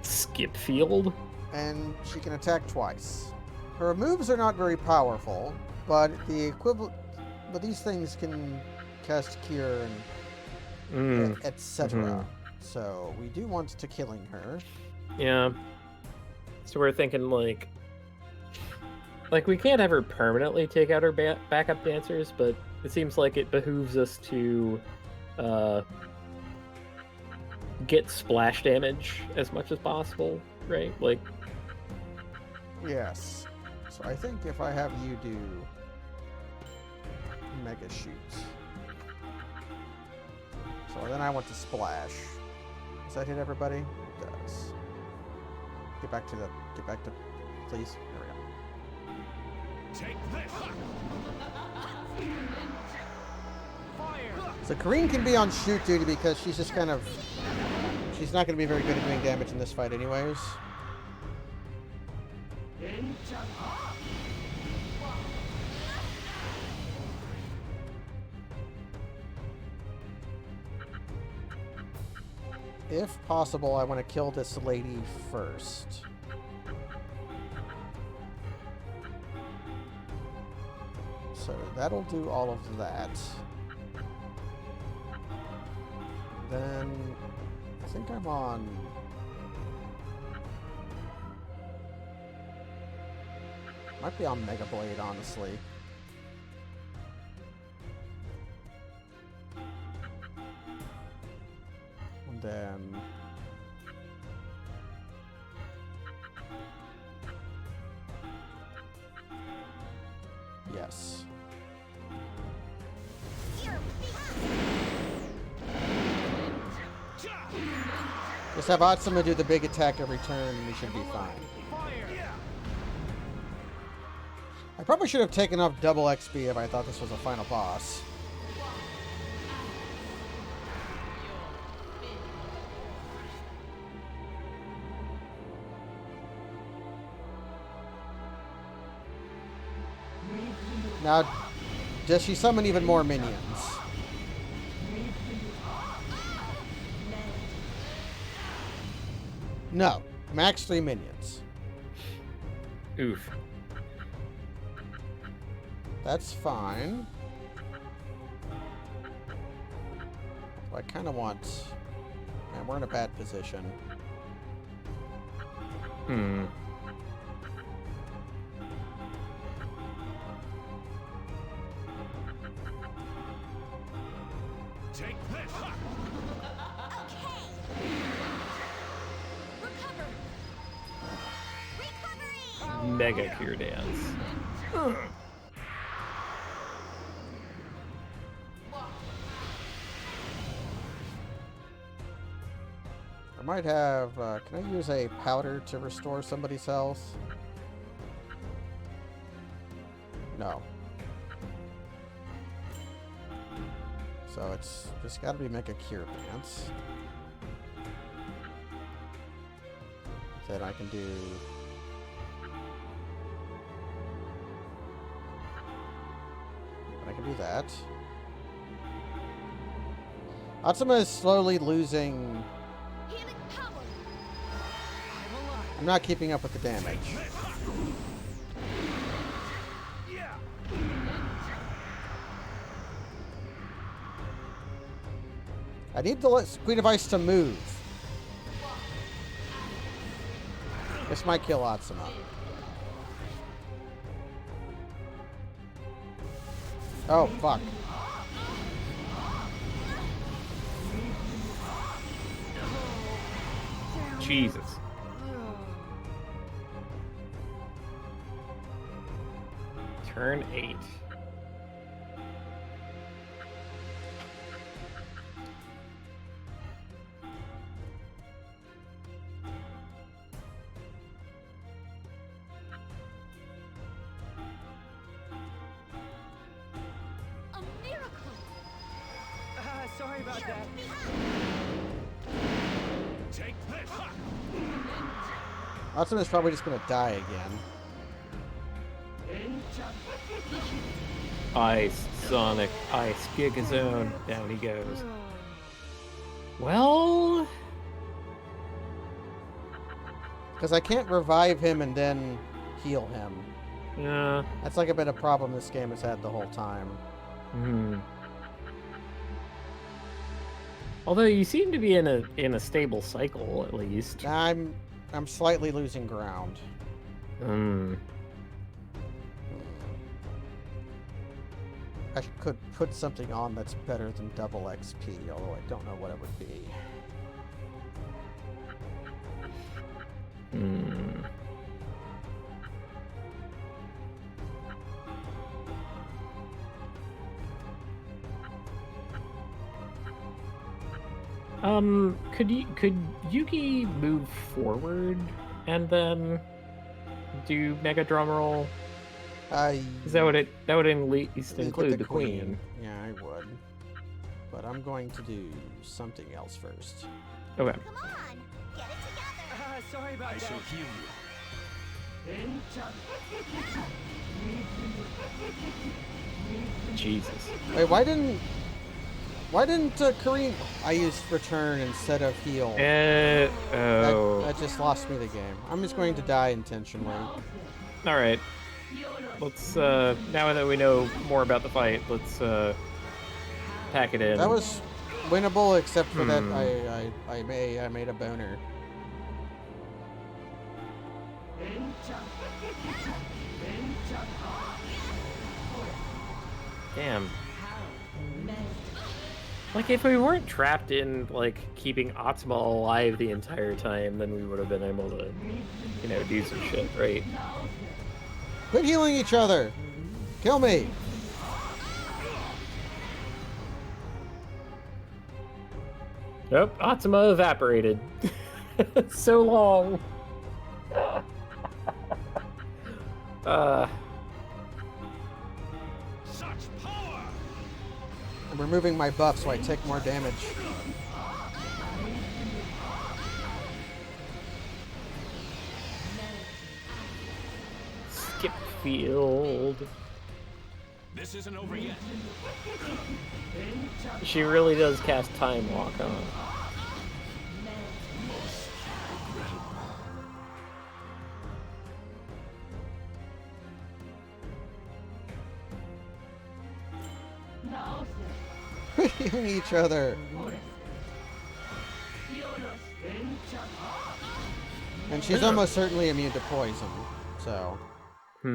Skip field. And she can attack twice. Her moves are not very powerful, but the equivalent. But these things can cast Cure and etc. So we do want to killing her. Yeah. So we're thinking like we can't have her permanently take out her backup dancers, but it seems like it behooves us to get splash damage as much as possible, right? Like, yes. So I think if I have you do Mega Shoots. So then I want to splash. Does that hit everybody? It does. Get back to, please. There we go. Take this! Fire! So Corrine can be on shoot duty because she's just kind of, she's not going to be very good at doing damage in this fight anyways. If possible, I want to kill this lady first. So that'll do all of that. Then I think I'm on. Might be on Mega Blade, honestly. And then yes. Just have Atsuma do the big attack every turn and we should be fine. I probably should have taken off double XP if I thought this was a final boss. Now, does she summon even more minions? No. Max 3 minions. Oof. That's fine. I kind of want... Man, we're in a bad position. Hmm. Take this! Mega Cure Dance. I might have... can I use a powder to restore somebody's health? No. So it's just got to be Mega Cure Dance. Then I can do... I can do that. Atsuma is slowly losing... I'm not keeping up with the damage. I need the Queen of Ice to move. This might kill Atsuma. Oh, fuck. Jesus. Turn 8. Sorry about that. Take this! Atsuma's probably just gonna die again. Ice, Sonic, Ice, Gigazone. Down he goes. Well... Because I can't revive him and then heal him. Yeah. That's like a bit of problem this game has had the whole time. Hmm. Although you seem to be in a stable cycle, at least. I'm slightly losing ground. Hmm. I could put something on that's better than double XP, although I don't know what it would be. Hmm. Could Yuki move forward and then do Mega Drum Roll? Is that what that would at least include the Queen? Yeah, I would. But I'm going to do something else first. Okay. Come on, get it together. Sorry about I that. shall heal you. Jesus. Wait, why didn't Kareem... I used return instead of heal. Oh. That just lost me the game. I'm just going to die intentionally. Alright. Let's, now that we know more about the fight, let's, pack it in. That was winnable, except for that I made a boner. Damn. Like, if we weren't trapped in, like, keeping Atsuma alive the entire time, then we would have been able to, you know, do some shit, right? Quit healing each other! Kill me! Nope, Atsuma evaporated. So long. I'm removing my buff so I take more damage. Skip field. This isn't over yet. She really does cast Time Walk on. Healing each other. And she's almost certainly immune to poison, so. I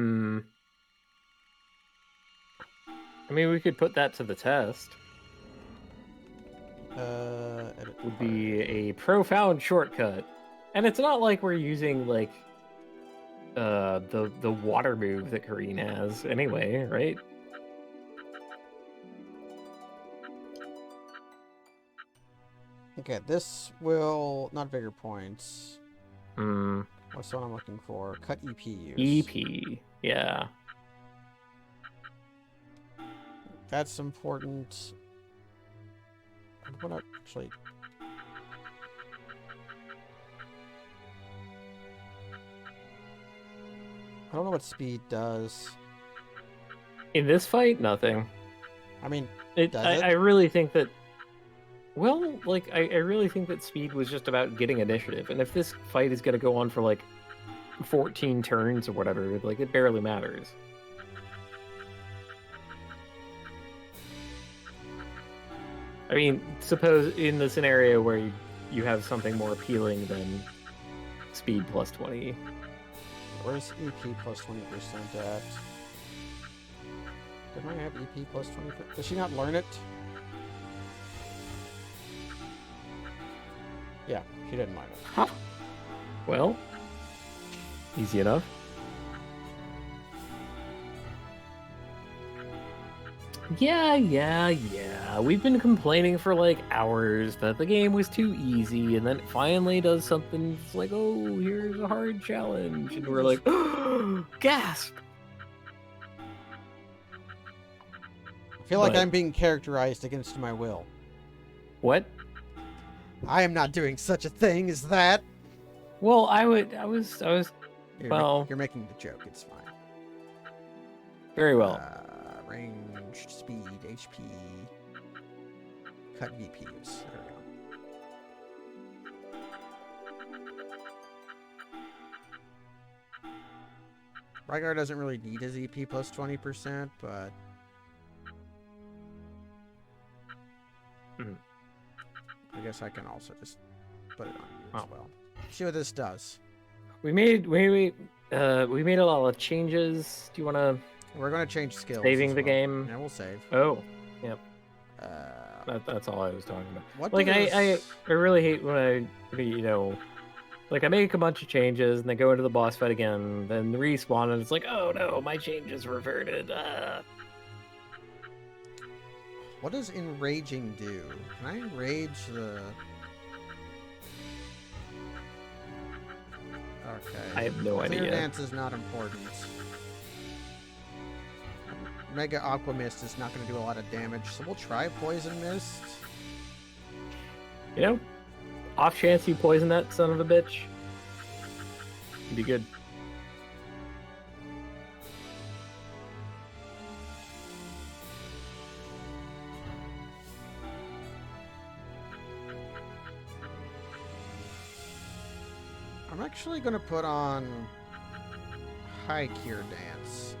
mean, we could put that to the test. Edit Would be a profound shortcut. And it's not like we're using, like, the water move that Kareen has anyway, right? Okay, this will not vigor points. What's the one I'm looking for? Cut EP use. EP, yeah. That's important. What actually? I don't know what speed does. In this fight, nothing. I mean, I really think that. Well, like, I really think that speed was just about getting initiative. And if this fight is going to go on for, like, 14 turns or whatever, like, it barely matters. I mean, suppose in the scenario where you have something more appealing than speed plus 20. Where's EP plus 20% at? Didn't I have EP plus 20%? Does she not learn it? Yeah, she didn't learn it. Huh. Well, easy enough. Yeah. We've been complaining for like hours that the game was too easy, and then it finally does something it's like, oh, here's a hard challenge. And we're like, oh, gasp! I feel like I'm being characterized against my will. What? I am not doing such a thing as that. Well, I was, You're making the joke, it's fine. Very well. Range, speed, HP, cut VPs. There we go. Rygar doesn't really need his EP plus 20%, but I guess I can also just put it on you as well. See what this does. We made a lot of changes. Do you want to? We're going to change skills. Saving the game. Yeah, we'll save. Oh, yep. That's all I was talking about. Like, I really hate when like I make a bunch of changes and then go into the boss fight again, then respawn, and it's like, oh no, my changes reverted. What does enraging do? Can I enrage the... Okay. I have no idea. Clear Dance is not important. Mega Aqua Mist is not going to do a lot of damage, so we'll try Poison Mist. You know, off chance you poison that son of a bitch, it'd be good. I'm actually going to put on High Cure Dance.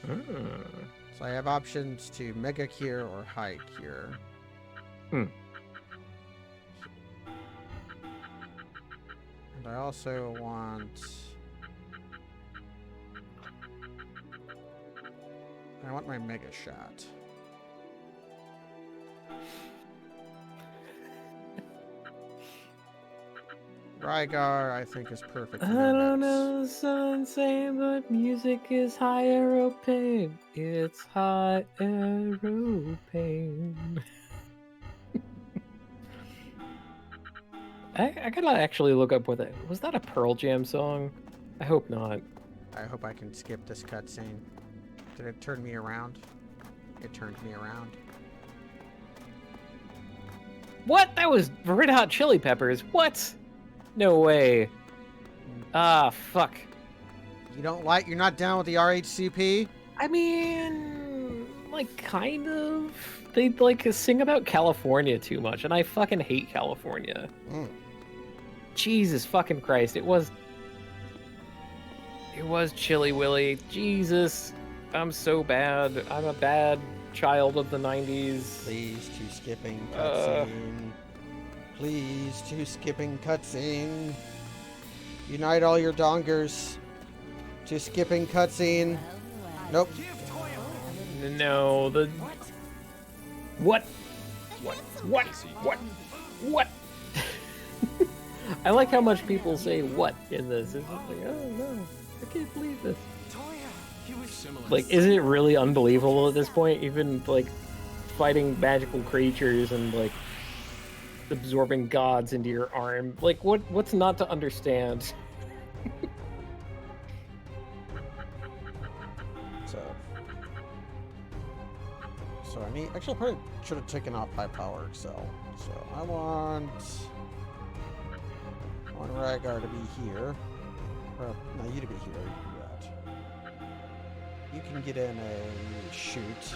So I have options to Mega Cure or High Cure. And I also want... I want my Mega Shot. Rygar, I think, is perfect. I don't know the sun's saying, but music is higher pain. It's higher pain. I gotta actually look up what that was. That a Pearl Jam song? I hope not. I hope I can skip this cutscene. Did it turn me around? It turned me around. What? That was Red Hot Chili Peppers. What? No way. Ah, fuck. You're not down with the RHCP? I mean, like, kind of. They, like, sing about California too much, and I fucking hate California. Jesus fucking Christ. It was Chilly Willy. Jesus. I'm so bad. I'm a bad child of the 90s. Please, to skipping cutscene. Please, to skipping cutscene. Unite all your dongers. To skipping cutscene. Nope. No, the... What? What? I like how much people say what in this. It's just like, oh no, I can't believe this. Like, isn't it really unbelievable at this point? Even, like, fighting magical creatures and, like, absorbing gods into your arm. Like, what's not to understand? So I need... Actually, I probably should have taken off high power Excel. So I want Rhaegar to be here. Or, no, you to be here. You can do that. You can get in a shoot.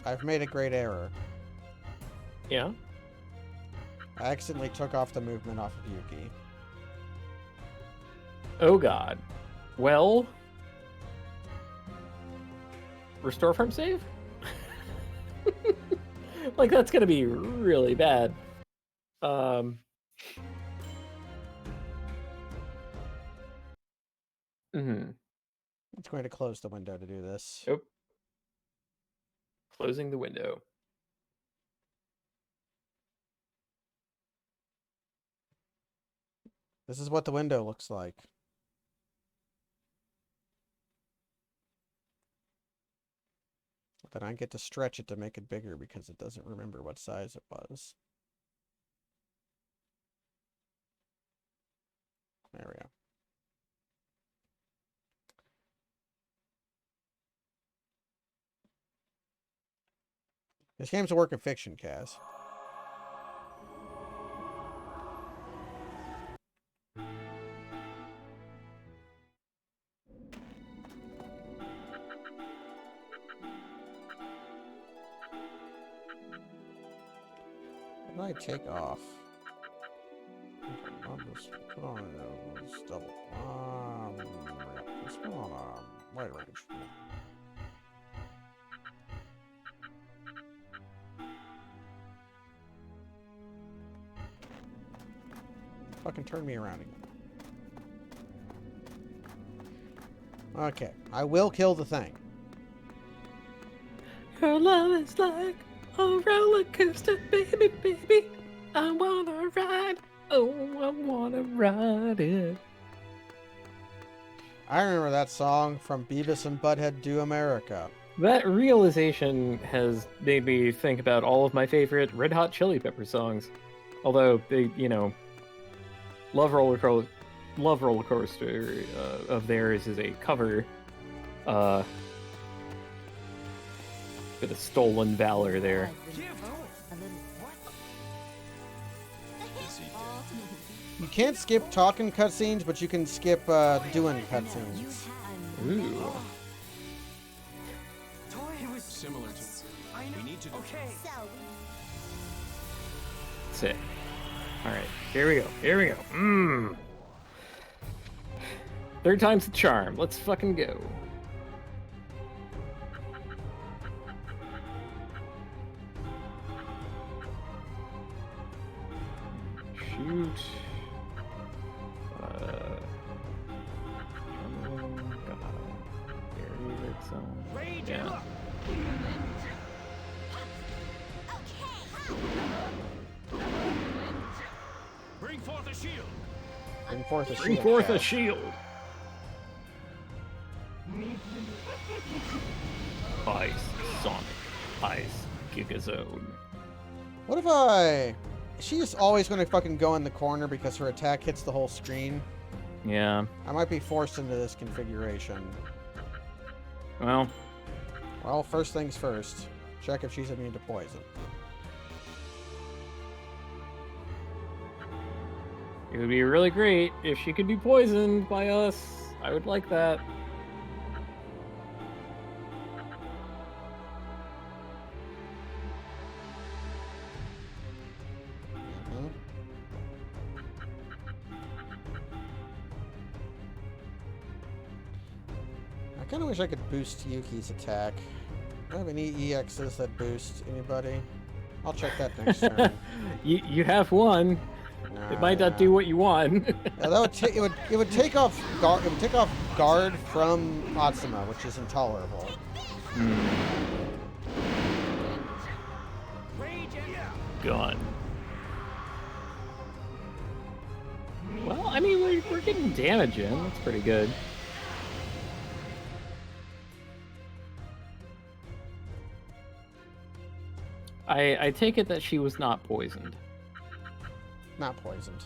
I've made a great error. Yeah? I accidentally took off the movement off of Yuki. Oh god. Well... Restore from save? Like, that's gonna be really bad. It's going to close the window to do this. Nope. Closing the window. This is what the window looks like. Then I get to stretch it to make it bigger because it doesn't remember what size it was. There we go. This game's a work of fiction, Kaz. What did I take off? I'll just put on this double. Let's put on wide range. Fucking turn me around again. Okay, I will kill the thing. Your love is like a roller coaster, baby, baby. I wanna ride. Oh, I wanna ride it. I remember that song from Beavis and Butthead Do America. That realization has made me think about all of my favorite Red Hot Chili Pepper songs. Although they, you know, Love Roller Coaster of theirs is a cover. Bit of stolen valor there. You can't skip talking cutscenes, but you can skip doing cutscenes. Ooh. Similar to... We need to... Okay. Sick. Alright, here we go. Third time's the charm. Let's fucking go. Shoot. Yeah. Bring forth a shield. Bring forth a shield. Bring forth a shield. Ice Sonic. Ice Gigazone. What if I... She's always going to fucking go in the corner because her attack hits the whole screen. Yeah. I might be forced into this configuration. Well, first things first. Check if she's immune to poison. It would be really great if she could be poisoned by us. I would like that. I kind of wish I could boost Yuki's attack. Do I have any EXs that boost anybody? I'll check that next turn. You have one. It might not do what you want. Yeah, that would it would take off guard from Atsuma, which is intolerable. Gone. Well, I mean, we're getting damage in. That's pretty good. I take it that she was not poisoned. Not poisoned.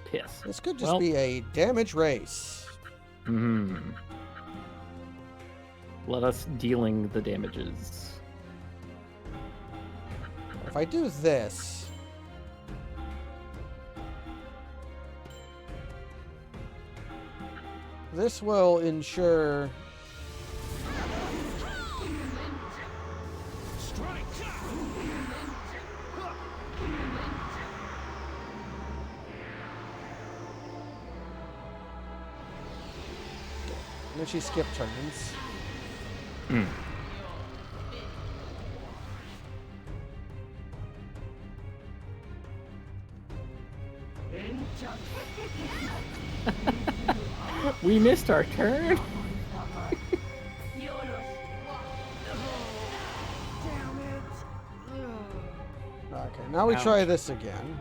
Piss. This could just be a damage race. Let us dealing the damages. If I do this... This will ensure... And then she skipped turns. We missed our turn. Okay, now we try this again.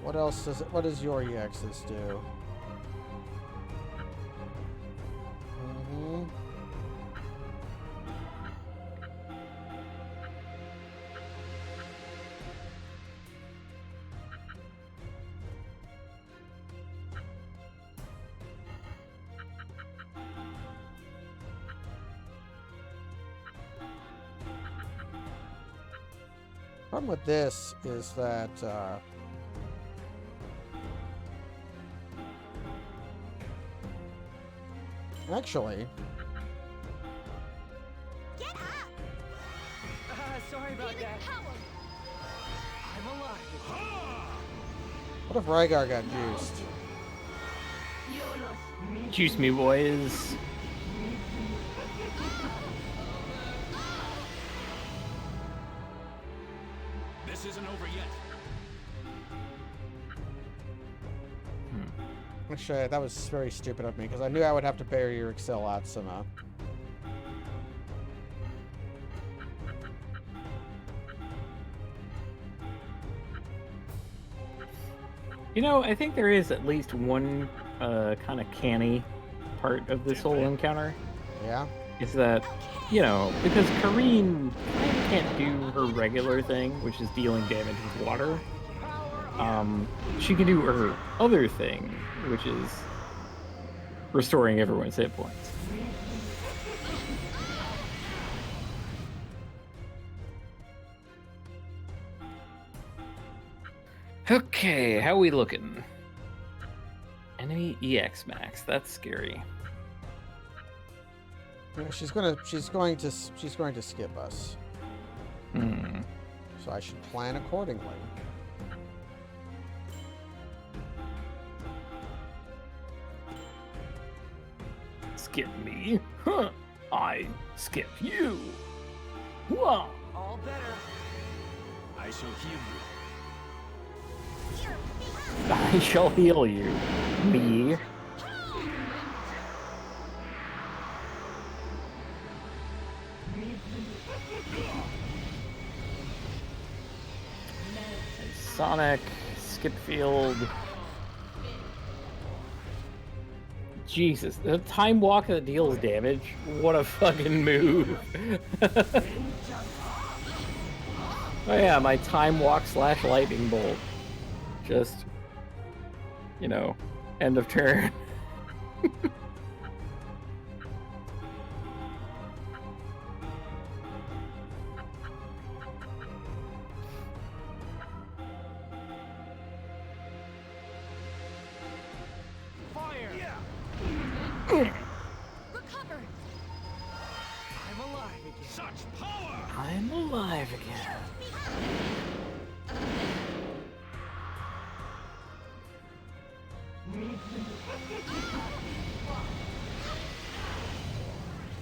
What else does it? What does your EXs do? Problem with this is that actually, Get up! Sorry about that. I'm alive. what if Rygar got juiced? Juice me, boys. This isn't over yet. Actually, that was very stupid of me because I knew I would have to bury your Excel Atsuma. You know, I think there is at least one kind of canny part of this whole encounter. Yeah? Is that, you know, because Kareen can't do her regular thing, which is dealing damage with water. She can do her other thing, which is restoring everyone's hit points. Okay, how we looking? Enemy EX max. That's scary. Yeah, she's going to skip us. So I should plan accordingly. Skip me? Huh. I skip you. Whoa. All better. I shall heal you. I shall heal you. Me. Sonic, skip field. Jesus, the time walk that deals damage. What a fucking move. Oh yeah, my time walk / lightning bolt. Just, you know, end of turn. I'm alive again.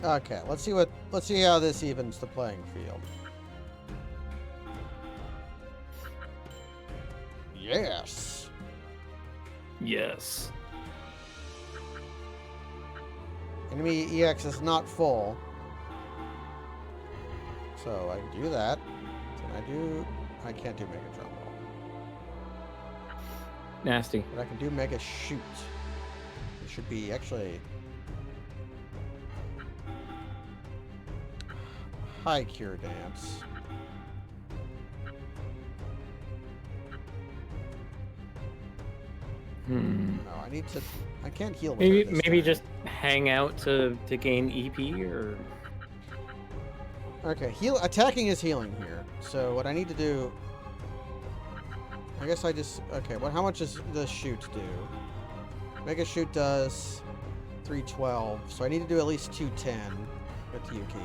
Okay, let's see how this evens the playing field. Yes. Yes. Enemy EX is not full. So I can do that. I can't do Mega Drum Roll. Nasty. But I can do Mega Shoot. It should be actually High Cure Dance. No, I can't heal with her this Maybe turn. just hang out to gain EP or. Okay, attacking is healing here. So what I need to do, I guess okay, how much does the shoot do? Mega Shoot does 312, so I need to do at least 210 with Yuki.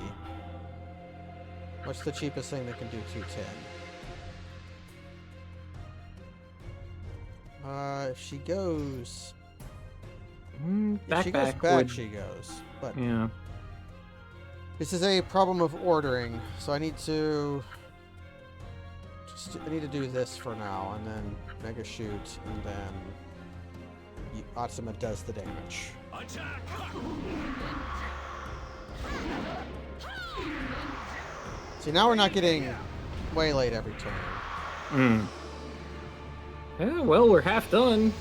What's the cheapest thing that can do 210? If she goes... if she goes back, she goes. But yeah. this is a problem of ordering, so I need to... I need to do this for now, and then Mega Shoot, and then Atsuma does the damage. Attack! See, now we're not getting waylaid every turn. Yeah, well, we're half done.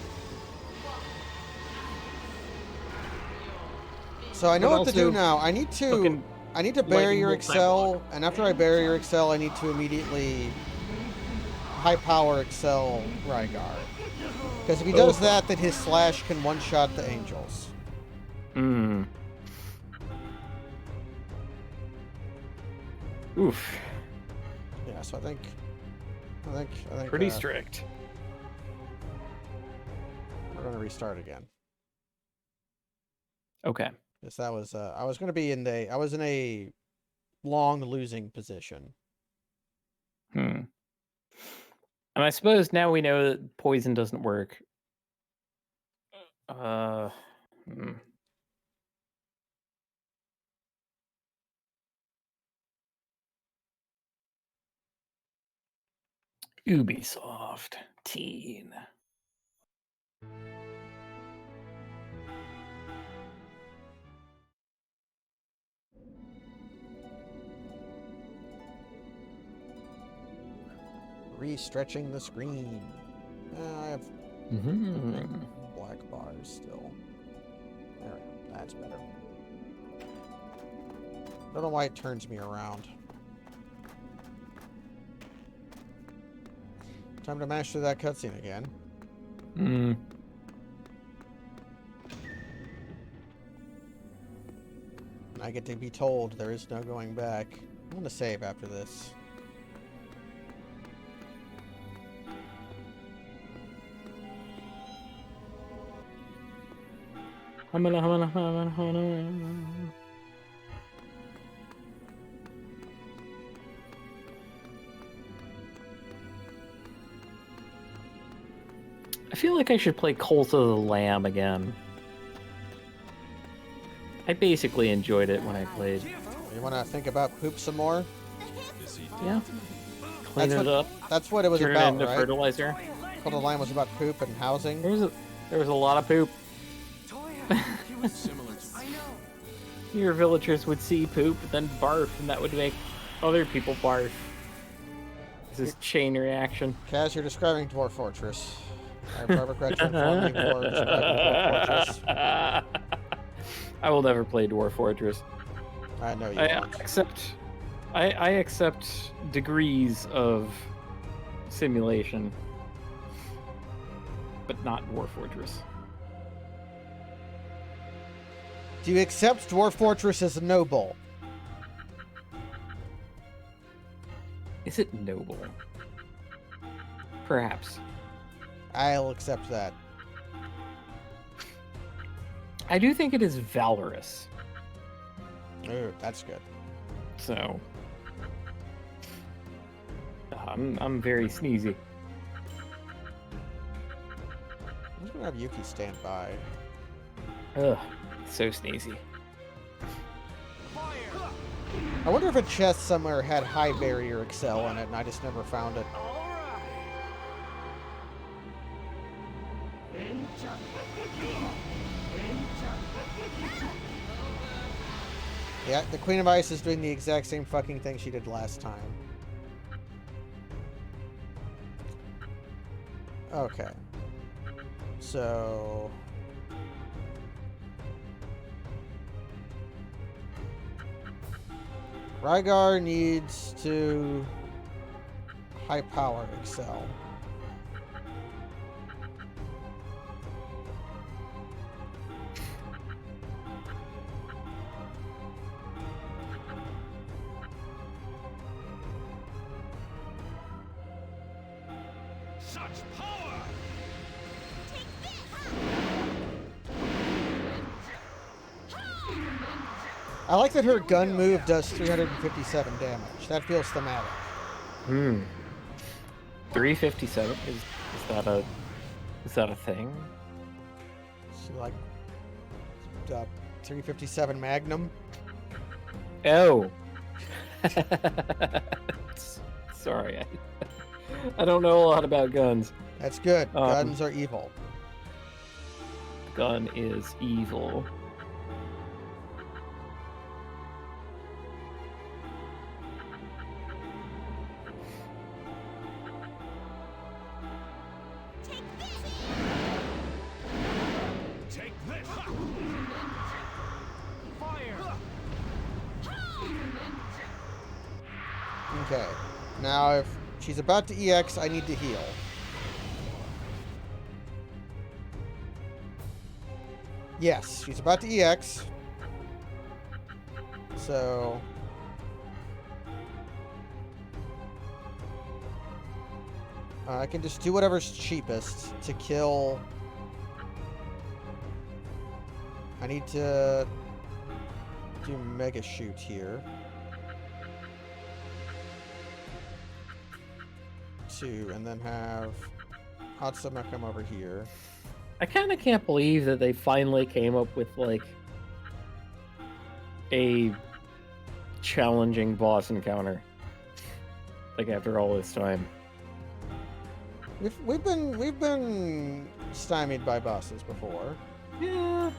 So I know what to do now. I need to barrier lightning excel, and after I barrier excel, I need to immediately high power excel Rygar. Because if he does that, then his slash can one-shot the angels. Oof. Yeah, so I think Pretty strict. We're gonna restart again. Okay. Because that was I was in a long losing position. And I suppose now we know that poison doesn't work. Ubisoft teen. Re-stretching the screen. I have black bars still. There we go. That's better. Don't know why it turns me around. Time to mash through that cutscene again. And I get to be told there is no going back. I'm gonna save after this. I feel like I should play Cult of the Lamb again. I basically enjoyed it when I played. You want to think about poop some more? Yeah. Clean it up. That's what it was turn about, it into right? fertilizer. Cult of the Lamb was about poop and housing. There was a lot of poop. Your villagers would see poop, then barf, and that would make other people barf. This is chain reaction. Kaz, you're describing Dwarf Fortress. I regret to inform you for describing Dwarf Fortress. I will never play Dwarf Fortress. I know you won't. I accept degrees of simulation, but not Dwarf Fortress. Do you accept Dwarf Fortress as noble? Is it noble? Perhaps. I'll accept that. I do think it is valorous. Ooh, that's good. So I'm very sneezy. I'm just gonna have Yuki stand by. Ugh, so sneezy. I wonder if a chest somewhere had high barrier excel in it, and I just never found it. Yeah, the Queen of Ice is doing the exact same fucking thing she did last time. Okay. So... Rygar needs to high power excel. Such power! I like that her gun move does 357 damage. That feels thematic. 357 is that a thing? So like 357 Magnum. Oh. Sorry, I don't know a lot about guns. That's good. Guns are evil. Gun is evil. Take this! Fire! Okay. Now if she's about to EX, I need to heal. Yes, she's about to EX. So... I can just do whatever's cheapest to kill... I need to do Mega Shoot here. 2, and then have Hatsuma come over here. I kind of can't believe that they finally came up with, like, a challenging boss encounter. Like, after all this time. We've been stymied by bosses before. Yeah.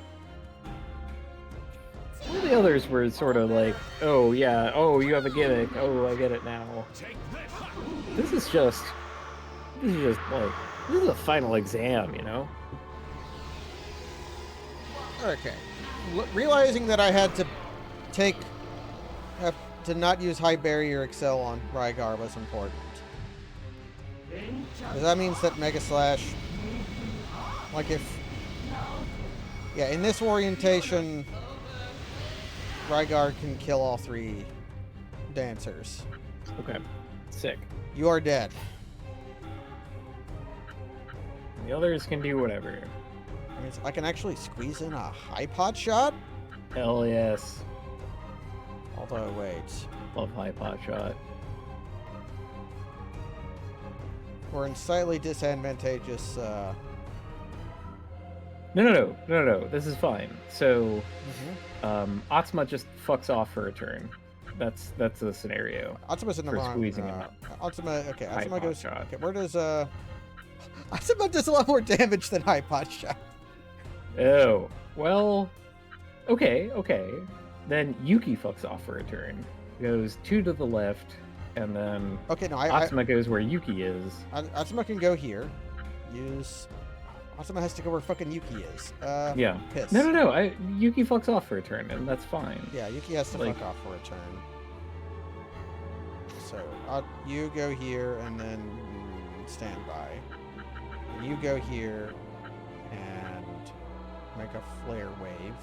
All the others were sort of like, oh yeah, oh you have a gimmick, oh I get it now. This is just like, this is a final exam, you know? Okay. Realizing that I had to to not use high barrier excel on Rygar was important. Because that means that Mega Slash, like if, yeah, in this orientation, Rygar can kill all 3 dancers. Okay, sick. You are dead. The others can do whatever. I mean, I can actually squeeze in a high pot shot? Hell yes. Although, wait. Love high pot shot. We're in slightly disadvantageous, No, this is fine. So, Atsuma just fucks off for a turn. That's the scenario. Atsuma's in the for wrong. Squeezing him out. Atsuma, okay, High Atsuma pot goes. shot. Okay, where does Atsuma does a lot more damage than high pot shot. Oh, well, okay. Then Yuki fucks off for a turn. Goes 2 to the left, and then Okay, no, Atsuma goes where Yuki is. Atsuma can go here. Atsuma has to go where fucking Yuki is. Yeah. Piss. No. Yuki fucks off for a turn, and that's fine. Yeah, Yuki has to Like- fuck off for a turn. So, you go here and then stand by. And you go here and make a flare wave.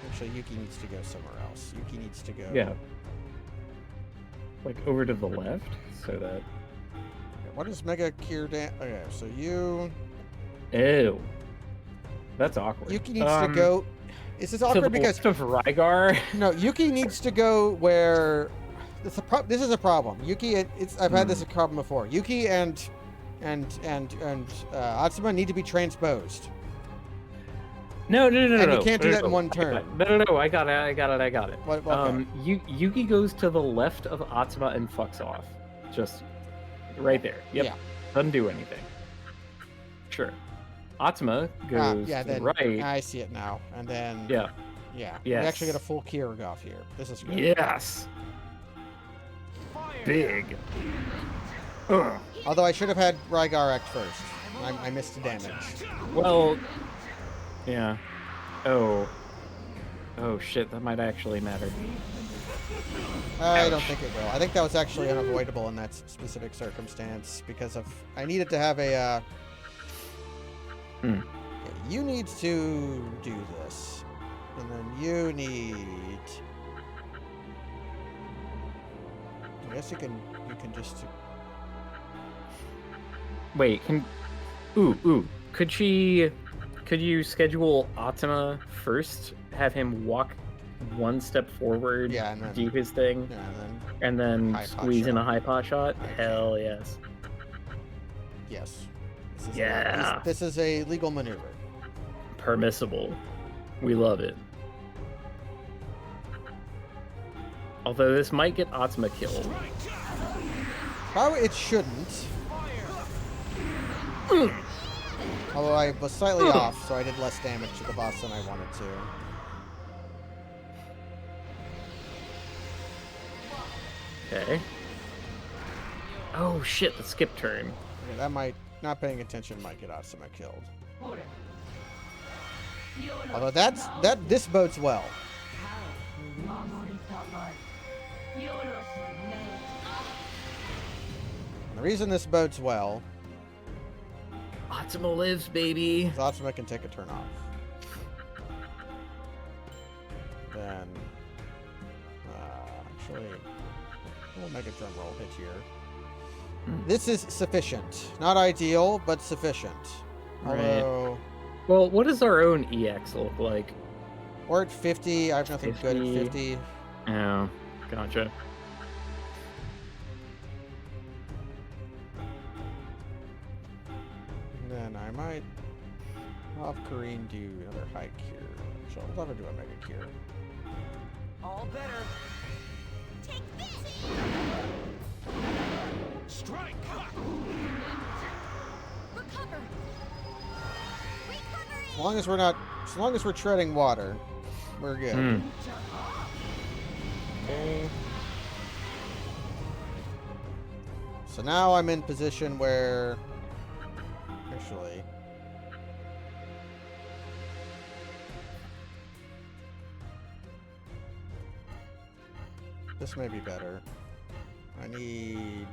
Actually, Yuki needs to go somewhere else. Yuki needs to go... Yeah. Like over to the left, so that... Okay, what is Mega Cure Dan... Okay, so you... Ew. That's awkward. Yuki needs to go... This is To awkward the because left of Rygar. no, Yuki needs to go where. This is a problem. Yuki, I've had this problem before. Yuki and Atsuma need to be transposed. No. And you can't do that in one turn. No. I got it. What, okay. Yuki goes to the left of Atsuma and fucks off. Just right there. Yep. Yeah. Doesn't do anything. Sure. Atsuma goes to the right. I see it now. And then. Yeah. Yeah. Yes. We actually get a full Kierogov here. This is good. Yes. Big. Ugh. Although I should have had Rygar act first. I missed the damage. Well, yeah. Oh shit, that might actually matter. I don't think it will. I think that was actually unavoidable in that specific circumstance because of I needed to have a. Okay, you need to do this, and then you need. I guess you can just. Wait, could you schedule Atsuma first? Have him walk one step forward, and then, do his thing, and then squeeze in a high pot shot? Okay. Hell yes. Yes. This is a legal maneuver. Permissible. We love it. Although this might get Atsuma killed. Probably it shouldn't. Although I was slightly off, so I did less damage to the boss than I wanted to. Okay. Oh shit, the skip turn. Okay, that might, not paying attention might get Atsuma killed. Although this bodes well. And the reason this bodes well. Atsuma lives, baby. Atsuma can take a turn off. Then, actually, we'll make a drum roll hit here. This is sufficient. Not ideal, but sufficient. Although, right. Well, what does our own EX look like? We're at 50. I have nothing 50. Good at 50. Oh, gotcha. And then I might off Kareen do another high cure. So I'll never do a mega cure. All better. Take this! Strike! Recover! As long as we're treading water, we're good. Okay. So now I'm in position where actually this may be better. I need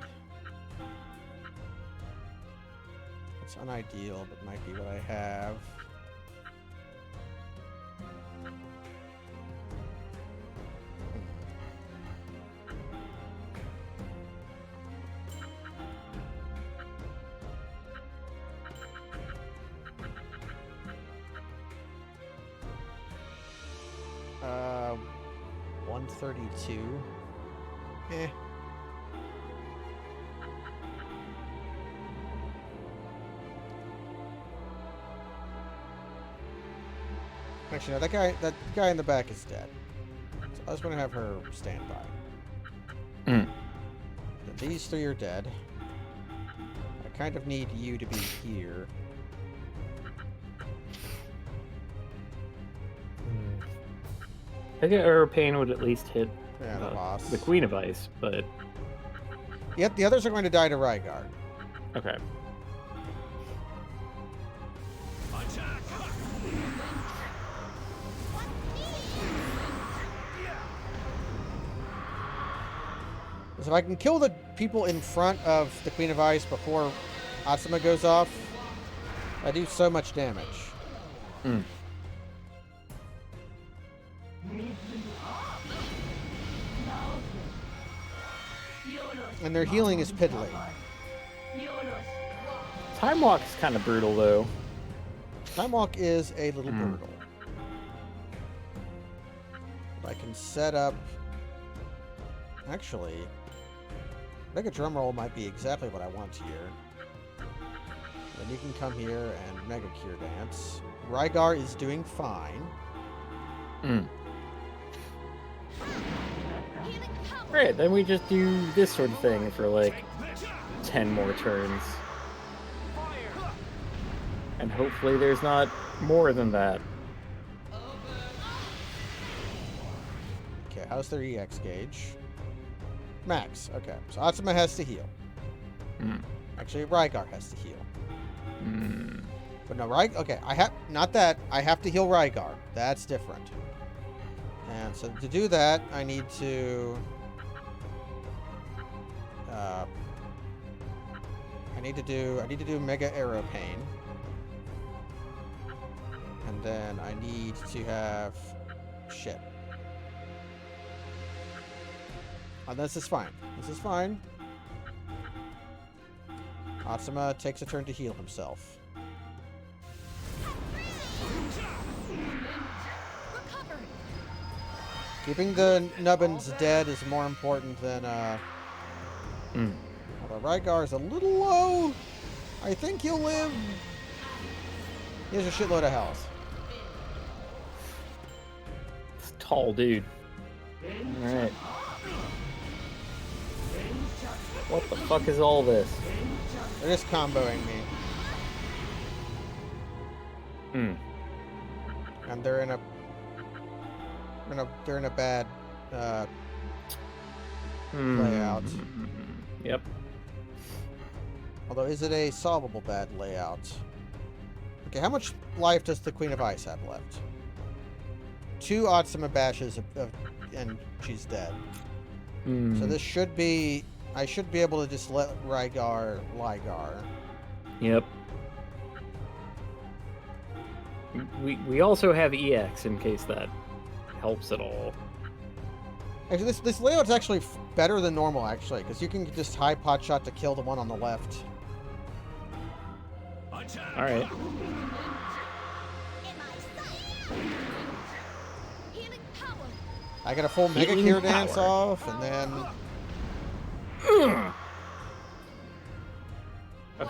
it's unideal, but might be what I have. Uh, 132. Eh. Actually, no, that guy in the back is dead. So I was going to have her stand by. These three are dead. I kind of need you to be here. I think Aeropain would at least hit the boss. The Queen of Ice, but... Yep, the others are going to die to Rygar. Okay. So if I can kill the people in front of the Queen of Ice before Atsuma goes off, I do so much damage. And their healing is piddly. Time Walk is kind of brutal, though. Time Walk is a little brutal. I can set up... Actually, Mega Drum Roll might be exactly what I want here. Then you can come here and Mega Cure Dance. Rygar is doing fine. Right, then we just do this sort of thing for like 10 more turns. And hopefully there's not more than that. Okay, how's their EX gauge? Max. Okay, so Atsuma has to heal. Actually, Rygar has to heal. But no, okay, I have... Not that. I have to heal Rygar. That's different. And so to do that, I need to... I need to do Mega Arrow Pain. And then I need to have... Shit. Oh, this is fine. This is fine. Atsuma takes a turn to heal himself. Keeping the nubbins dead is more important than, Although Rygar is a little low, I think he'll live. He has a shitload of health. It's a tall dude. Alright. What the fuck is all this? They're just comboing me. And they're in a bad layout. Yep. Although, is it a solvable bad layout? Okay, how much life does the Queen of Ice have left? 2 Atsuma bashes and she's dead. So this should be... I should be able to just let Rygar Ligar. Yep. We also have EX in case that helps at all. Actually, this layout's actually better than normal, actually, because you can just high pot shot to kill the one on the left. Alright. I got a full Mega Cure Dance off, and then... Oh,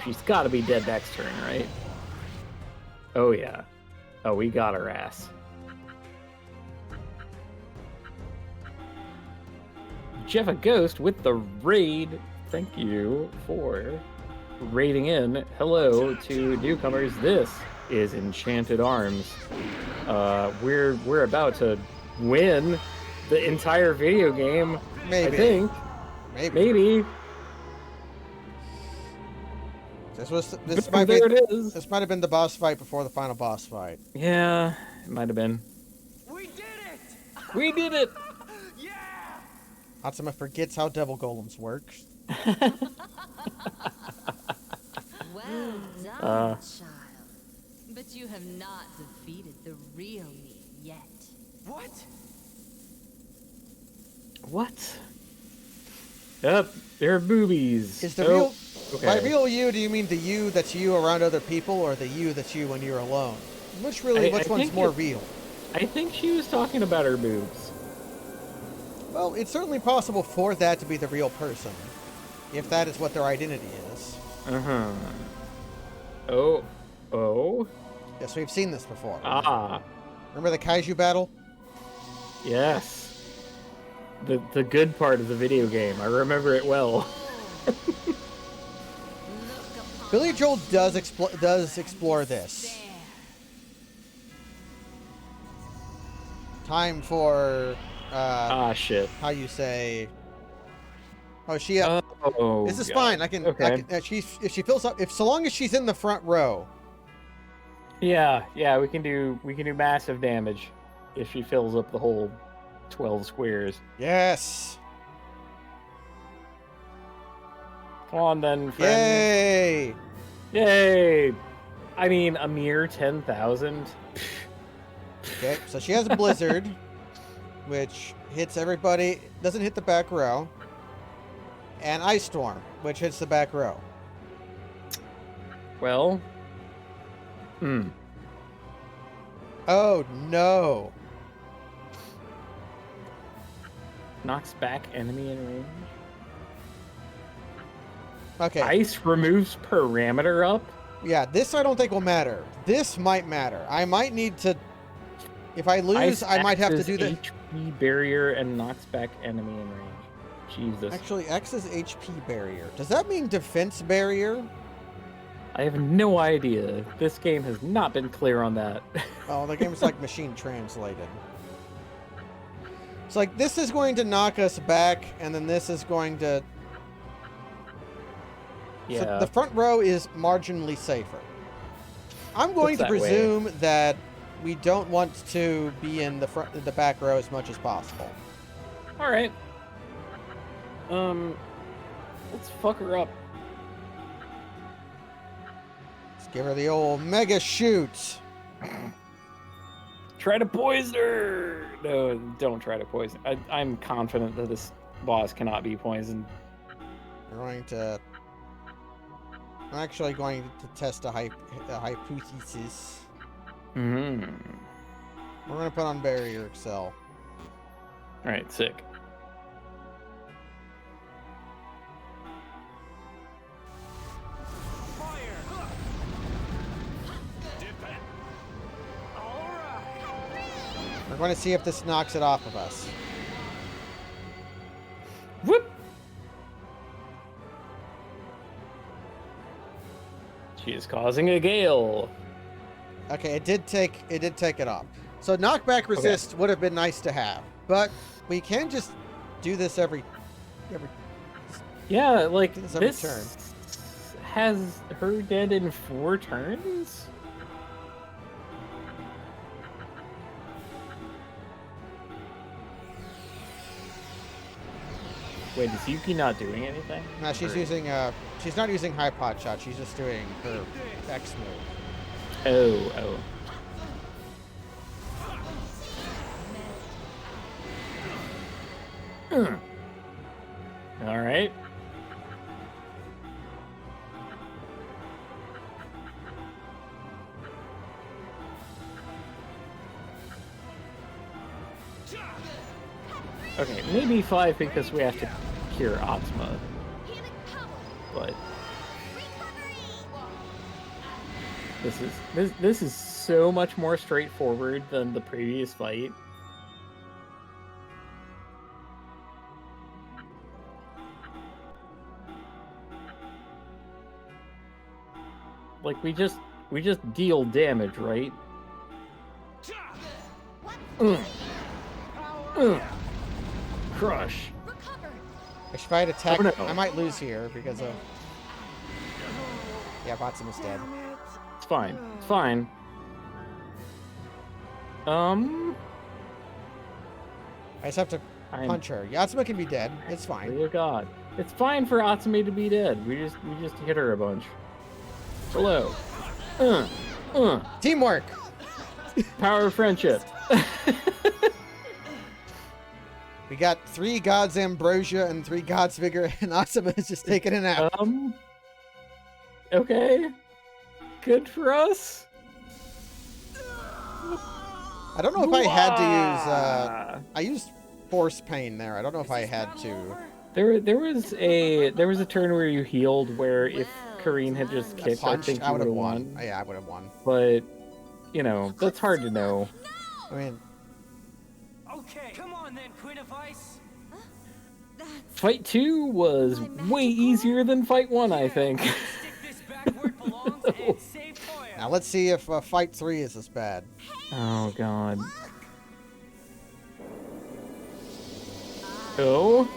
she's gotta be dead next turn, right? Oh, yeah. Oh, we got her ass. Jeff Ghost with the raid. Thank you for raiding in. Hello to newcomers. This is Enchanted Arms. We're about to win the entire video game. Maybe. I think. Maybe. This might have been the boss fight before the final boss fight. Yeah, it might have been. We did it! We did it! Yeah! Atsuma forgets how Devil Golems work. Well done, child. But you have not defeated the real me yet. What? What? Yep, there are boobies. Is the real... Okay. By real you, do you mean the you that's you around other people, or the you that's you when you're alone? Which one's more real? I think she was talking about her boobs. Well, it's certainly possible for that to be the real person, if that is what their identity is. Oh. Yes, we've seen this before. Remember the Kaiju battle? Yes. The good part of the video game. I remember it well. Billy Joel does explore this. Time for shit. How you say? Oh, she. This is God. fine. I can. Okay. If she fills up, so long as she's in the front row. Yeah. We can do massive damage if she fills up the whole 12 squares. Yes. Come on then, friend. Yay! I mean, a mere 10,000. Okay, so she has a blizzard, which hits everybody. Doesn't hit the back row. And Ice Storm, which hits the back row. Well. Oh no. Knocks back enemy in range. Okay. Ice removes parameter up. Yeah, this I don't think will matter. This might matter. I might need to... If I lose, I might have to do the... HP barrier and knocks back enemy in range. Jesus. Actually, X is HP barrier. Does that mean defense barrier? I have no idea. This game has not been clear on that. Oh, the game's like machine translated. It's like, this is going to knock us back, and then this is going to... Yeah. So the front row is marginally safer. I'm going to presume that we don't want to be in the back row as much as possible. All right. Let's fuck her up. Let's give her the old mega shoot. Try to poison her. No, don't try to poison. I'm confident that this boss cannot be poisoned. I'm actually going to test a hypothesis. Mm-hmm. We're going to put on Barrier Excel. All right, sick. We're going to see if this knocks it off of us. Whoop! She is causing a gale. Okay, it did take it off. So knockback resist would have been nice to have, but we can just do this every yeah, like every this turn. Has her dead in 4 turns? Wait, is Yuki not doing anything? No, she's using she's not using high pot shot. She's just doing her X move. Oh. All right. Okay, maybe 5 because we have to cure Atma. But this is so much more straightforward than the previous fight. Like we just deal damage, right? Crush. If I had attack, Oh, no. I might lose here because of... Yeah, Batsuma's dead. It's fine. It's fine. I just have to punch her. Yatsuma can be dead. It's fine. Dear God. It's fine for Atsume to be dead. We just hit her a bunch. Hello. Teamwork! Power of friendship. We got 3 gods ambrosia and 3 gods vigor, and Asuma is just taking a nap. Okay. Good for us. I don't know if I had to use, I used force pain there. I don't know if I had to. There was a turn where you healed where if Kareen had just kicked, I think you would have won. Yeah, I would have won. But, you know, that's hard to know. I mean... Okay, come on then, Queen of Ice. Fight 2 was way easier than Fight 1, I think. Now let's see if Fight 3 is as bad. Oh, God. Oh?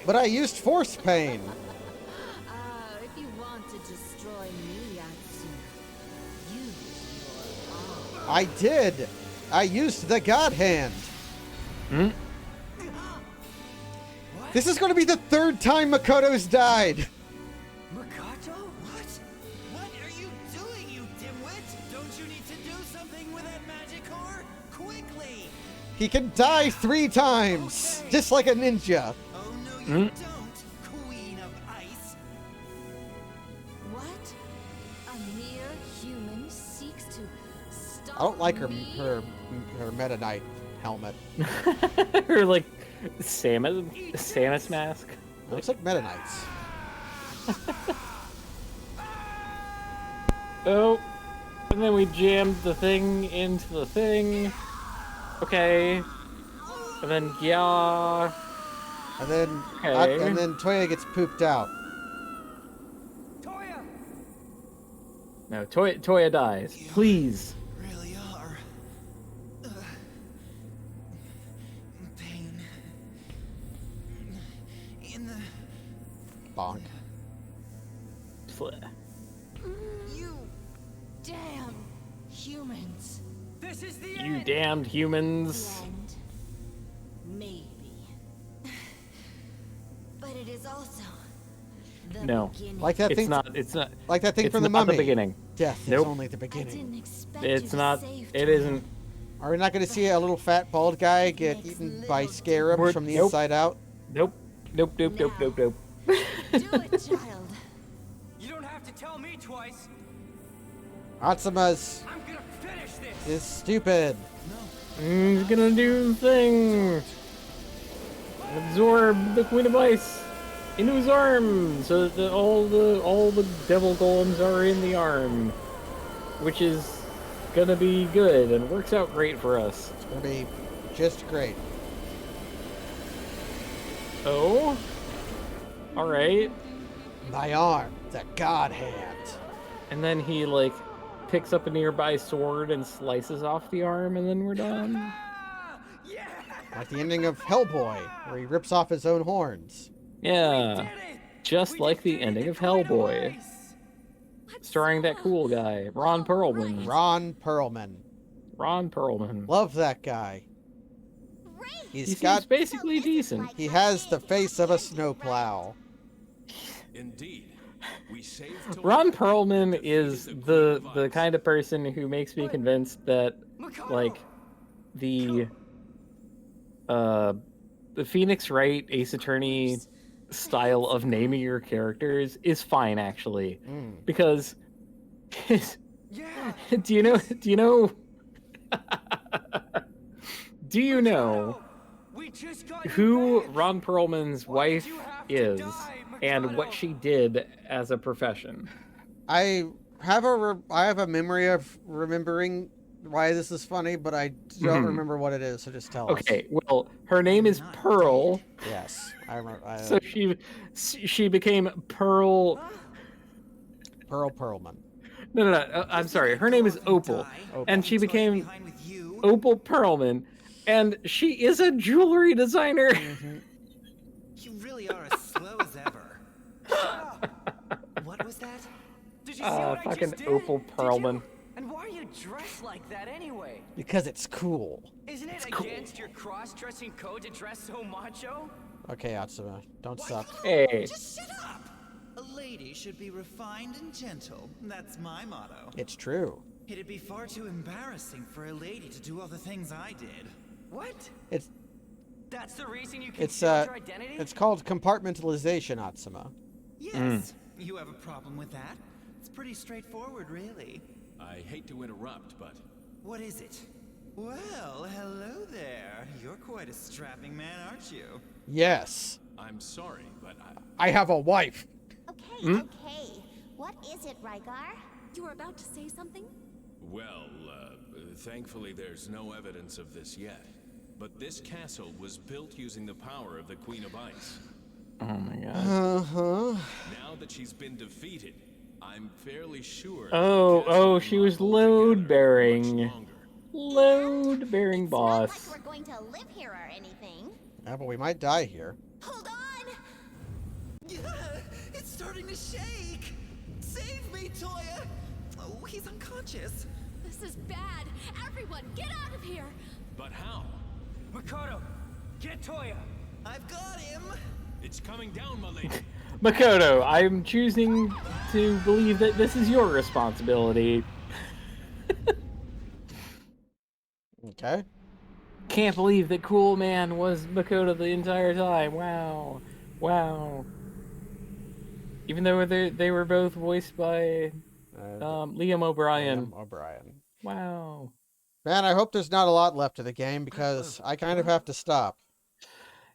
But I used force pain. If you want to destroy me, Yatsuma, use your arm. I did. I used the God Hand. Hmm? This is going to be the 3rd time Makoto's died. Makoto? What? What are you doing, you dimwit? Don't you need to do something with that magic ore? Quickly! He can die 3 times, just like a ninja. Oh no, you don't, Queen of Ice. What? A mere human seeks to stop I don't like her me? Meta Knight helmet. Or like Samus mask. Looks like Meta Knights. Oh, and then we jammed the thing into the thing. Okay. And then yeah. And then Okay. and then Toya gets pooped out. Toya! No, Toya dies. Please. Really are. Pain. In the... Bonk. You damn humans. This is the You end! damned humans. And maybe. But it is also the No. beginning. Like that thing. It's not. Like that thing It's from the not Mummy. the beginning. Death Nope. is only the I beginning. didn't expect It's you to not. save It Toya. isn't. Are we not going to see a little fat bald guy get eaten by scarabs We're- from the nope. inside out? Nope. Nope. Nope. Nope. Nope. Nope. Do it, child. You don't have to tell me twice. Atsuma's I'm gonna finish this. is stupid. He's gonna do the thing. Absorb the Queen of Ice into his arm, so that all the devil golems are in the arm, which is gonna be good and works out great for us. It's going to be just great. Oh, all right. My arm, the god hand. And then he like picks up a nearby sword and slices off the arm, and then we're done. Like the ending of Hellboy, where he rips off his own horns. Yeah, just like the ending of Hellboy, starring that cool guy, Ron Perlman. Ron Perlman. Ron Perlman. Love that guy. He He's seems got. basically decent. He has the face of a snowplow. Indeed. We saved Toya. Ron Perlman is the kind of person who makes me convinced that like the Phoenix Wright Ace Attorney style of naming your characters is fine actually, because do you know who Ron Perlman's wife is and what she did as a profession? I have a memory of remembering why this is funny, but I don't remember what it is. So just tell us. Okay, well, her name is Pearl. Yes, I remember. So she became Pearl. Pearl Perlman. No. I'm sorry. Her name is Opal, and she became Opal Perlman, and she is a jewelry designer. You really are as slow as ever. What was that? Did you see what I Fucking just did? Opal Did Perlman. you? And why are you dressed like that anyway? Because it's cool. Isn't it cool. against your cross-dressing code to dress so macho? Okay, Atsuma, don't suck. Hey, Just shut up! A lady should be refined and gentle. That's my motto. It's true. It'd be far too embarrassing for a lady to do all the things I did. What? It's That's the reason you it's concealed your identity? it's called compartmentalization, Atsuma. Yes, you have a problem with that? It's pretty straightforward, really. I hate to interrupt, but What is it? Well, hello there. You're quite a strapping man, aren't you? Yes, I'm sorry, but I have a wife. Okay, okay. What is it, Rygar? You were about to say something? well, thankfully there's no evidence of this yet. But this castle was built using the power of the Queen of Ice. oh my god. Uh-huh. Now that she's been defeated, I'm fairly sure. Oh, she was load bearing. Longer. Load bearing boss. Not like we're going to live here or anything. Yeah, but we might die here. Hold on! Yeah, it's starting to shake. Save me, Toya. Oh, he's unconscious. This is bad. Everyone, get out of here. But how? Makoto, get Toya. I've got him. It's coming down, my lady. Makoto, I'm choosing to believe that this is your responsibility. Okay. can't believe that Cool Man was Makoto the entire time. Wow. Wow. Even though they were both voiced by Liam O'Brien. Liam O'Brien. Wow. Man, I hope there's not a lot left of the game because I kind of have to stop.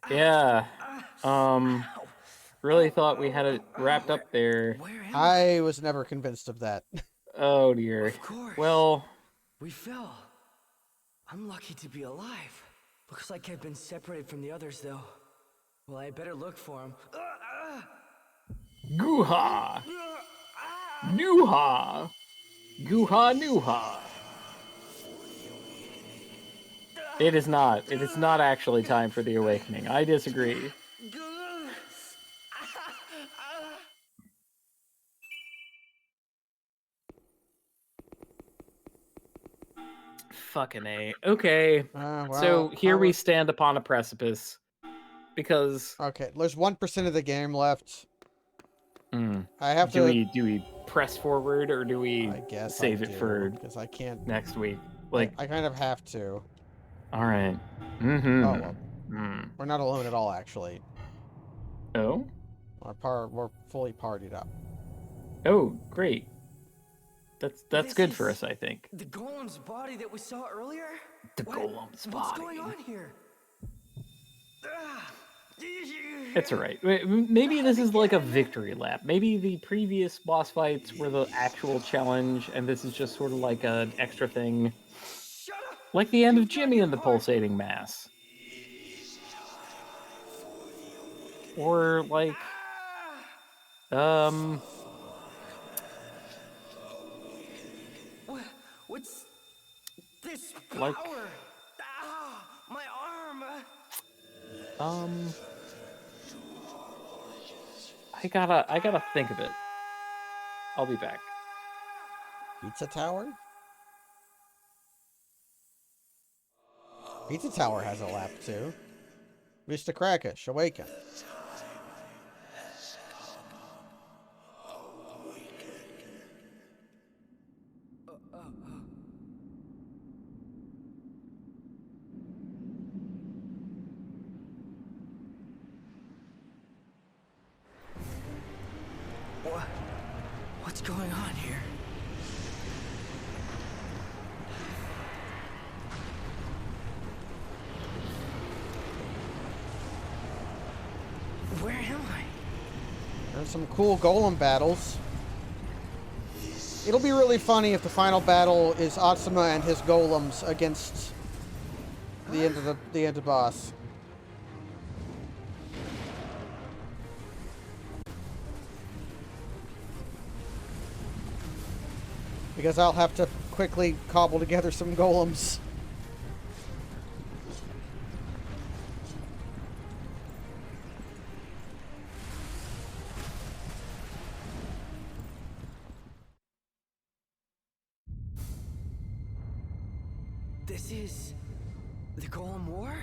Yeah. Really thought we had it wrapped up there. I was never convinced of that. Oh dear. Of course. Well, we fell. I'm lucky to be alive. Looks like I've been separated from the others, though. Well, I better look for him. Goo-ha! Noo-ha! Goo-ha, noo-ha! It is not. It is not actually time for the awakening. I disagree. Fucking A. Okay. Well, so here we stand upon a precipice. Because... Okay, there's 1% of the game left. Mm. I have to... Do we press forward, or do we save it for because I can't... next week? Like, I kind of have to. Alright. Mm-hmm. Oh, well. We're not alone at all, actually. Oh? We're fully partied up. Oh, great. That's good for us, I think. The golem's body that we saw earlier? The golem's body. What's going on here? It's alright. Maybe this is like a victory lap. Maybe the previous boss fights were the actual challenge, and this is just sort of like an extra thing. Like the end of Jimmy and the Pulsating Mass. Or like... What's this power? Like... my arm! I gotta think of it. I'll be back. Pizza Tower? Pizza Tower has a lap too. Mr. Crackish, awaken. What's going on here? Where am I? There's some cool golem battles. It'll be really funny if the final battle is Atsuma and his golems against the end of boss. Because I'll have to quickly cobble together some golems. This is the Golem War?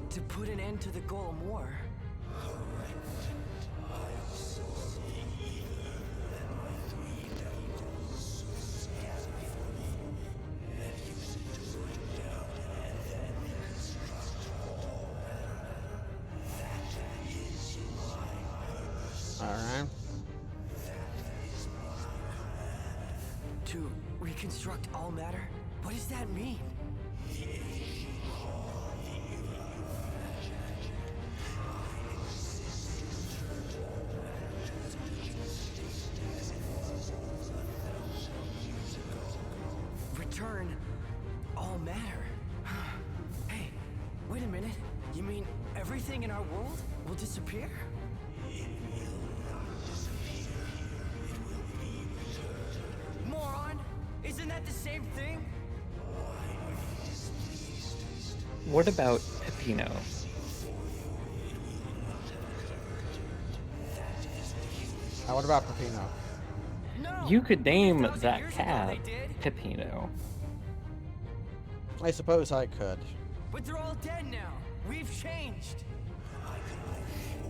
To put an end to the Golem War. Alright. To reconstruct all matter? What does that mean? Return all matter. Hey, wait a minute. You mean everything in our world will disappear? Moron! Isn't that the same thing? What about Peppino? What about Peppino? You could name that cat Peppino. I suppose I could. But they're all dead now. We've changed.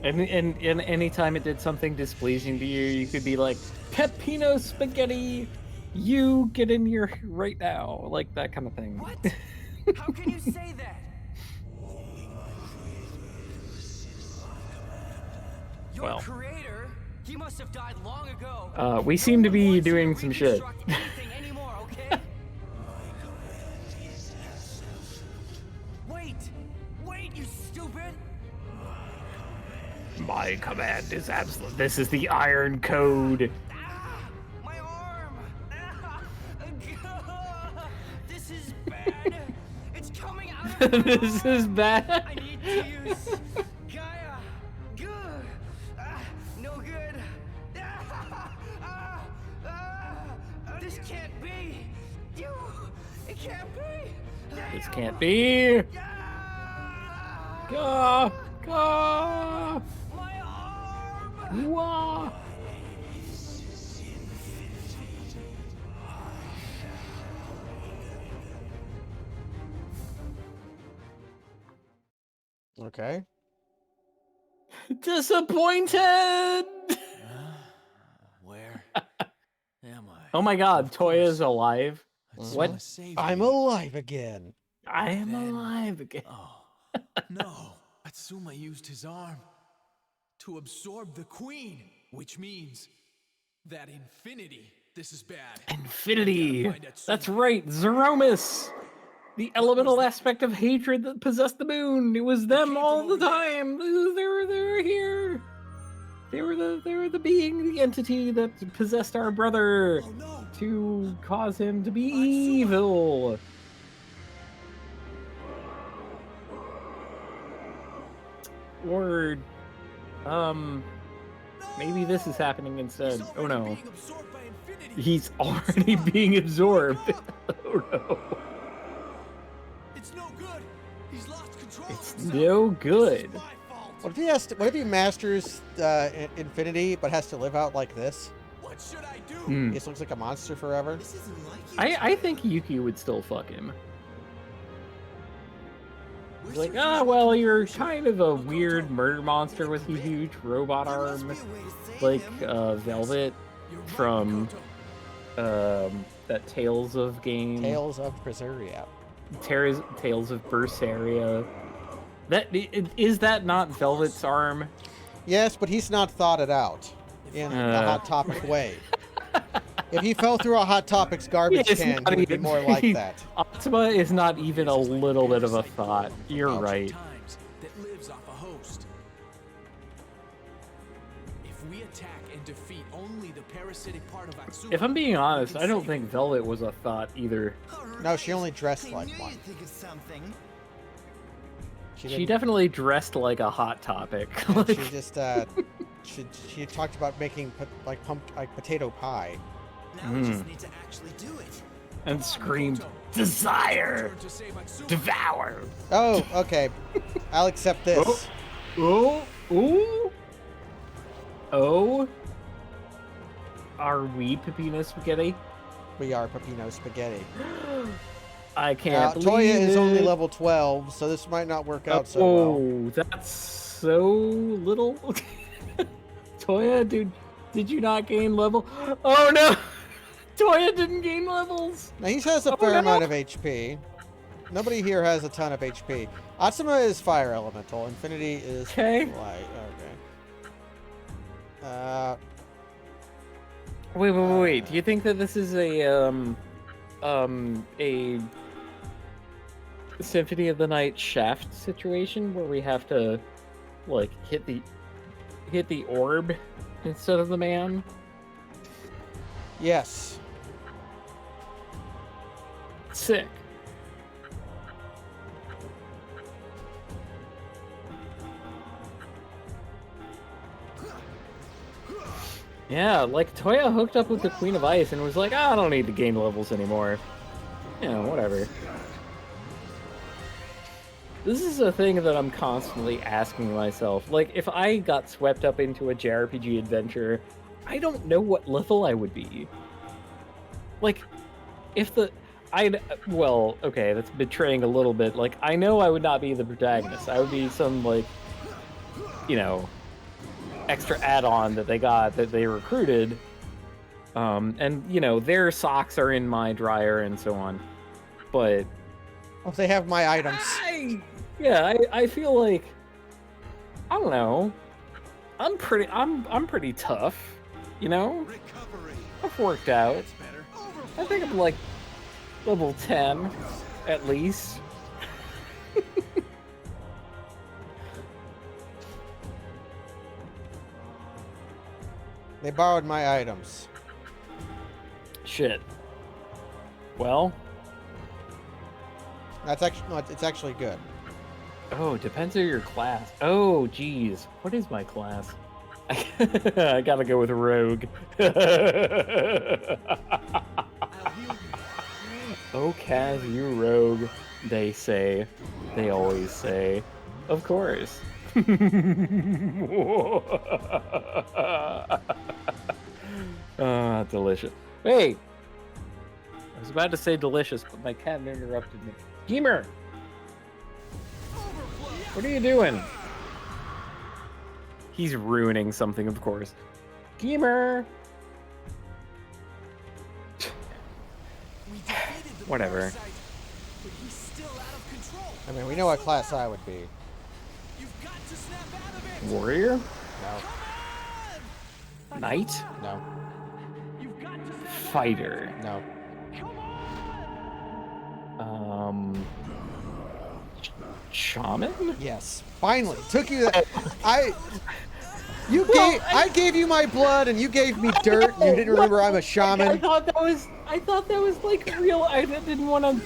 And any time it did something displeasing to you, you could be like, Peppino Spaghetti, you get in here right now. Like that kind of thing. What? How can you say that? Your Well. creator? He must have died long ago. We seem to be doing some shit. Anything anymore, okay? Wait, you stupid! My command is absolute. This is the Iron Code. My arm! This is bad. It's coming out of my This is bad. I need to use Gaia. Good. No good. This can't be. It can't be. This can't be. Go. My arm. Wah. Okay. Disappointed. Where am I? Oh my God, Toya's alive. What? I'm alive again. I am alive again. Oh, no. Atsuma used his arm to absorb the queen, which means that infinity. This is bad. Infinity. That's right, Zeromus. The elemental aspect of hatred that possessed the moon. It was them all the time. They were here. They were the being, the entity that possessed our brother to cause him to be evil. Or, maybe this is happening instead. Oh no. He's already being absorbed. Oh no. It's no good. He's lost control. It's no good. What if he has to, what if he masters infinity but has to live out like this? What should I do? He just looks like a monster forever. This isn't like you. I think Yuki would still fuck him. He's like, well, you're kind of a weird murder monster with a huge robot arm, like Velvet from that Tales of game. Tales of Berseria. Tales of Berseria. Is that not Velvet's arm? Yes, but he's not thought it out in a Hot Topic way. If he fell through a Hot Topics garbage can, he would be more like that. Atsuma is not even a little bit of a thought. You're right. That lives off a host. If we attack and defeat only the parasitic part of Atsuma, If I'm being honest, I don't think Velvet was a thought either. No, she only dressed like one. She definitely dressed like a Hot Topic. She just she talked about making potato pie. Now we just need to actually do it. And screamed, "Desire! Devour!" Oh, okay. I'll accept this. Oh! Are we Peppino Spaghetti? We are Peppino Spaghetti. I can't believe Toya is only it. level 12, so this might not work out so Oh, well. that's so little. Toya, dude, did you not gain level? Oh no! Toya didn't gain levels! Now, he has a fair amount of HP. Nobody here has a ton of HP. Atsuma is fire elemental. Infinity is light. Okay. Wait. Do you think that this is a Symphony of the Night Shaft situation where we have to like hit the orb instead of the man? Yes. Sick. Yeah, like Toya hooked up with the Queen of Ice and was like, I don't need to gain levels anymore. Yeah, whatever. This is a thing that I'm constantly asking myself. Like, if I got swept up into a JRPG adventure, I don't know what level I would be. Like, well, okay, that's betraying a little bit. Like, I know I would not be the protagonist. I would be some, like, you know, extra add-on that they got, that they recruited. And, you know, their socks are in my dryer and so on. But... Well, if they have my items. I feel like... I don't know. I'm pretty tough, you know? I've worked out. I think I'm like level 10, at least. They borrowed my items. Shit. Well. That's actually no, it's actually good. Oh, depends on your class. Oh, geez. What is my class? I gotta go with a rogue. Oh, Kaz, you rogue. They say. They always say. Of course. Ah, delicious. Wait! I was about to say delicious, but my cat interrupted me. Gamer! What are you doing? He's ruining something, of course. Gamer! Whatever. I mean, we know what class I would be. Warrior? No. Knight? No. Fighter? No. Shaman? Yes. Finally, took you that. I gave you my blood, and you gave me dirt, and you didn't remember I'm a shaman. I thought that was like real. I didn't want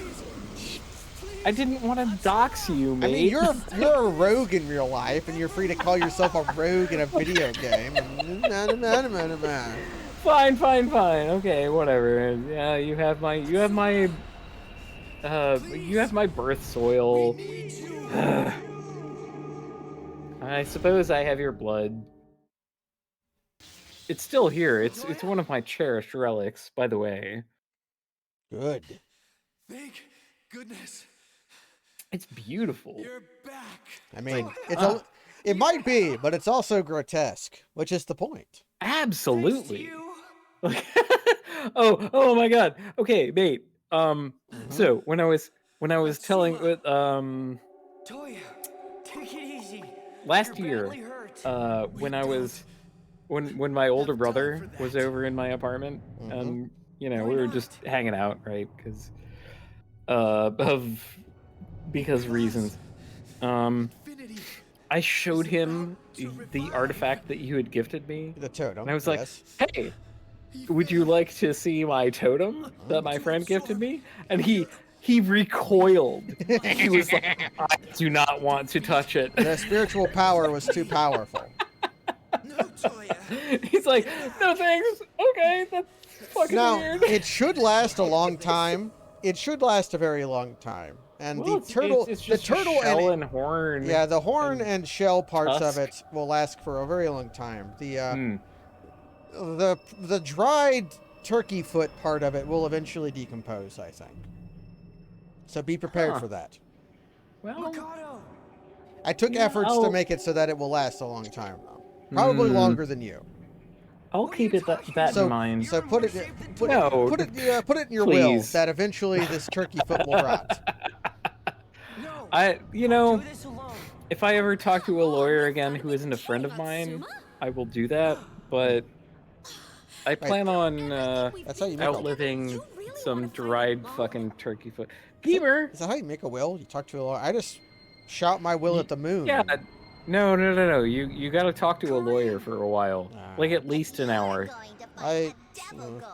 to dox you, mate. I mean, you're a rogue in real life, and you're free to call yourself a rogue in a video game. Fine. Okay, whatever. Yeah, you have my birth soil. I suppose I have your blood. It's still here. It's one of my cherished relics, by the way. Good. Thank goodness. It's beautiful. You're back. I mean, it might be, but it's also grotesque, which is the point. Absolutely. oh my god. Okay, mate. So when I was telling with Toya, take it easy. last year, when my older brother was over in my apartment, and you know, we were just hanging out, right? Because reasons. I showed him the artifact that you had gifted me. The totem. And I was like, yes. hey, would you like to see my totem that my friend gifted me? And he recoiled. He was like, I do not want to touch it. The spiritual power was too powerful. He's like, no thanks. Okay, that's fucking weird. It should last a long time. It should last a very long time. And well, the turtle, it's just the turtle shell and horn. Yeah, the horn and shell parts tusk. of it will last for a very long time. The dried turkey foot part of it will eventually decompose, I think. So be prepared for that. Well, I took efforts to make it so that it will last a long time, though. Probably longer than you. I'll keep it that in mind. So put it in your will please. that eventually this turkey foot will rot. If I ever talk to a lawyer again who isn't a friend of mine, I will do that. But I plan on outliving some dried fucking turkey foot. Gamer! Is that how you make a will? You talk to a lawyer? I just shout my will at the moon. Yeah. No. You gotta talk to a lawyer for a while. Like at least an hour. I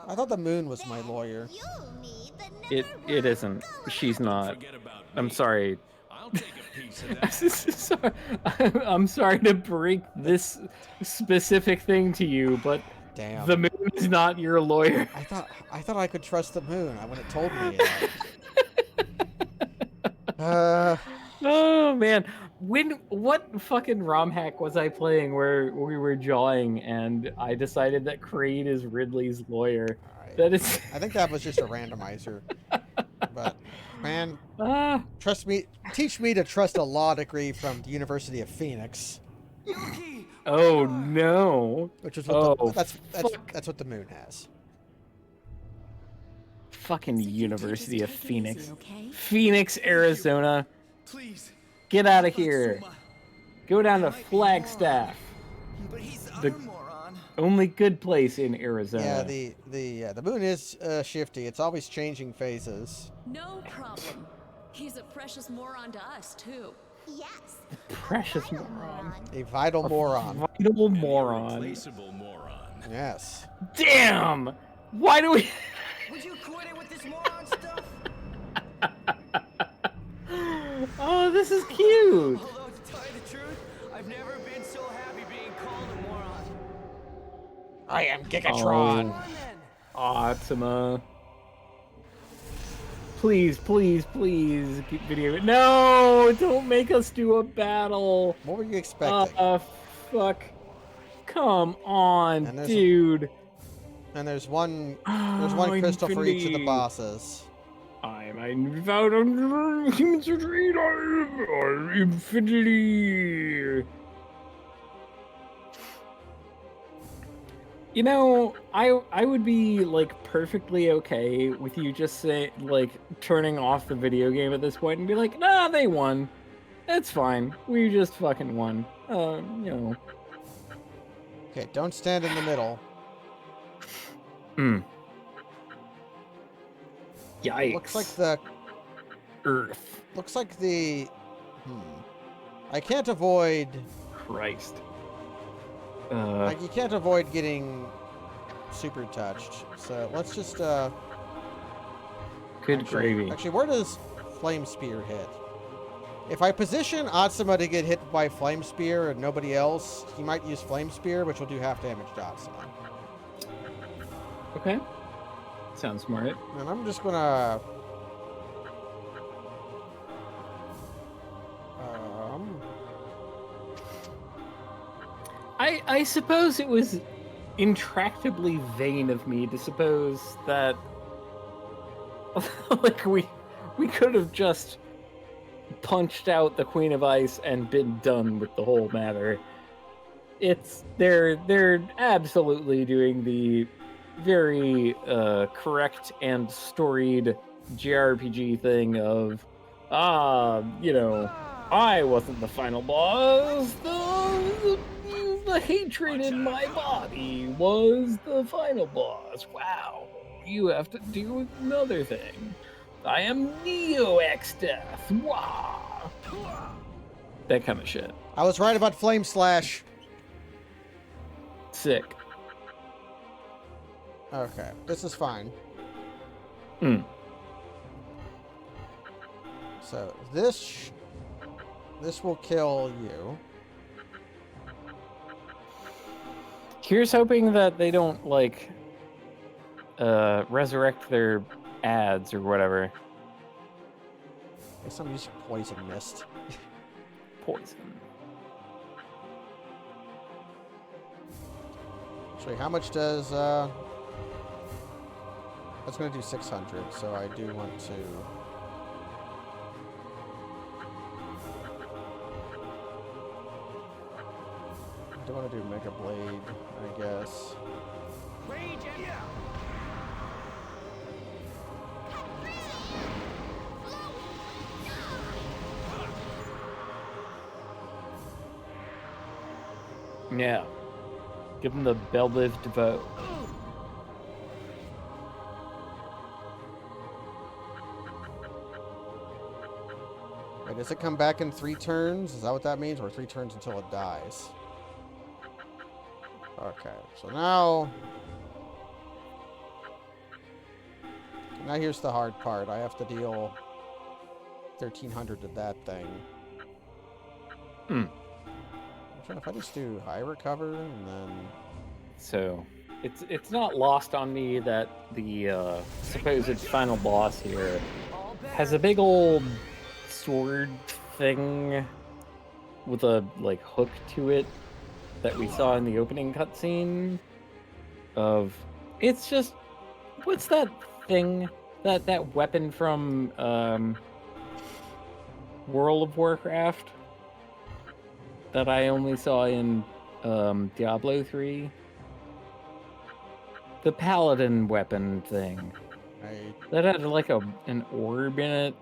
thought the moon was my lawyer. It isn't. She's not. I'm sorry. I'm sorry to break this specific thing to you, but damn, the moon is not your lawyer. I thought I could trust the moon when it told me. Oh man, what fucking ROM hack was I playing where we were jawing and I decided that Creed is Ridley's lawyer? Right. That is. I think that was just a randomizer. But, man, Ah, trust me, teach me to trust a law degree from the University of Phoenix, Yuki! oh no. which is what Oh, fuck. that's what the moon has. Fucking So you two just University of take it Phoenix. easy, okay? Phoenix, Arizona. Please. Get out of Help here. Atsuma. Go down to He might be Flagstaff. But he's the The- other moron. Only good place in Arizona. Yeah, the moon is shifty. It's always changing phases. No problem. He's a precious moron to us, too. Yes. Precious Vital moron. A vital moron. Vital moron. Irreplaceable moron. Yes. Damn! Why do we... Would you quit it with this moron stuff? Oh, this is cute. Although, to tell you the truth, I've never been so happy being called a moron. I am Gigatron. Come on, then. Atsuma. Please, please, please, keep video. No! Don't make us do a battle. What were you expecting? Fuck. Come on, And there's dude. And there's one crystal for each of the Infinity. bosses. I'm without human surgery. I'm infinity. You know, I would be like perfectly okay with you just say like turning off the video game at this point and be like, nah, they won. It's fine. We just fucking won. You know. Okay, don't stand in the middle. Hmm. Yikes. Looks like the Earth. Looks like the I can't avoid Christ. like you can't avoid getting super touched. So let's just Good actually, gravy. Actually, where does Flame Spear hit? If I position Atsuma to get hit by Flame Spear and nobody else, he might use Flame Spear, which will do half damage to Atsuma. Okay. Sounds smart. And I'm just gonna I suppose it was intractably vain of me to suppose that like we could have just punched out the Queen of Ice and been done with the whole matter. They're absolutely doing the very correct and storied JRPG thing of you know, I wasn't the final boss. The hatred in my body was the final boss. Wow. You have to deal with another thing. I am Neo X Death. Wow. That kind of shit. I was right about Flame Slash. Sick. Okay, this is fine. So this will kill you. Here's hoping that they don't like resurrect their ads or whatever. Guess I'm using Poison Mist. Poison. Actually, how much does that's gonna do 600, so I do want to do Mega Blade, I guess. Rage and yeah. Yeah. Give them the Belliv DeVoe. Wait, does it come back in 3 turns? Is that what that means? Or 3 turns until it dies? Okay, so now here's the hard part. I have to deal 1,300 to that thing. If I just do high recover and then... So, it's not lost on me that the supposed final boss here has a big old sword thing with a like hook to it that we saw in the opening cutscene. Of it's just what's that thing that weapon from World of Warcraft that I only saw in Diablo 3. The paladin weapon thing. That had like an orb in it.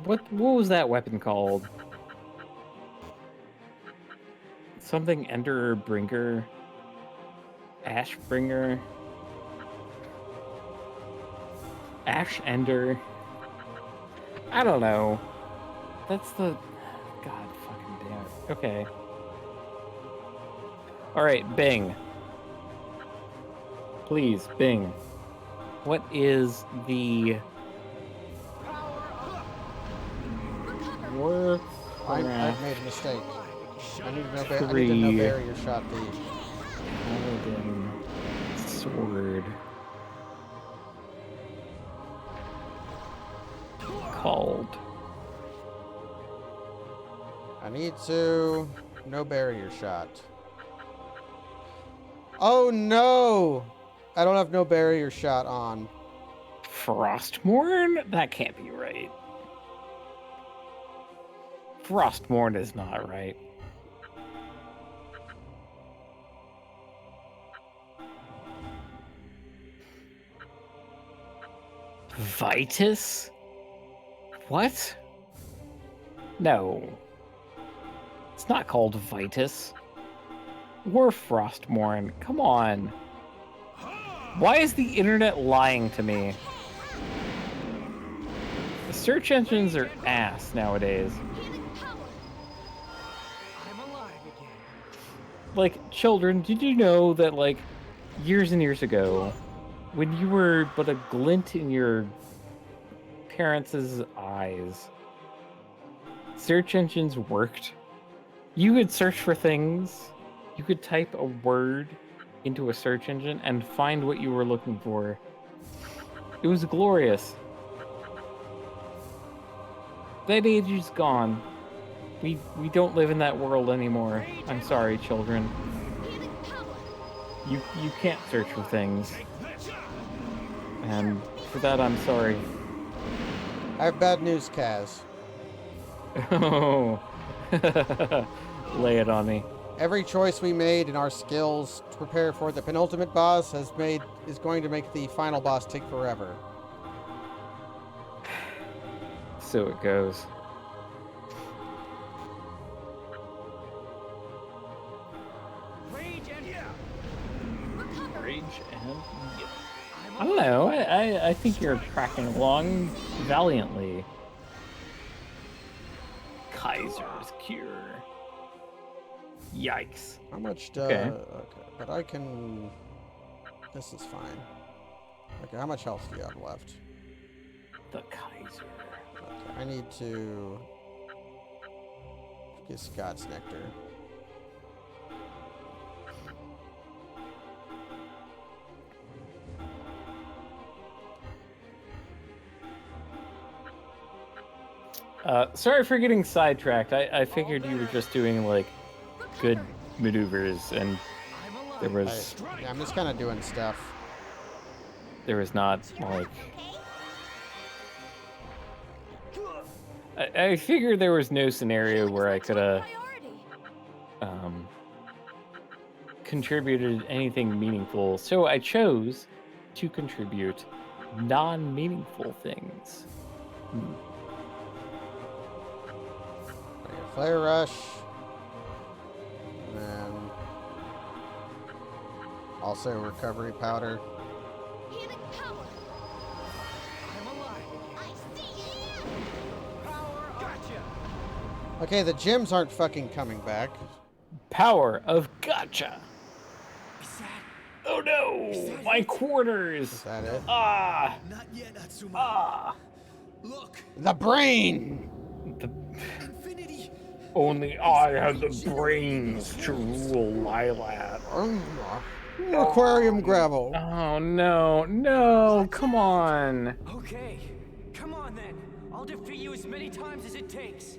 What was that weapon called? Something Ender Bringer? Ashbringer? Ash Ender? I don't know. That's the... God fucking damn it. Okay. Alright, Bing. Please, Bing. What is the... I've made a mistake. I need to know barrier shot these. Paladin sword. Called. I need to no barrier shot. Oh no! I don't have no barrier shot on. Frostmourne? That can't be right. Frostmourne is not right. Vitus? What? No. It's not called Vitus. Or Frostmourne. Come on. Why is the internet lying to me? The search engines are ass nowadays. Like, children, did you know that, like, years and years ago, when you were but a glint in your parents' eyes, search engines worked? You could search for things, you could type a word into a search engine and find what you were looking for. It was glorious. That age is gone. We don't live in that world anymore. I'm sorry, children. You can't search for things. And for that, I'm sorry. I have bad news, Kaz. Oh. Lay it on me. Every choice we made in our skills to prepare for the penultimate boss is going to make the final boss take forever. So it goes. Rage and I don't know. I think you're tracking along valiantly. Kaiser's Cure. Yikes. How much okay, but I can... This is fine. Okay, how much health do you have left? The Kaiser. Okay, I need to get Scott's Nectar. Sorry for getting sidetracked. I figured you were just doing, like, good maneuvers, and there was... Yeah, I'm just kind of doing stuff. There was not, like... I figured there was no scenario where I could have contributed anything meaningful, so I chose to contribute non-meaningful things. Flare Rush. And then also recovery powder. Okay, the gems aren't fucking coming back. Power of gotcha. Oh no! My quarters! Is that it? Ah! Not yet, Atsuma. Ah! Look! The brain! Infinity! Only I have the brains to rule Lilat. Aquarium gravel. Oh no, no, come on. Okay, come on then. I'll defeat you as many times as it takes.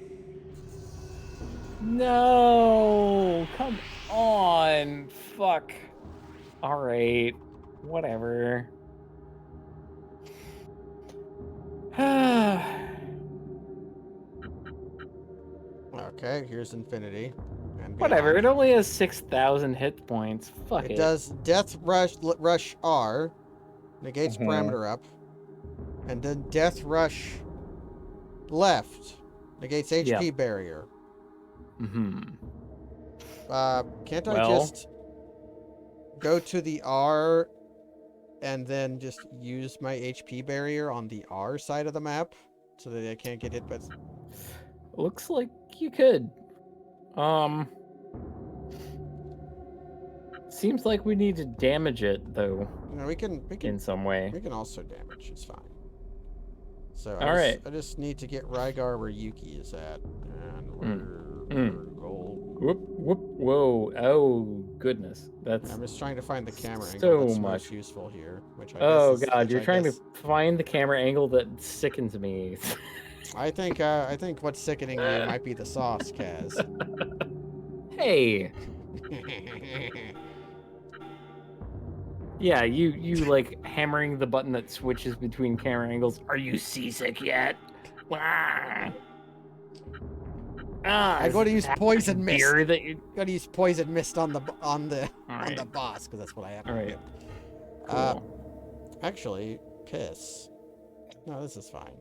No, come on. Fuck. Alright, whatever. Okay, here's infinity. And Whatever, beyond. it only has 6,000 hit points. Fuck it. It does Death Rush R, negates parameter up, and then Death Rush left, negates HP barrier. Can't I just go to the R and then just use my HP barrier on the R side of the map so that I can't get hit by... Looks like you could. Seems like we need to damage it though. No, we can in some way. We can also damage. It's fine. So I just need to get Rygar where Yuki is at, and we're gold. Whoa! Oh goodness, that's. I'm just trying to find the camera so angle that's much most useful here. Which I oh guess is, god, you're trying to find the camera angle that sickens me. I think what's sickening you might be the sauce, Kaz. Hey. Yeah, you like hammering the button that switches between camera angles. Are you seasick yet? I'm going to use poison mist. That you... Got to use poison mist on the boss because that's what I have. All right. Cool. Actually, piss. No, this is fine.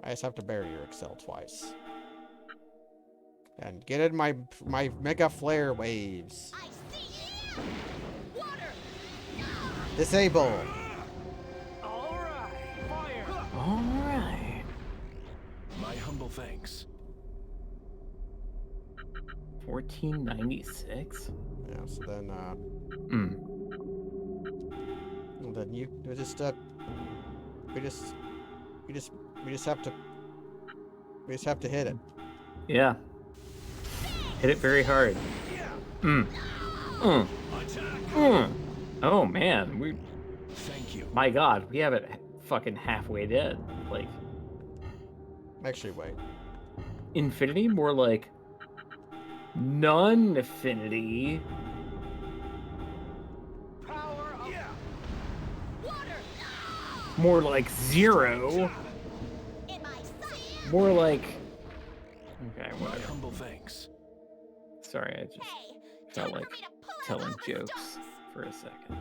I just have to barrier excel twice. And get in my mega flare waves. I see you. Disable. All right. My humble thanks. 1496. Yeah. So then, and then you just we just have to hit it. Yeah. Hit it very hard. Oh man, Thank you. My God, we have it fucking halfway dead. Like. Actually, wait. Infinity? More like non-affinity. Power up. Yeah. Water. More like 0. More like. Okay, whatever. My humble thanks. Sorry, I just felt like telling jokes for a second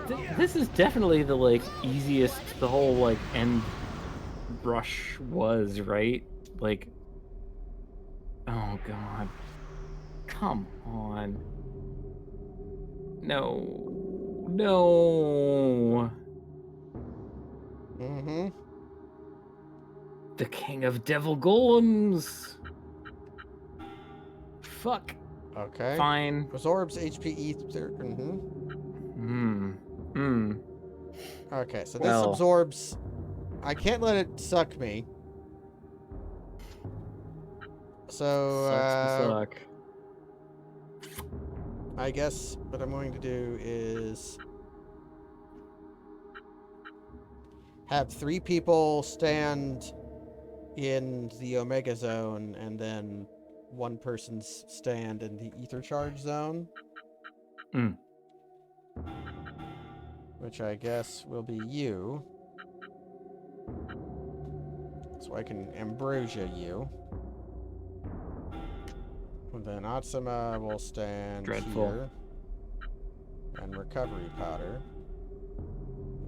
there. This is definitely the like easiest the whole like end rush was, right? Like, oh god, come on, no. The king of devil golems. Fuck. Okay. Fine. Absorbs HP ether. Okay, so this absorbs. I can't let it suck me. So suck. I guess what I'm going to do is have 3 people stand in the Omega Zone, and then 1 person stand in the Ether Charge Zone. Which I guess will be you. So I can Ambrosia you. And then Atsuma will stand here. And Recovery Powder.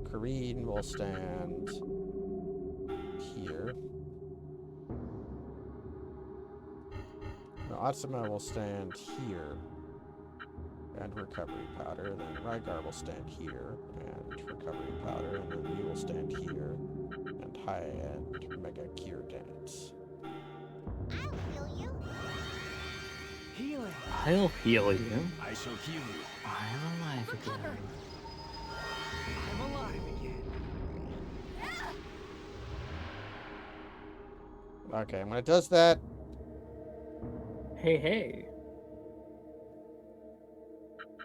Kareen will stand here. No, Atsuma will stand here. And Recovery Powder. Then Rygar will stand here. And Recovery Powder. And then you will stand here. And high-end Mega Cure Dance. I'll heal you. Healing. I'll heal you. I shall heal you. I'm alive again. I'm alive again. Okay, when it does that... Hey.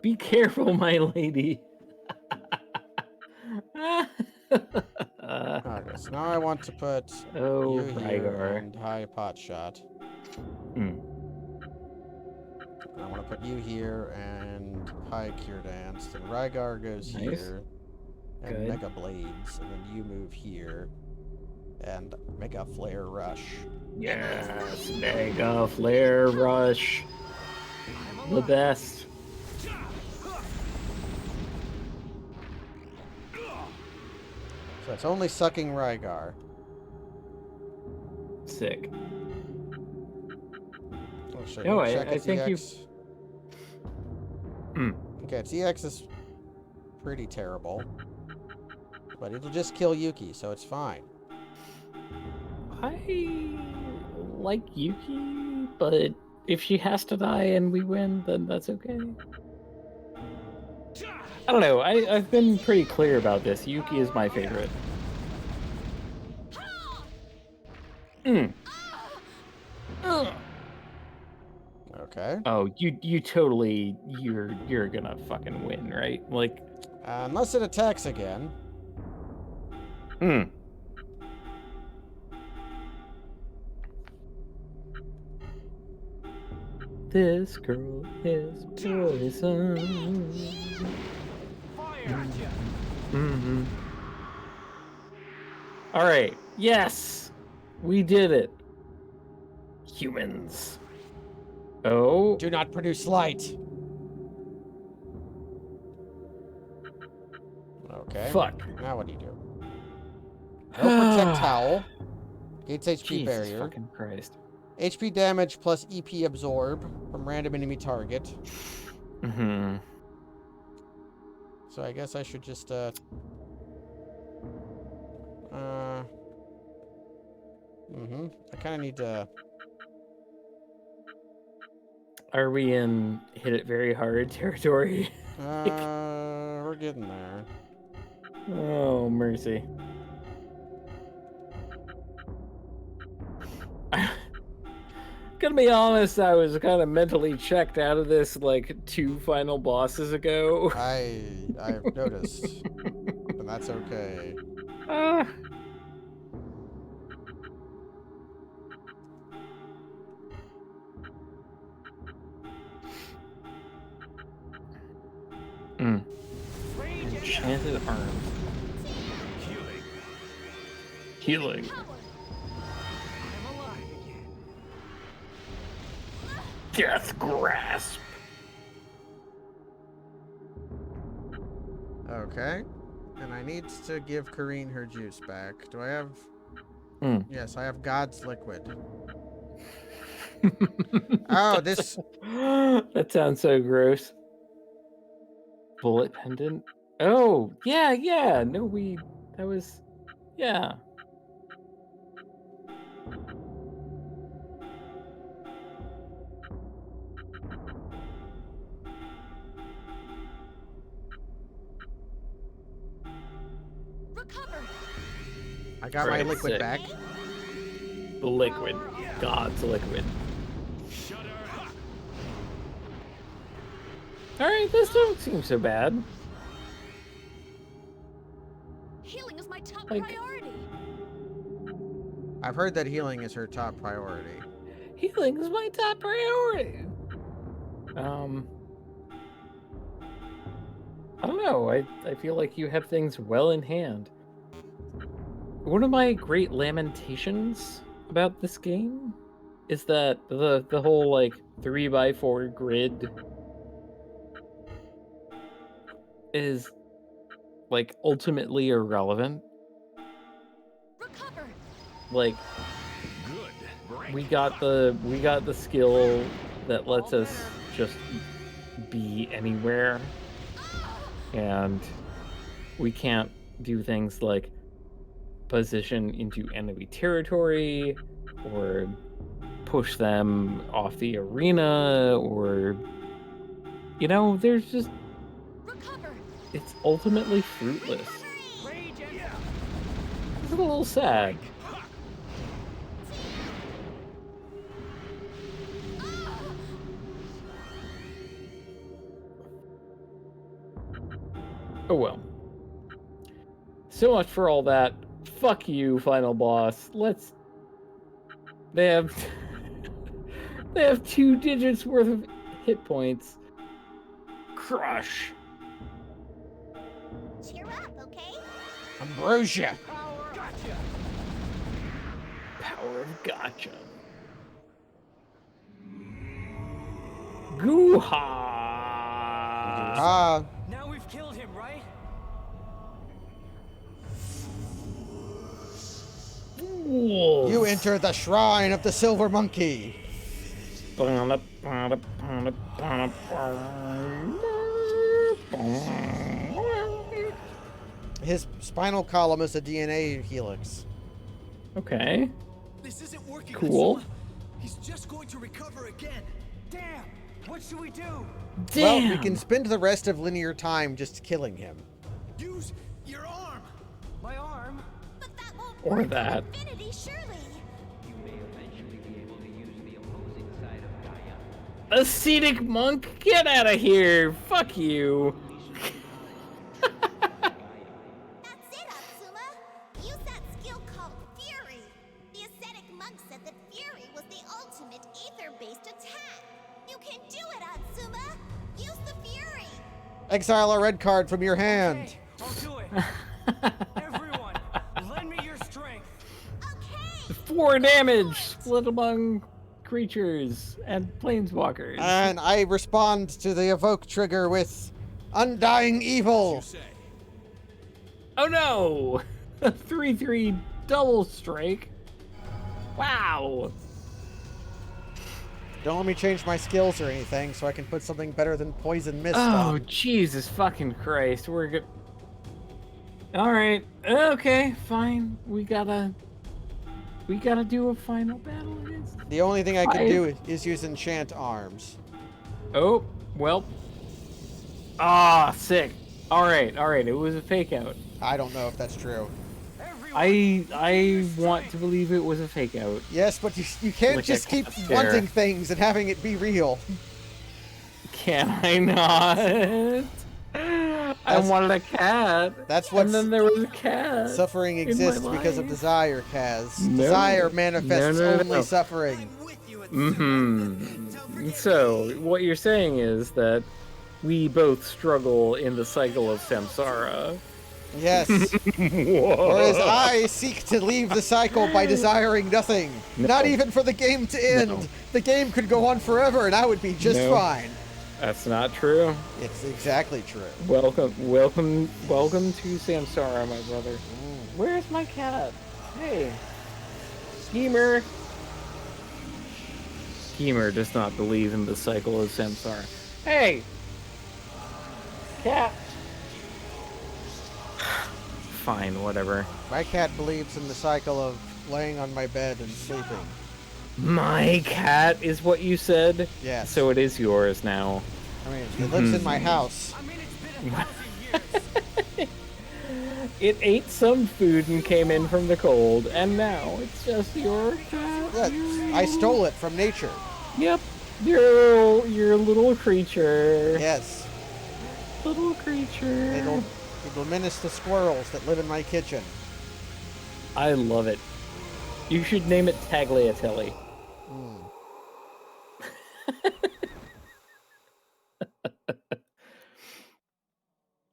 Be careful, my lady. Okay, so now I want to put you here and high pot shot. And I want to put you here and High Cure Dance. Then Rygar goes Nice. here. And Good. Mega Blades. And then you move here. And Mega Flare Rush. Yes, Mega Flare Rush. The best. So it's only sucking Rygar. Sick. Oh, shit. No, Check I its think EX. Hmm. Okay, its EX is pretty terrible. But it'll just kill Yuki, so it's fine. I like Yuki, but if she has to die and we win, then that's okay. I don't know. I've been pretty clear about this. Yuki is my favorite. Okay. Oh, you totally you're gonna fucking win, right? Like, unless it attacks again. This girl is poison. All right. Yes, we did it. Humans. Oh. Do not produce light. Okay. Fuck. Now what do you do? No Protect Howl. Gates HP Jesus barrier. fucking Christ. HP damage plus EP absorb from random enemy target. Mm-hmm. So I guess I should just I kind of need to. Are we in hit it very hard territory? We're getting there. Oh, mercy. Gonna be honest, I was kind of mentally checked out of this like 2 final bosses ago. I've noticed. And that's okay. Enchanted Arms. Healing. Death Grasp. Okay. And I need to give Kareen her juice back. Do I have... Yes, I have God's Liquid. Oh, this... That sounds so gross. Bullet pendant? Oh, yeah. No, that was... Yeah. I got my liquid back. The liquid. God's liquid. Alright, this don't seem so bad. Healing is my top Like- priority. I've heard that healing is her top priority. Healing is my top priority. I don't know. I feel like you have things well in hand. One of my great lamentations about this game is that the whole like 3x4 grid is like ultimately irrelevant. Recover. Like we got the skill that lets us just be anywhere, and we can't do things like position into enemy territory or push them off the arena, or there's just it's ultimately fruitless. It's a little sad. Oh well. So much for all that. Fuck you, final boss. They have 2 digits worth of hit points. Crush. Cheer up, okay? Ambrosia. Power of gotcha. Goo-ha! Ah, Now we've killed him, right? you enter the shrine of the Silver Monkey. His spinal column is a DNA helix. Okay. This isn't working. Cool. Atsuma. He's just going to recover again. Damn! What should we do? Well, Damn. we can spend the rest of linear time just killing him. Use your arm. My arm? But that won't Or work that. with Infinity, surely. You may eventually be able to use the opposing side of Gaia. Ascetic monk, get out of here! Fuck you! That's it, Atsuma. Use that skill called Fury. The ascetic monk said that Fury was the ultimate ether-based attack. You can do it, Atsuma. Use the Fury. Exile a red card from your hand. Okay, I'll do it. Everyone, lend me your strength. Okay. 4 damage split among creatures and planeswalkers. And I respond to the evoke trigger with Undying Evil. You say. Oh no! A 3/3 double strike. Wow. Don't let me change my skills or anything, so I can put something better than Poison Mist Oh on. Jesus fucking Christ! We're good. All right. Okay. Fine. We gotta do a final battle against. The only thing I can Fine. do is use Enchanted Arms. Oh well. Ah, sick. All right. It was a fake out. I don't know if that's true. I want to believe it was a fake out. Yes, but you can't Which I just keep can't stare. wanting things and having it be real. Can I not? I wanted a cat. That's what And then there was a cat. suffering in my exists because of life. desire, Kaz. No. Desire manifests No. only suffering. Mm-hmm. So, what you're saying is that we both struggle in the cycle of samsara. Yes. Whereas I seek to leave the cycle by desiring nothing. No. Not even for the game to end. No. The game could go on forever and I would be just No. fine. That's not true. It's exactly true. Welcome to samsara, my brother. Where's my cat? Hey. Schemer. Schemer does not believe in the cycle of samsara. Hey! Cat! Fine, whatever. My cat believes in the cycle of laying on my bed and sleeping. My cat is what you said? Yes. So it is yours now. I mean, it lives in my house. I mean, it's been 1,000 years. It ate some food and came in from the cold, and now it's just your cat. Yeah, I stole it from nature. Yep. Your little creature. Yes. Little creature. It'll menace the squirrels that live in my kitchen. I love it. You should name it Tagliatelle.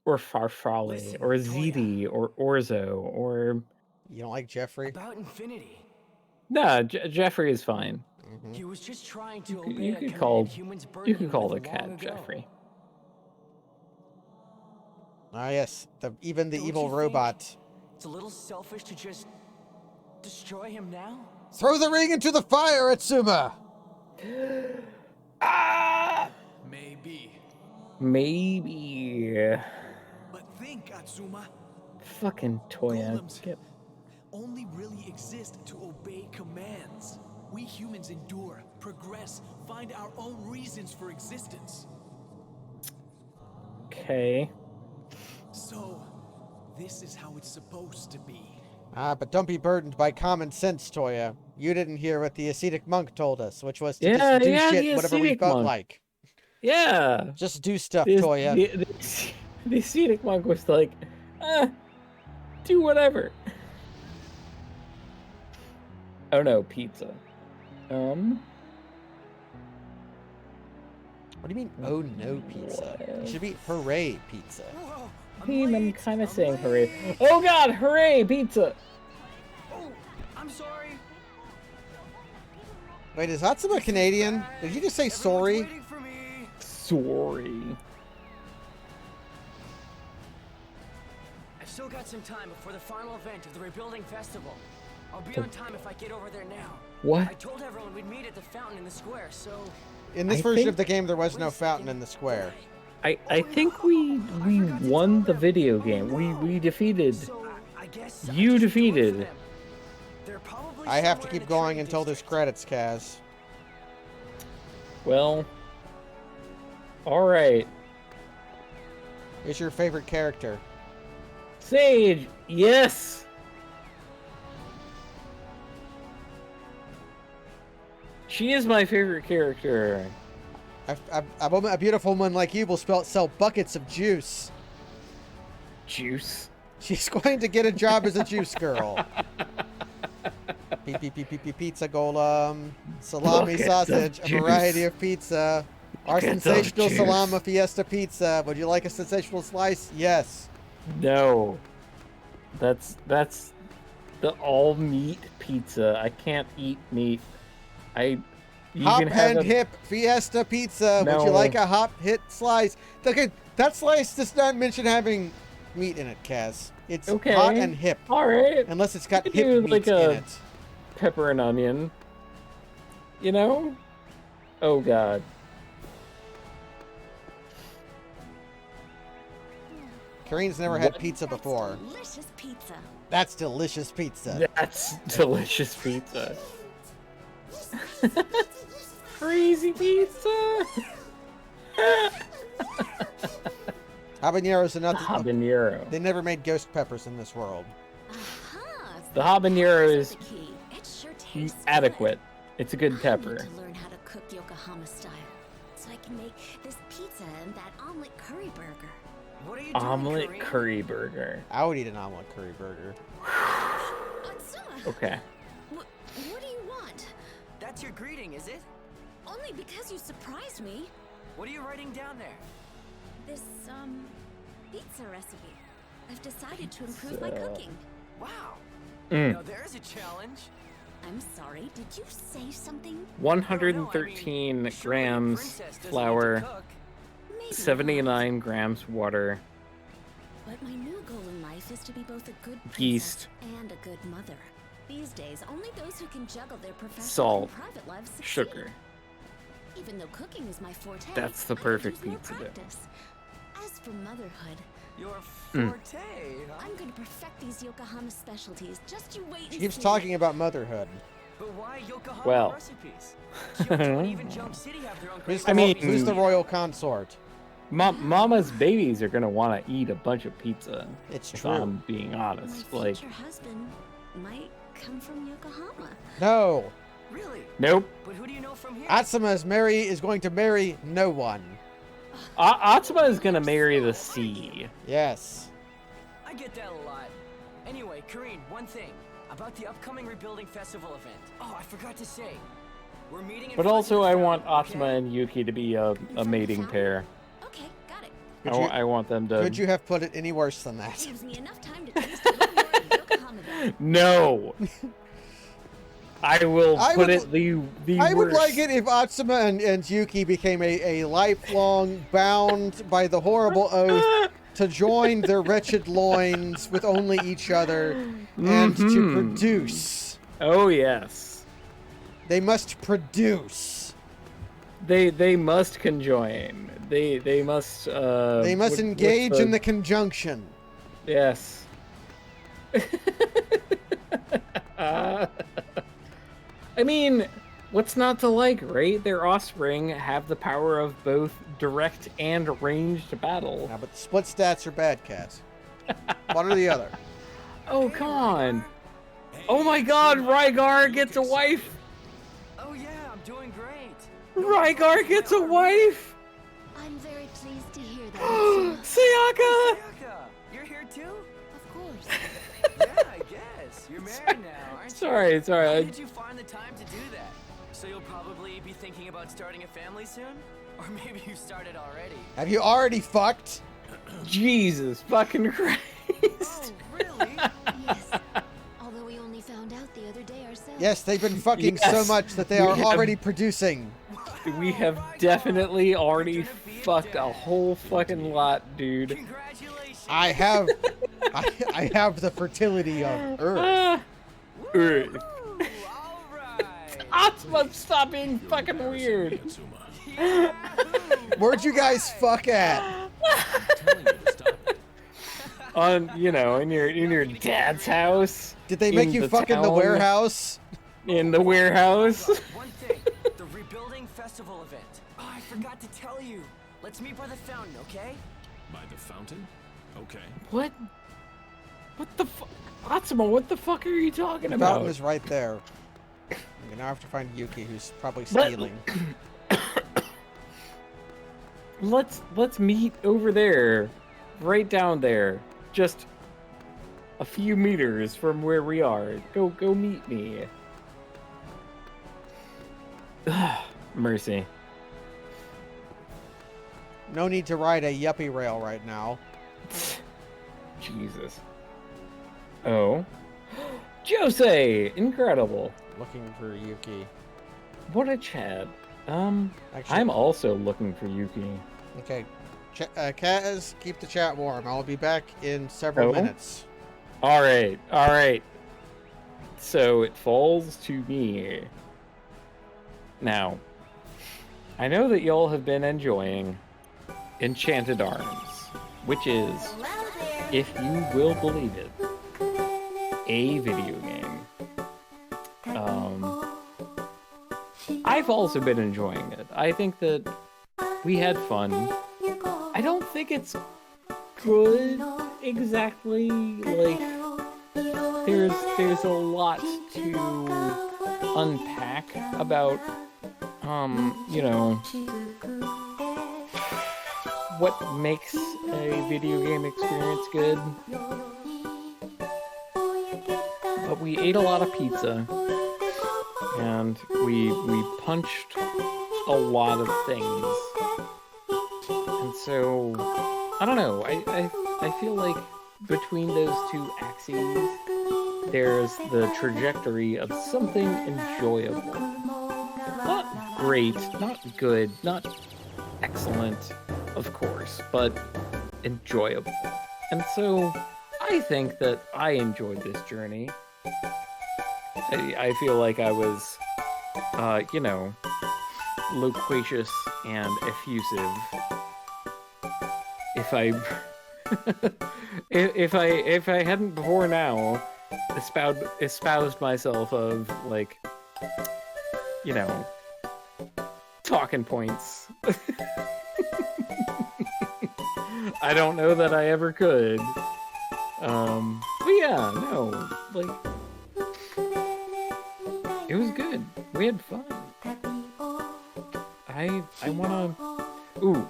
Or Farfalle, Listen, or Toya. Ziti, or Orzo, or... You don't like Jeffrey? About infinity. Nah, Jeffrey is fine. He was just trying to You obey a could command call humans burned you could him call the with cat long ago. Jeffrey. Ah, yes. Even the Don't evil you think robot. It's a little selfish to just destroy him now. Throw the ring into the fire, Atsuma! Maybe. Maybe. But think, Atsuma. Fucking Toya. Golems Get... only really exist to obey commands. We humans endure, progress, find our own reasons for existence. Okay. So, this is how it's supposed to be. Ah, but don't be burdened by common sense, Toya. You didn't hear what the ascetic monk told us, which was to Yeah, just do yeah, shit the whatever we ascetic felt monk. like. Yeah. Just do stuff, This- Toya. The ascetic monk was like, do whatever. Oh no, pizza. What do you mean, oh no pizza? You should be hooray pizza. Whoa, I'm kind of saying hooray. Oh god, hooray pizza! Oh, I'm sorry. Wait, is Hatsuma Canadian? Did you just say sorry? Waiting for me. Sorry. I've still got some time before the final event of the Rebuilding Festival. I'll be on time if I get over there now. What? I told everyone we'd meet at the fountain in the square, so... In this version of the game, there was no fountain in the square. I think we won the video game. We defeated. You defeated. I have to keep going until there's credits, Kaz. Well, all right. Is your favorite character? Sage, yes. She is my favorite character. A beautiful woman like you will sell buckets of juice. Juice? She's going to get a job as a juice girl. Pizza golem, salami Buckets sausage, of a variety juice. of pizza. Our Buckets of sensational juice. salami fiesta pizza. Would you like a sensational slice? Yes. No. That's the all meat pizza. I can't eat meat. You Hop can have and a- hip fiesta pizza. Would you No. like a hop hit slice? Okay, that slice does not mention having meat in it, Kaz. It's Okay. hot and hip. All right. Unless it's got You hip do meat like in a it. pepper and onion. You know? Oh god. Kareen's never had pizza before. Delicious pizza. That's delicious pizza. That's delicious pizza. Crazy pizza. Habaneros are not Habanero. They never made ghost peppers in this world. The habanero is It sure tastes adequate. It's a good I need pepper. to learn how to cook Yokohama style, so I can make this pizza and that omelet curry burger. What are you Omelet doing, curry burger. I would eat an omelet curry burger. Atsuma, Okay. what do you want? That's your greeting, is it? Only because you surprised me. What are you writing down there? This, pizza recipe. I've decided to improve my cooking. Wow. Mm. Now there's a challenge. I'm sorry, did you say something? 113 grams flour, 79 grams water, But my new goal in life is to be both a good princess yeast, and a good mother. These days, only those who can juggle their professional salt, and private lives succeed. sugar. Even though cooking is my forte, That's the I could perfect use more pizza dough. practice. As for motherhood, Your Mm. forte, huh? I'm going to perfect these Yokohama specialties. Just you wait and She keeps see. talking about motherhood. But why Yokohama Well. recipes? Kyoto and even Jump City have their own Who's great the, who's the royal consort? Mama's babies are gonna want to eat a bunch of pizza. It's if true. I'm being honest. My Like, future husband might come from Yokohama. No. Really? nope. But who do you know from here? Atsuma is going to marry no one. Atsuma is gonna marry the sea. Yes. I get that a lot. Anyway, Kareen, one thing about the upcoming Rebuilding Festival event. Oh, I forgot to say. We're meeting in But front also, of the I want fountain, Atsuma okay? and Yuki to be a mating pair. Okay, got it. Could you- I want them to. Could you have put it any worse than that? Gives me enough time to taste a little more of Yokohama then. No. I will I put would- it the I would worst. like it if Atsuma and Yuki became a lifelong bound by the horrible oath to join their wretched loins with only each other and to Mhm. produce. Oh yes. They must produce. They must conjoin. They must. They must what's engage in the conjunction. Yes. I mean, what's not to like, right? Their offspring have the power of both direct and ranged battle. Yeah, but split stats are bad, Cass. One or the other. Oh, come on. Oh my god, Rygar gets a wife! Oh yeah, I'm doing great. Rygar gets a wife! I'm very pleased to hear that. Sayaka! Sayaka, you're here too? Of course. Yeah, I guess. You're married now, aren't you? Sorry. How did you find the time to do that? So you'll probably be thinking about starting a family soon? Or maybe you started already. Have you already fucked? Jesus fucking Christ. Oh, really? Yes. Although we only found out the other day ourselves. Yes, they've been fucking so Yes, much that they we are have- already producing. We have definitely already fucked a whole fucking lot, dude. Congratulations. I have the fertility of Earth. Earth. Ooh, all right. Stop being fucking weird. Where'd you guys fuck at? On, you know, in your dad's house. Did they make in you the fuck in the town, warehouse? In the warehouse. One thing, the rebuilding festival event. Oh, I forgot to tell you. Let's meet by the fountain, okay? By the fountain? Okay. What? What the fuck? Atsumo, what the fuck are you talking The about? fountain is right there. You now have to find Yuki, who's probably stealing. Let's meet over there. Right down there. Just a few meters from where we are. Go meet me. Mercy. No need to ride a yuppie rail right now. Jesus. Oh. Jose! Incredible. Looking for Yuki. What a Chad. Actually, I'm also looking for Yuki. Okay. Kaz, keep the chat warm. I'll be back in several minutes. Alright. So it falls to me. Now, I know that y'all have been enjoying Enchanted Arms, which is, if you will believe it, a video game. I've also been enjoying it. I think that we had fun. I don't think it's good exactly. Like, there's a lot to unpack about, you know, what makes a video game experience good. But we ate a lot of pizza, and we punched a lot of things. And so, I don't know, I feel like between those two axes, there's the trajectory of something enjoyable. Not great, not good, not excellent, of course, but enjoyable. And so, I think that I enjoyed this journey. I feel like I was, you know, loquacious and effusive. If I hadn't before now espoused myself of, like, you know, talking points. I don't know that I ever could. But yeah, no, like, it was good. We had fun. I wanna... Ooh.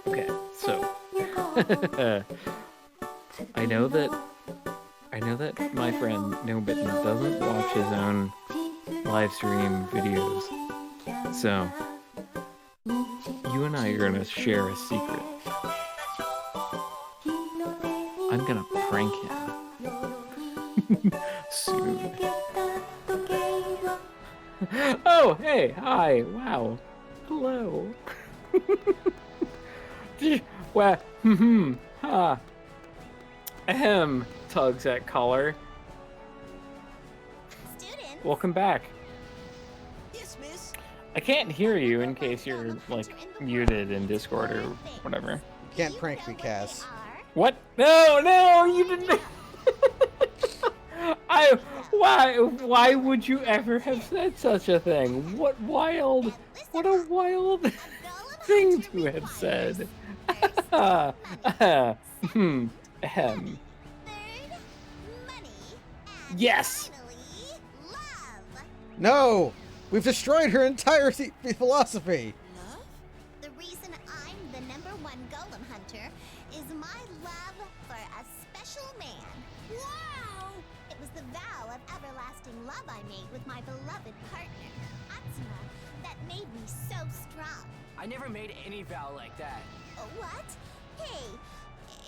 Okay, so... I know that my friend Nobitten doesn't watch his own live stream videos. So, you and I are gonna share a secret. I'm gonna prank him. Soon. Oh, hey, hi, wow. Hello. Well, ha. Ahem, tugs at collar. Students. Welcome back. Yes, miss. I can't hear you in case you're, like, muted in Discord or whatever. You can't prank me, Cass. What? No, you didn't. Why would you ever have said such a thing? What a wild thing to have said. Ahem. Yes! No! We've destroyed her entire philosophy! Love? The reason I'm the #1 golem hunter is my love for a special man. Wow! It was the vow of everlasting love love I made with my beloved partner, Atsuma, that made me so strong. I never made any vow like that. What? Hey,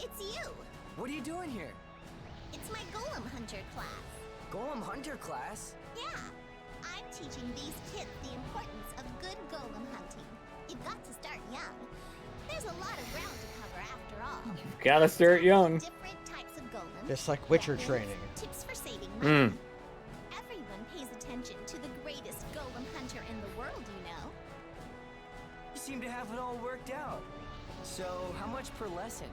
it's you. What are you doing here? It's my Golem Hunter class. Golem Hunter class? Yeah. I'm teaching these kids the importance of good golem hunting. You've got to start young. There's a lot of ground to cover after all. You've got to start young. Different types of golems. Just like Witcher training. Tips for saving money. Everyone pays attention to the greatest golem hunter in the world, you know. You seem to have it all worked out. So, how much per lesson?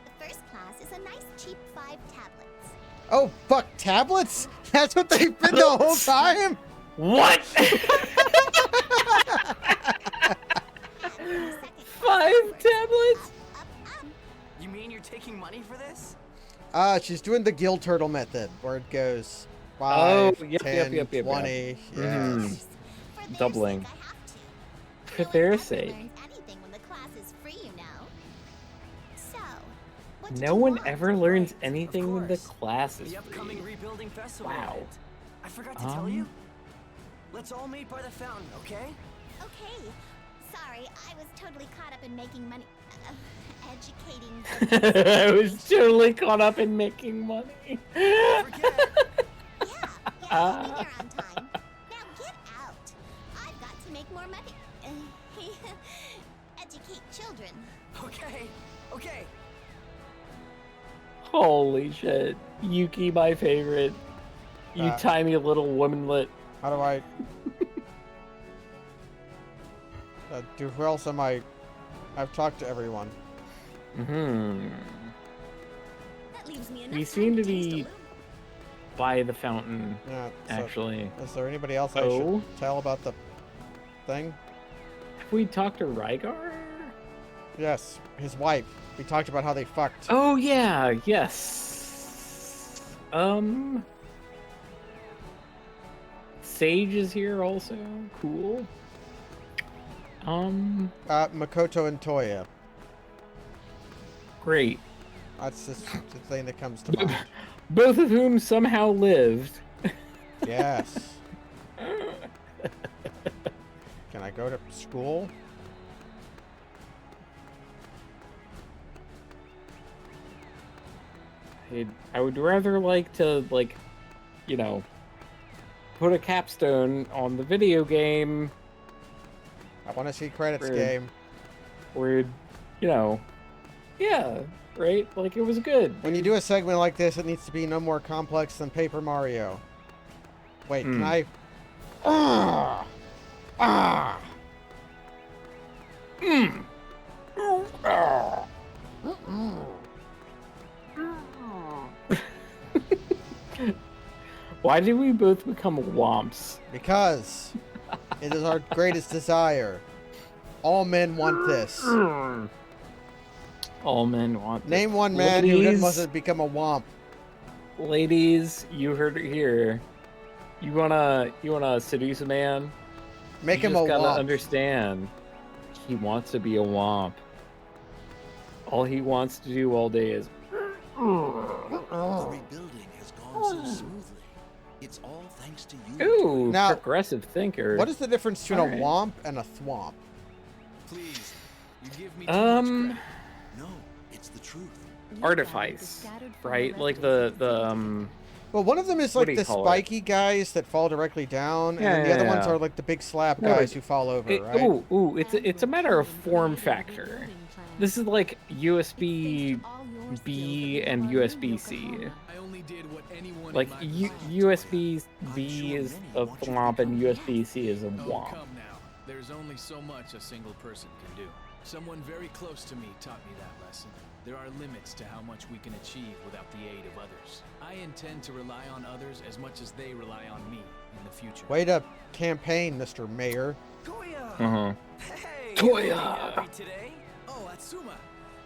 The first class is a nice cheap 5 tablets. Oh, fuck, tablets? That's what they've been the whole time? What? 5 tablets? You mean you're taking money for this? She's doing the gill turtle method, where it goes 5, 10, 20. Yeah. Doubling. For their sake. Anything when the class is free, you know. So, No one ever learns anything when the class is The upcoming free. rebuilding festival. Wow. event. I forgot to tell you. Let's all meet by the fountain, okay? Okay. Sorry, I was totally caught up in making money. Educating. I was totally caught up in making money. Yeah, I'll be there on time. Now get out. I've got to make more money. Educate children. Okay. Holy shit. Yuki, my favorite. You tiny little womanlet. How do I... who else am I... I've talked to everyone. That leaves me We seem to be by the fountain, Yeah. So, actually. is there anybody else I should tell about the thing? Have we talked to Rygar? Yes, his wife. We talked about how they fucked. Oh, yeah, yes. Sage is here also. Cool. Makoto and Toya. Great. That's just the thing that comes to mind. Both of whom somehow lived. Yes. Can I go to school? I would rather like to, like, you know, put a capstone on the video game. I want to see credits, game. Where, you know, yeah, right? Like, it was good. When you do a segment like this, it needs to be no more complex than Paper Mario. Wait, can I... Why did we both become womps? Because it is our greatest desire. All men want this. All men want this. Name one man who doesn't become a womp. Ladies, you heard it here. You wanna seduce a man? Make you him just a gotta womp. understand. He wants to be a womp. All he wants to do all day is. The rebuilding has gone so smoothly. It's all thanks to you. Ooh, Now, progressive thinker. What is the difference between Alright. a womp and a thwomp? Please, you give me too much credit. No, it's the truth. Artifice, right? Like the Well, one of them is What like do you the call it? spiky guys that fall directly down, and then the other ones are like the big slap No, guys who fall over, right? It's a matter of form factor. This is like USB B and USB C. I only did what anyone Like in my USB B is a thwomp and USB C is a Oh, womp. come now. There's only so much a single person can do. Someone very close to me taught me that lesson. There are limits to how much we can achieve without the aid of others. I intend to rely on others as much as they rely on me in the future. Way to campaign, Mr. Mayor. Uh-huh. Hey, Toya! you happy today? Oh, Atsuma.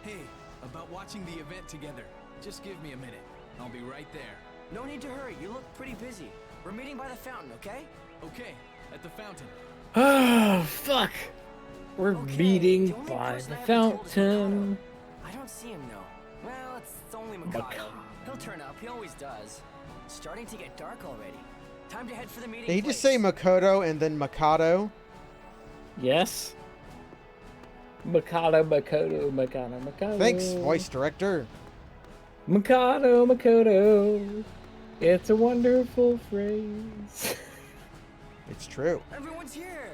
Hey, about watching the event together. Just give me a minute. I'll be right there. No need to hurry. You look pretty busy. We're meeting by the fountain, okay? Okay, at the fountain. Oh, fuck. We're meeting the only by person the I haven't told is fountain. I don't see him though. Well, it's only Mikado. He'll turn up. He always does. It's starting to get dark already. Time to head for the meeting Did he place. just say Makoto and then Mikado? Yes. Makoto. Thanks, voice director. Makoto. It's a wonderful phrase. It's true. Everyone's here.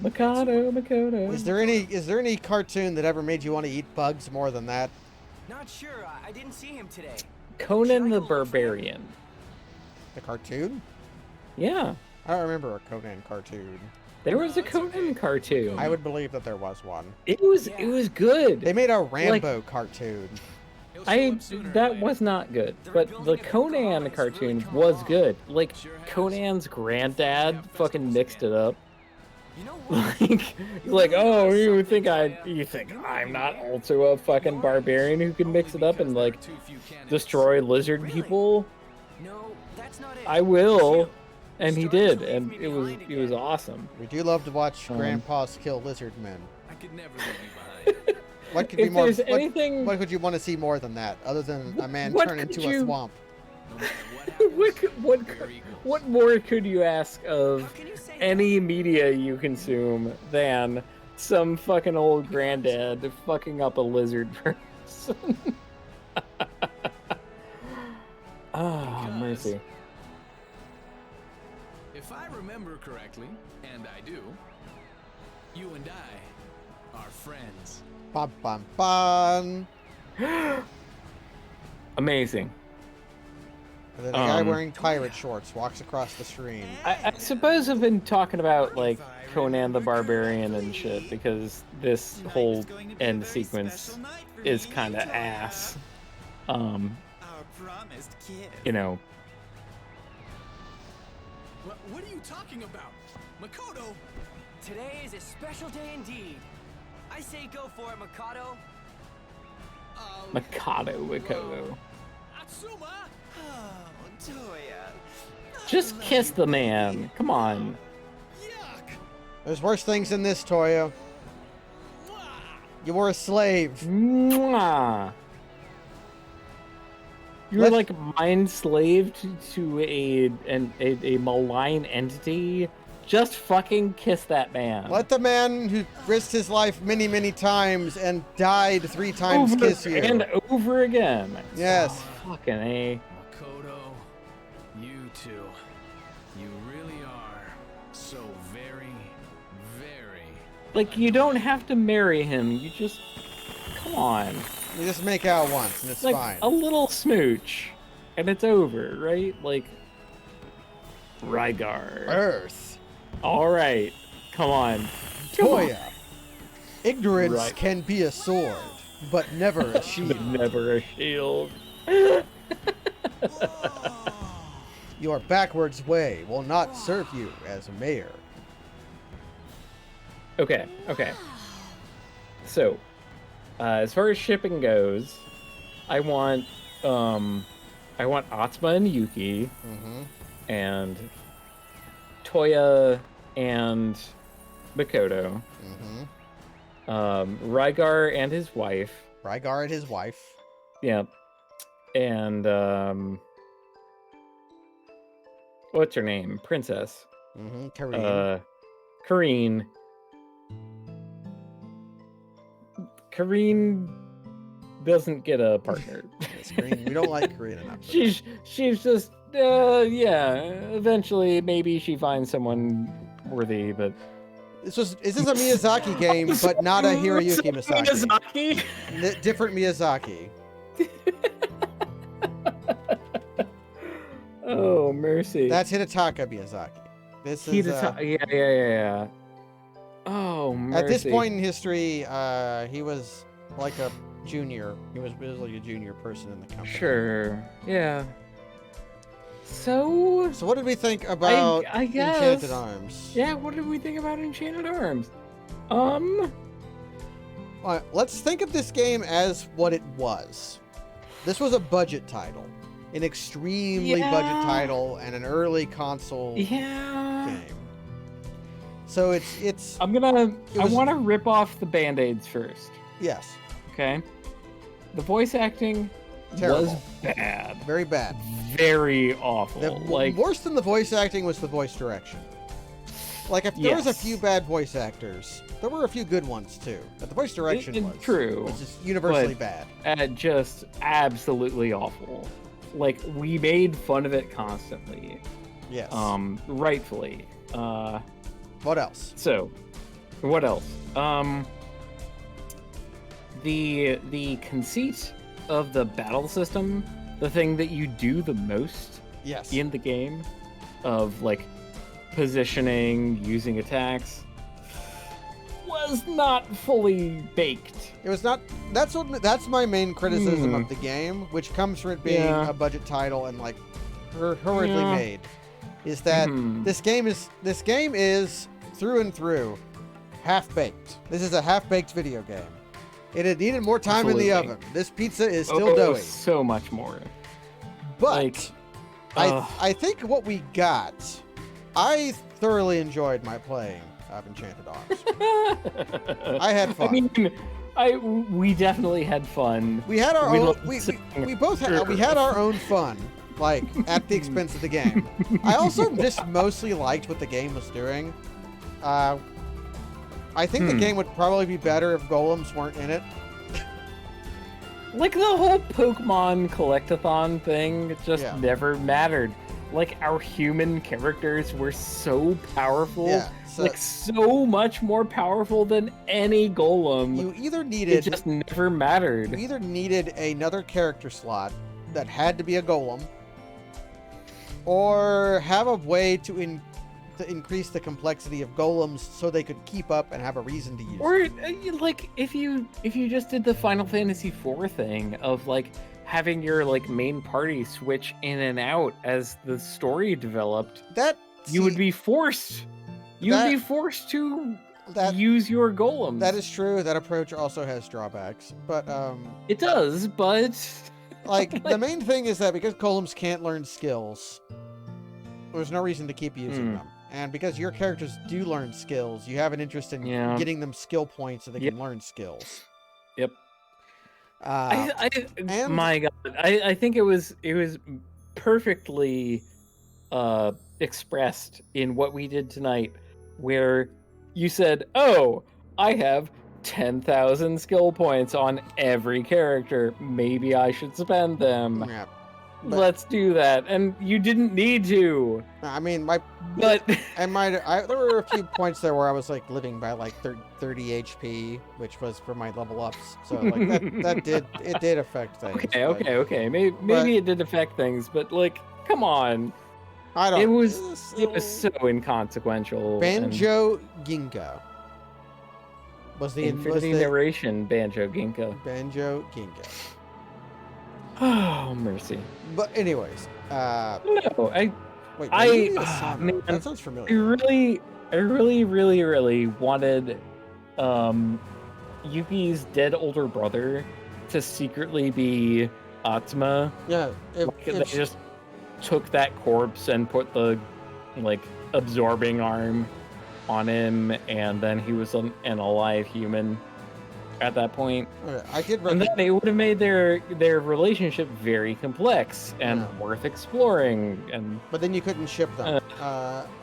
Makoto. Is there any cartoon that ever made you want to eat bugs more than that? Not sure. I didn't see him today. Conan the Barbarian. The cartoon? Yeah. I don't remember a Conan cartoon. There was a Conan cartoon. I would believe that there was one. It was good. They made a Rambo cartoon. That was not good, but the Conan cartoon was good. Like Conan's granddad fucking mixed it up. like, oh, you think I'm not also a fucking barbarian who can mix it up and like destroy lizard people? No, that's not it. I will, and he did, and it was awesome. We do love to watch grandpas kill lizard men. I could never leave you behind. What could If be more? there's anything- What would you want to see more than that, other than a man What turn could into a you- swamp? What more could you ask of any media you consume than some fucking old granddad fucking up a lizard person? Ah, mercy. If I remember correctly, and I do, you and I are friends. Bum bum bum. Amazing. And then a guy wearing pirate shorts walks across the screen. I suppose I've been talking about like Conan the Barbarian and shit because this whole end sequence is kind of ass. You know. What are you talking about? Makoto! Today is a special day indeed. I say go for it, Makoto. Makoto. Atsuma! Oh, Toya. Just kiss the man. Come on. There's worse things than this, Toya. You were a slave. Mwah. You're like mind slaved to a malign entity. Just fucking kiss that man. Let the man who risked his life many, many times and died 3 times kiss you. And over again. Yes. Oh, fucking A. Makoto, you two. You really are so very, very... Like, you don't have to marry him. You just... Come on. You just make out once and it's like, fine. a little smooch. And it's over, right? Like... Rygar. Earth. Alright. Come on. Toya. Ignorance can be a sword, but never a shield. Never a shield. Your backwards way will not serve you as a mayor. Okay. So, as far as shipping goes, I want Atsuma and Yuki, and Toya and Makoto, Rygar and his wife. Yeah, and what's her name? Princess. Kareen. Kareen. Kareen doesn't get a partner. We don't like Kareen enough. She's just yeah. Eventually, maybe she finds someone worthy, but Is this a Miyazaki game, but not a Hiroyuki Misaki? Different Miyazaki. Oh, mercy. That's Hidetaka Miyazaki. This is yeah. Oh, mercy. At this point in history, he was like a junior. He was like a junior person in the company. Sure. Yeah. So what did we think about I guess, Enchanted Arms? Yeah, what did we think about Enchanted Arms? Let's think of this game as what it was. This was a budget title. An extremely budget title and an early console game. So it's I want to rip off the band-aids first. Yes. Okay. The voice acting Terrible. was bad. Very bad. Very awful. Worse than the voice acting was the voice direction. Like, if there was a few bad voice actors, there were a few good ones too. But the voice direction was just universally bad. Just absolutely awful. Like, we made fun of it constantly. Yes. Rightfully. What else? So, what else? The conceit of the battle system, the thing that you do the most in the game, of like positioning, using attacks, was not fully baked. It was not. That's my main criticism of the game, which comes from it being a budget title and like horridly made. Is that this game is through and through half-baked. This is a half-baked video game. It had needed more time in the oven. This pizza is still doughy. So much more. But I think what we got, I thoroughly enjoyed my playing of Enchanted Arms. I had fun. I mean, we definitely had fun. We had our own. We both had. We had our own fun. Like, at the expense of the game. I also just mostly liked what the game was doing. I think the game would probably be better if golems weren't in it. Like, the whole Pokemon Collectathon thing just never mattered. Like, our human characters were so powerful. Yeah, like, so much more powerful than any golem. You either needed... It just never mattered. You either needed another character slot that had to be a golem, or have a way to increase the complexity of golems so they could keep up and have a reason to use them. Or like, if you just did the Final Fantasy IV thing of like having your like main party switch in and out as the story developed, you would be forced. You'd be forced to use your golems. That is true. That approach also has drawbacks, but it does. But like the main thing is that because golems can't learn skills, there's no reason to keep using them. And because your characters do learn skills, you have an interest in getting them skill points so they can learn skills. Yep. My God, I think it was perfectly expressed in what we did tonight, where you said, "Oh, I have 10,000 skill points on every character. Maybe I should spend them." Yeah. Let's do that, and you didn't need to. I mean, there were a few points there where I was like living by like 30 HP, which was for my level ups. So like that did affect things. Okay. Maybe it did affect things, but like, come on. It was so inconsequential. Banjo Ginga was the Infinity narration. Banjo Ginga. Oh, mercy. But anyways, no, man, that sounds familiar. I really wanted Yuki's dead older brother to secretly be Atma. Yeah, they just took that corpse and put the like absorbing arm on him, and then he was an alive human at that point. And then they would have made their relationship very complex and worth exploring. But then you couldn't ship them.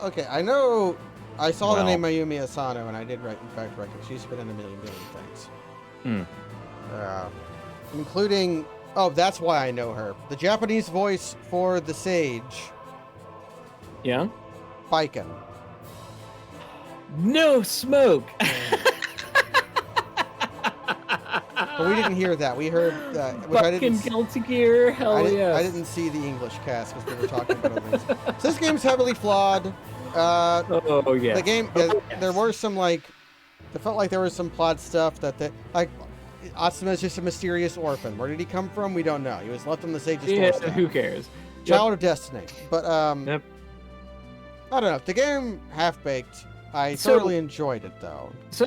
Okay, I know. I saw the name Mayumi Asano, and I did in fact recognize she's been in a million things, including. Oh, that's why I know her. The Japanese voice for the Sage. Yeah. Baiken. No smoke. But we didn't hear that. We heard fucking Guilty Gear. Hell yeah. I didn't see the English cast because we were talking about other things. So this game's heavily flawed. Oh yeah. The game. There were some like. It felt like there was some plot stuff that like. Asuma is just a mysterious orphan. Where did he come from? We don't know. He was left on the Sage's doorstep. Who cares? Child of Destiny. But I don't know. The game half-baked. I thoroughly enjoyed it though. So.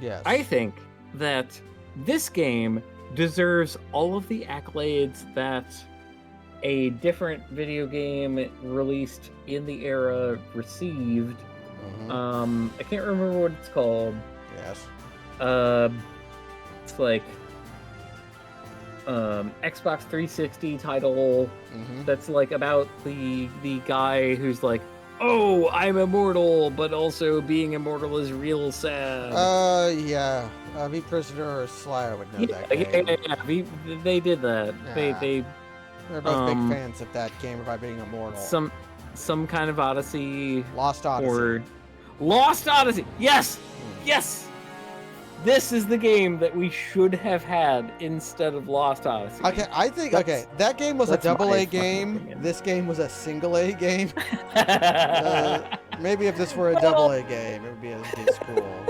Yes. I think that this game deserves all of the accolades that a different video game released in the era received. I can't remember what it's called. Yes. It's like Xbox 360 title that's like about the guy who's like, oh, I'm immortal, but also being immortal is real sad. Yeah. Be Prisoner or Sly would know that game. Yeah. They did that. Yeah. They're both big fans of that game about being immortal. Some kind of Odyssey. Lost Odyssey. Or Lost Odyssey. Yes. Yes. This is the game that we should have had instead of Lost Odyssey. Okay, I think that game was a AA game. Opinion. This game was a single A game. Maybe if this were a AA game, it would be as cool.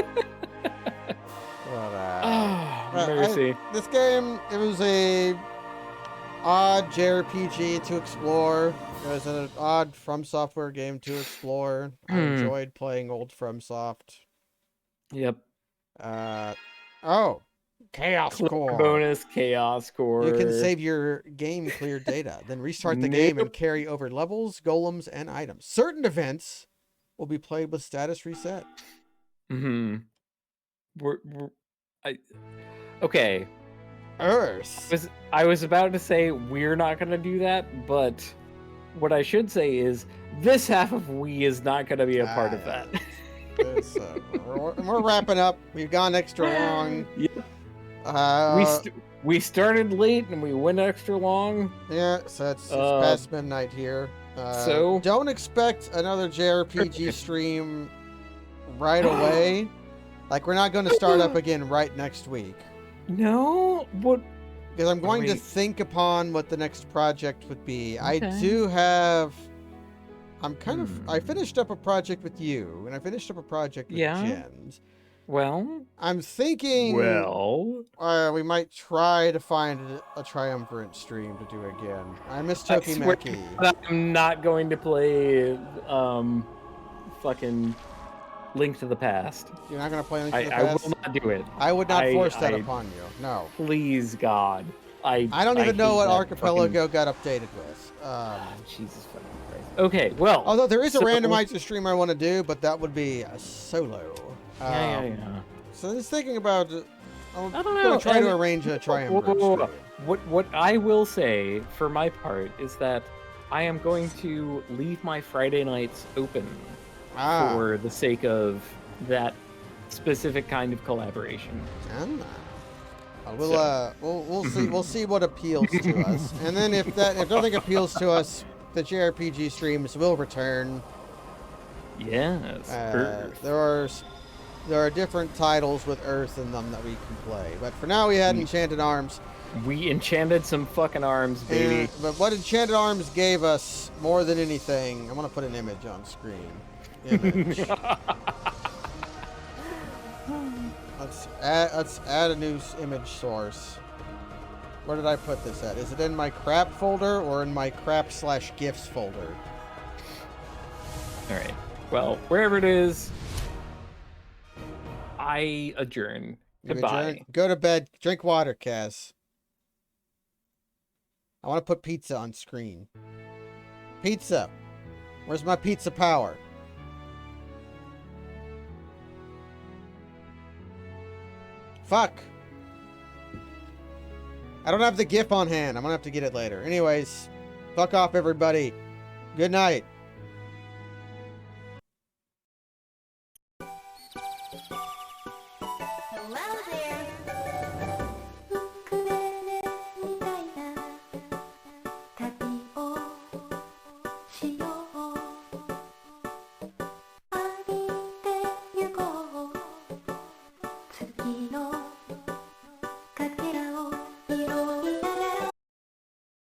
But, mercy. This game, it was a odd JRPG to explore. It was an odd From Software game to explore. I enjoyed playing old FromSoft. Yep. Chaos Core. Bonus Chaos Core. You can save your game clear data, then restart the game and carry over levels, golems, and items. Certain events will be played with status reset. Okay. Earth. I was about to say we're not going to do that, but what I should say is this half of we is not going to be a part of that. We're wrapping up. We've gone extra long. Yeah. We started late and we went extra long. Yeah, so it's past midnight here. So don't expect another JRPG stream right away. Like, we're not going to start up again right next week. No? What? Because I'm going to think upon what the next project would be. Okay. I do have... I finished up a project with you, and I finished up a project with Jens. Well? I'm thinking... Well? We might try to find a triumvirate stream to do again. I miss Tokimeki. I'm not going to play, fucking Link to the Past. You're not going to play Link to the Past? I will not do it. I would not force that upon you. No. Please, God. I don't even know what Archipelago got updated with. Jesus fucking Christ. Okay, well. Although there is a randomizer stream I want to do, but that would be a solo. Yeah. So just thinking about... I'm I don't know. going to try to arrange a triumvirate stream. What I will say, for my part, is that I am going to leave my Friday nights open for the sake of that specific kind of collaboration. We'll see what appeals to us, and then if nothing appeals to us, the JRPG streams will return. Yes. There are different titles with Earth in them that we can play, but for now we had Enchanted Arms. We enchanted some fucking arms, baby. But what Enchanted Arms gave us more than anything, I want to put an image on screen. Image. Let's add a new image source. Where did I put this at? Is it in my crap folder or in my crap/gifs folder? All right. Well, wherever it is, I adjourn. Goodbye. Go to bed. Drink water, Kaz. I want to put pizza on screen. Pizza. Where's my pizza power? Fuck. I don't have the GIF on hand. I'm gonna have to get it later. Anyways, fuck off, everybody. Good night. Hello there.